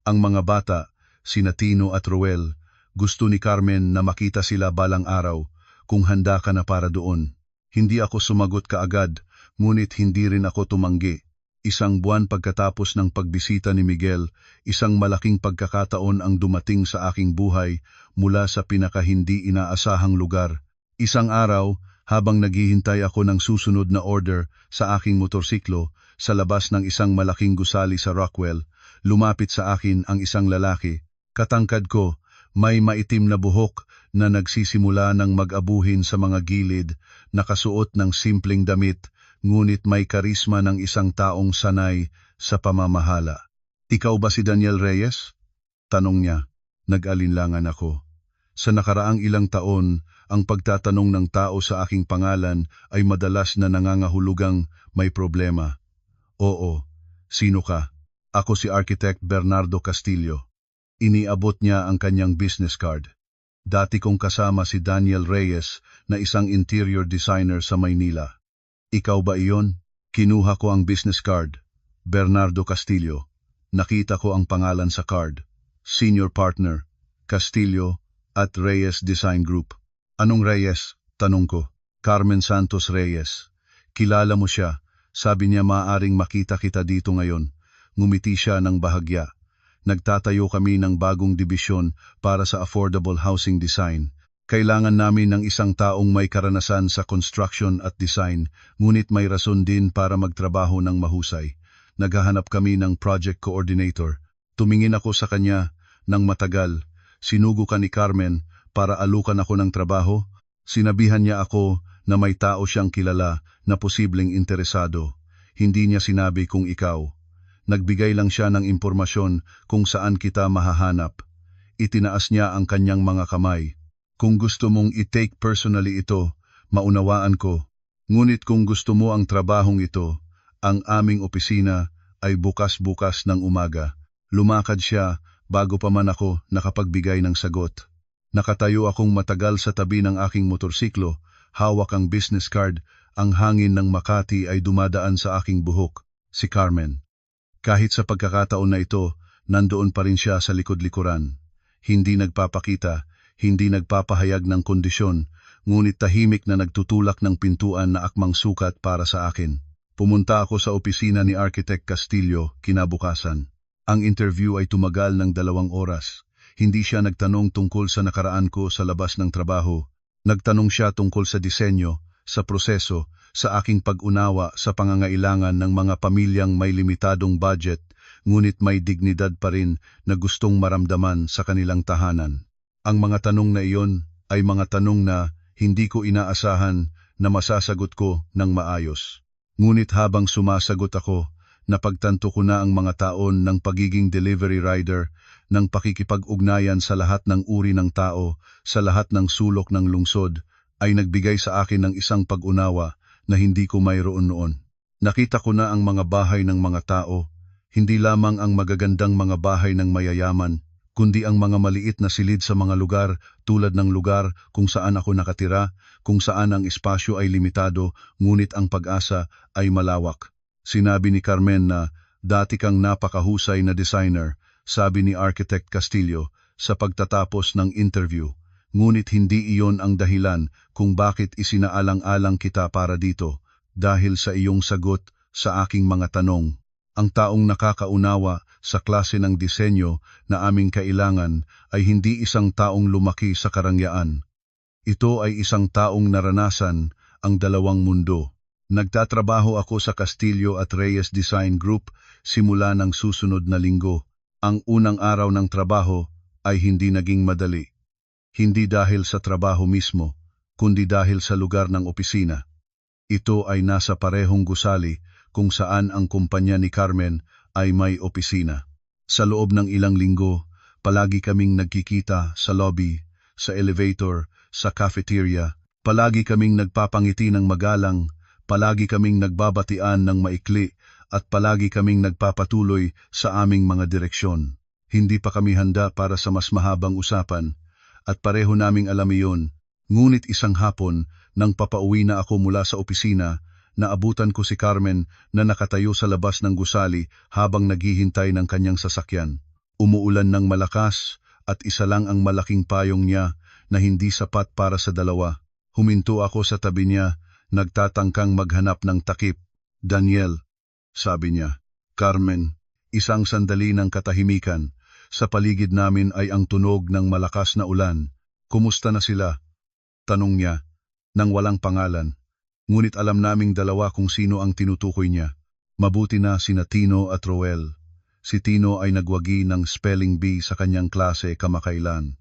Ang mga bata, sina Tino at Roel, gusto ni Carmen na makita sila balang araw kung handa ka na para doon. Hindi ako sumagot kaagad, ngunit hindi rin ako tumanggi. 1 buwan pagkatapos ng pagbisita ni Miguel, isang malaking pagkakataon ang dumating sa aking buhay mula sa pinakahindi inaasahang lugar. Isang araw, habang naghihintay ako ng susunod na order sa aking motorsiklo sa labas ng isang malaking gusali sa Rockwell, lumapit sa akin ang isang lalaki. Katangkad ko, may maitim na buhok na nagsisimula ng mag-abuhin sa mga gilid, nakasuot ng simpleng damit, ngunit may karisma ng isang taong sanay sa pamamahala. Ikaw ba si Daniel Reyes? Tanong niya. Nag-alinlangan ako. Sa nakaraang ilang taon, ang pagtatanong ng tao sa aking pangalan ay madalas na nangangahulugang may problema. Oo, sino ka? Ako si Architect Bernardo Castillo. Iniabot niya ang kanyang business card. Dati kong kasama si Daniel Reyes na isang interior designer sa Maynila. Ikaw ba iyon? Kinuha ko ang business card. Bernardo Castillo. Nakita ko ang pangalan sa card. Senior partner, Castillo at Reyes Design Group. Anong Reyes? Tanong ko. Carmen Santos Reyes. Kilala mo siya. Sabi niya maaaring makita kita dito ngayon. Ngumiti siya ng bahagya. Nagtatayo kami ng bagong dibisyon para sa affordable housing design. Kailangan namin ng isang taong may karanasan sa construction at design, ngunit may rason din para magtrabaho ng mahusay. Naghahanap kami ng project coordinator. Tumingin ako sa kanya ng matagal. Sinugo ka ni Carmen para alukan ako ng trabaho. Sinabihan niya ako na may tao siyang kilala na posibleng interesado. Hindi niya sinabi kung ikaw. Nagbigay lang siya ng impormasyon kung saan kita mahahanap. Itinaas niya ang kanyang mga kamay. Kung gusto mong i-take personally ito, maunawaan ko. Ngunit kung gusto mo ang trabahong ito, ang aming opisina ay bukas-bukas ng umaga. Lumakad siya bago pa man ako nakapagbigay ng sagot. Nakatayo akong matagal sa tabi ng aking motorsiklo, hawak ang business card, ang hangin ng Makati ay dumadaan sa aking buhok, si Carmen. Kahit sa pagkakataon na ito, nandoon pa rin siya sa likod-likuran. Hindi nagpapakita, hindi nagpapahayag ng kondisyon, ngunit tahimik na nagtutulak ng pintuan na akmang sukat para sa akin. Pumunta ako sa opisina ni Architect Castillo kinabukasan. Ang interview ay tumagal ng 2 oras. Hindi siya nagtanong tungkol sa nakaraan ko sa labas ng trabaho. Nagtanong siya tungkol sa disenyo, sa proseso, sa aking pag-unawa sa pangangailangan ng mga pamilyang may limitadong budget, ngunit may dignidad pa rin na gustong maramdaman sa kanilang tahanan. Ang mga tanong na iyon ay mga tanong na hindi ko inaasahan na masasagot ko ng maayos. Ngunit habang sumasagot ako, napagtanto ko na ang mga taon ng pagiging delivery rider, ng pakikipag-ugnayan sa lahat ng uri ng tao, sa lahat ng sulok ng lungsod, ay nagbigay sa akin ng isang pag-unawa na hindi ko mayroon noon. Nakita ko na ang mga bahay ng mga tao, hindi lamang ang magagandang mga bahay ng mayayaman, kundi ang mga maliit na silid sa mga lugar tulad ng lugar kung saan ako nakatira, kung saan ang espasyo ay limitado, ngunit ang pag-asa ay malawak. Sinabi ni Carmen na, dati kang napakahusay na designer, sabi ni Architect Castillo sa pagtatapos ng interview. Ngunit hindi iyon ang dahilan kung bakit isinaalang-alang kita para dito, dahil sa iyong sagot sa aking mga tanong. Ang taong nakakaunawa sa klase ng disenyo na aming kailangan ay hindi isang taong lumaki sa karangyaan. Ito ay isang taong naranasan ang dalawang mundo. Nagtatrabaho ako sa Castillo at Reyes Design Group simula ng susunod na linggo. Ang unang araw ng trabaho ay hindi naging madali. Hindi dahil sa trabaho mismo, kundi dahil sa lugar ng opisina. Ito ay nasa parehong gusali kung saan ang kumpanya ni Carmen ay may opisina. Sa loob ng ilang linggo, palagi kaming nagkikita sa lobby, sa elevator, sa cafeteria. Palagi kaming nagpapangiti ng magalang, palagi kaming nagbabatian ng maikli, at palagi kaming nagpapatuloy sa aming mga direksyon. Hindi pa kami handa para sa mas mahabang usapan, at pareho naming alam iyon. Ngunit isang hapon, nang papauwi na ako mula sa opisina, naabutan ko si Carmen na nakatayo sa labas ng gusali habang naghihintay ng kanyang sasakyan. Umuulan ng malakas at isa lang ang malaking payong niya na hindi sapat para sa dalawa. Huminto ako sa tabi niya, nagtatangkang maghanap ng takip. Daniel, sabi niya. Carmen, isang sandali ng katahimikan. Sa paligid namin ay ang tunog ng malakas na ulan. Kumusta na sila? Tanong niya, nang walang pangalan. Ngunit alam naming dalawa kung sino ang tinutukoy niya. Mabuti na sina Tino at Roel. Si Tino ay nagwagi ng spelling bee sa kanyang klase kamakailan.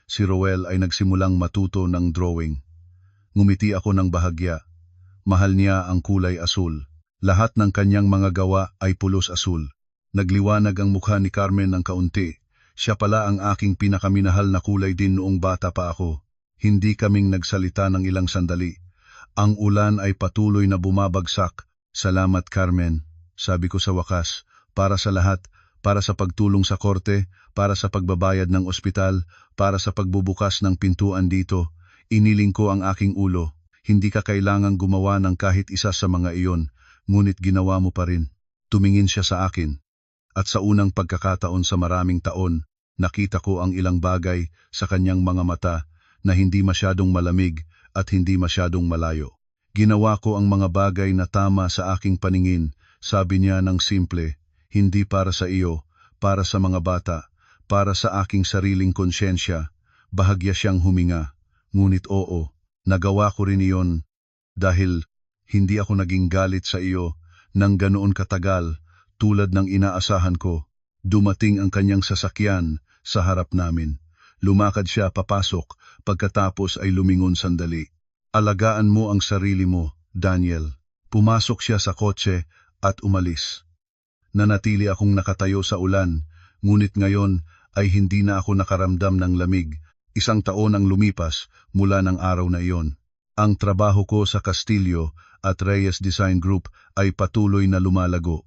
Si Roel ay nagsimulang matuto ng drawing. Ngumiti ako ng bahagya. Mahal niya ang kulay asul. Lahat ng kanyang mga gawa ay pulos asul. Nagliwanag ang mukha ni Carmen ng kaunti. Siya pala ang aking pinakaminahal na kulay din noong bata pa ako. Hindi kaming nagsalita ng ilang sandali. Ang ulan ay patuloy na bumabagsak. Salamat Carmen, sabi ko sa wakas, para sa lahat, para sa pagtulong sa korte, para sa pagbabayad ng ospital, para sa pagbubukas ng pintuan dito. Iniling ko ang aking ulo. Hindi ka kailangang gumawa ng kahit isa sa mga iyon, ngunit ginawa mo pa rin. Tumingin siya sa akin. At sa unang pagkakataon sa maraming taon, nakita ko ang ilang bagay sa kanyang mga mata na hindi masyadong malamig at hindi masyadong malayo. Ginawa ko ang mga bagay na tama sa aking paningin, sabi niya ng simple, hindi para sa iyo, para sa mga bata, para sa aking sariling konsyensya. Bahagya siyang huminga, ngunit oo, nagawa ko rin iyon dahil hindi ako naging galit sa iyo nang ganoon katagal tulad ng inaasahan ko. Dumating ang kanyang sasakyan sa harap namin. Lumakad siya papasok, pagkatapos ay lumingon sandali. Alagaan mo ang sarili mo, Daniel. Pumasok siya sa kotse at umalis. Nanatili akong nakatayo sa ulan, ngunit ngayon ay hindi na ako nakaramdam ng lamig. Isang taon ang lumipas mula ng araw na iyon. Ang trabaho ko sa Castillo at Reyes Design Group ay patuloy na lumalago.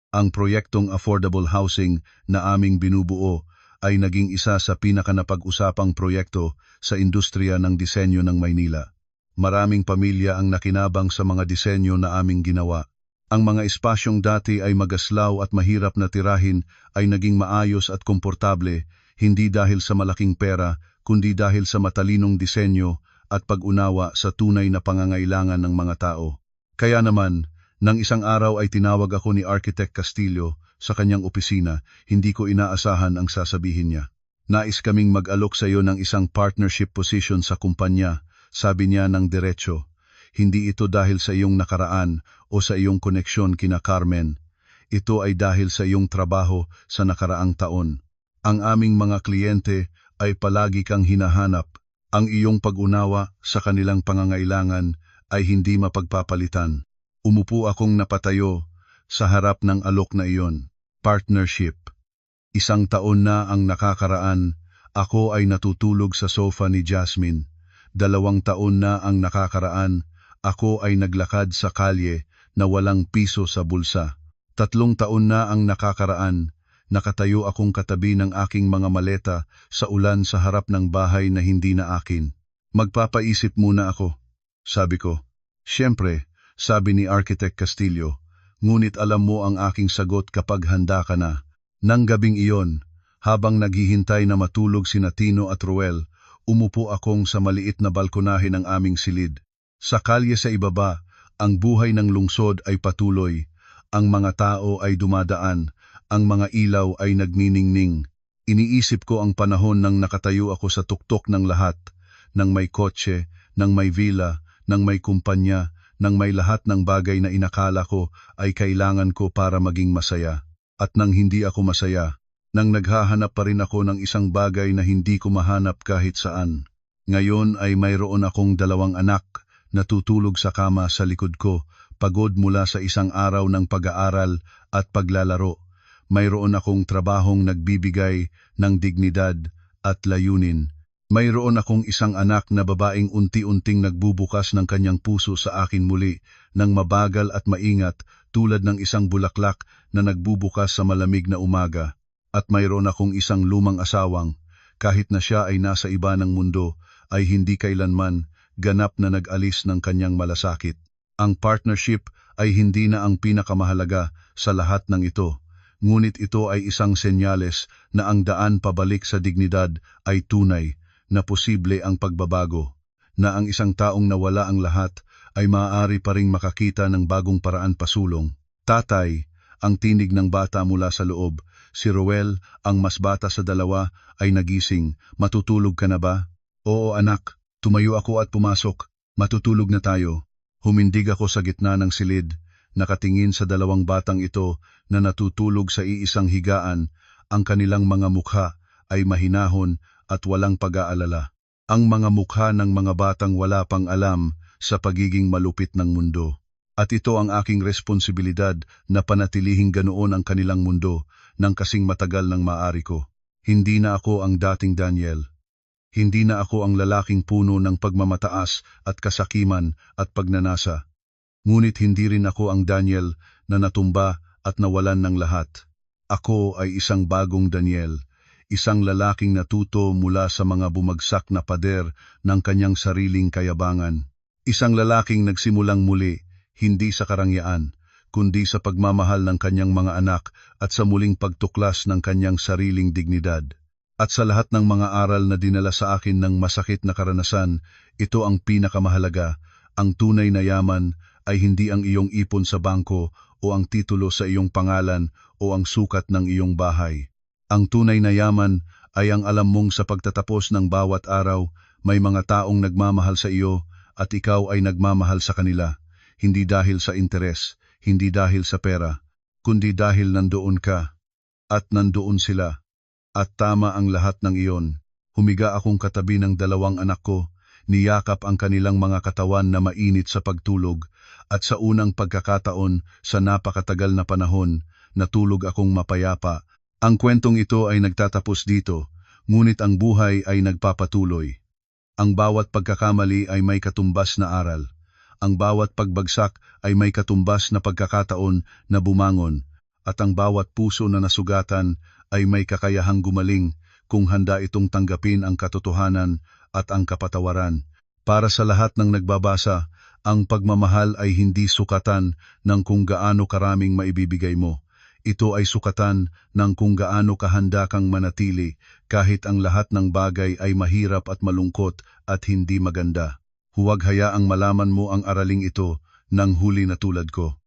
Ang proyektong affordable housing na aming binubuo ay naging isa sa pinakanapag-usapang proyekto sa industriya ng disenyo ng Maynila. Maraming pamilya ang nakinabang sa mga disenyo na aming ginawa. Ang mga espasyong dati ay magaslaw at mahirap na tirahin ay naging maayos at komportable, hindi dahil sa malaking pera, kundi dahil sa matalinong disenyo at pag-unawa sa tunay na pangangailangan ng mga tao. Kaya naman, nang isang araw ay tinawag ako ni Architect Castillo sa kanyang opisina, hindi ko inaasahan ang sasabihin niya. Nais kaming mag-alok sa iyo ng isang partnership position sa kumpanya, sabi niya ng diretso. Hindi ito dahil sa iyong nakaraan o sa iyong koneksyon kina Carmen. Ito ay dahil sa iyong trabaho sa nakaraang taon. Ang aming mga kliyente ay palagi kang hinahanap. Ang iyong pag-unawa sa kanilang pangangailangan ay hindi mapagpapalitan. Umupo akong napatayo sa harap ng alok na iyon. Partnership. Isang taon na ang nakakaraan, ako ay natutulog sa sofa ni Jasmine. 2 taon na ang nakakaraan, ako ay naglakad sa kalye na walang piso sa bulsa. 3 taon na ang nakakaraan, Nakatayo akong katabi ng aking mga maleta sa ulan sa harap ng bahay na hindi na akin. Magpapaisip muna ako, sabi ko. Siyempre, sabi ni Architect Castillo, ngunit alam mo ang aking sagot kapag handa ka na. Nang gabing iyon, habang naghihintay na matulog sina Tino at Ruel, umupo akong sa maliit na balkonahe ng aming silid. Sa kalye sa ibaba, ang buhay ng lungsod ay patuloy. Ang mga tao ay dumadaan, ang mga ilaw ay nagniningning. Iniisip ko ang panahon nang nakatayo ako sa tuktok ng lahat, nang may kotse, nang may villa, nang may kumpanya, nang may lahat ng bagay na inakala ko ay kailangan ko para maging masaya. At nang hindi ako masaya, nang naghahanap pa rin ako ng isang bagay na hindi ko mahanap kahit saan. Ngayon ay mayroon akong 2 anak na tutulog sa kama sa likod ko, pagod mula sa isang araw ng pag-aaral at paglalaro. Mayroon akong trabahong nagbibigay ng dignidad at layunin. Mayroon akong isang anak na babaeng unti-unting nagbubukas ng kanyang puso sa akin muli, ng mabagal at maingat tulad ng isang bulaklak na nagbubukas sa malamig na umaga. At mayroon akong isang lumang asawang, kahit na siya ay nasa iba ng mundo, ay hindi kailanman ganap na nag-alis ng kanyang malasakit. Ang partnership ay hindi na ang pinakamahalaga sa lahat ng ito. Ngunit ito ay isang senyales na ang daan pabalik sa dignidad ay tunay, na posible ang pagbabago, na ang isang taong nawala ang lahat ay maaari pa ring makakita ng bagong paraan pasulong. Tatay, ang tinig ng bata mula sa loob. Si Ruel, ang mas bata sa 2, ay nagising. Matutulog ka na ba? Oo anak, tumayo ako at pumasok. Matutulog na tayo. Humindig ako sa gitna ng silid, nakatingin sa 2 batang ito na natutulog sa iisang higaan. Ang kanilang mga mukha ay mahinahon at walang pag-aalala. Ang mga mukha ng mga batang wala pang alam sa pagiging malupit ng mundo. At ito ang aking responsibilidad na panatilihing ganoon ang kanilang mundo ng kasing matagal ng maaari ko. Hindi na ako ang dating Daniel. Hindi na ako ang lalaking puno ng pagmamataas at kasakiman at pagnanasa. Ngunit hindi rin ako ang Daniel na natumba at nawalan ng lahat. Ako ay isang bagong Daniel, isang lalaking natuto mula sa mga bumagsak na pader ng kanyang sariling kayabangan. Isang lalaking nagsimulang muli, hindi sa karangyaan, kundi sa pagmamahal ng kanyang mga anak at sa muling pagtuklas ng kanyang sariling dignidad. At sa lahat ng mga aral na dinala sa akin ng masakit na karanasan, ito ang pinakamahalaga. Ang tunay na yaman ay hindi ang iyong ipon sa bangko o ang titulo sa iyong pangalan o ang sukat ng iyong bahay. Ang tunay na yaman ay ang alam mong sa pagtatapos ng bawat araw, may mga taong nagmamahal sa iyo at ikaw ay nagmamahal sa kanila. Hindi dahil sa interes, hindi dahil sa pera, kundi dahil nandoon ka at nandoon sila. At tama ang lahat ng iyon. Humiga akong katabi ng 2 anak ko, niyakap ang kanilang mga katawan na mainit sa pagtulog, at sa unang pagkakataon sa napakatagal na panahon, natulog akong mapayapa. Ang kwentong ito ay nagtatapos dito, ngunit ang buhay ay nagpapatuloy. Ang bawat pagkakamali ay may katumbas na aral. Ang bawat pagbagsak ay may katumbas na pagkakataon na bumangon, at ang bawat puso na nasugatan ay may kakayahang gumaling kung handa itong tanggapin ang katotohanan at ang kapatawaran. Para sa lahat ng nagbabasa, ang pagmamahal ay hindi sukatan ng kung gaano karaming maibibigay mo. Ito ay sukatan ng kung gaano kahanda kang manatili kahit ang lahat ng bagay ay mahirap at malungkot at hindi maganda. Huwag hayaang malaman mo ang araling ito ng huli na tulad ko.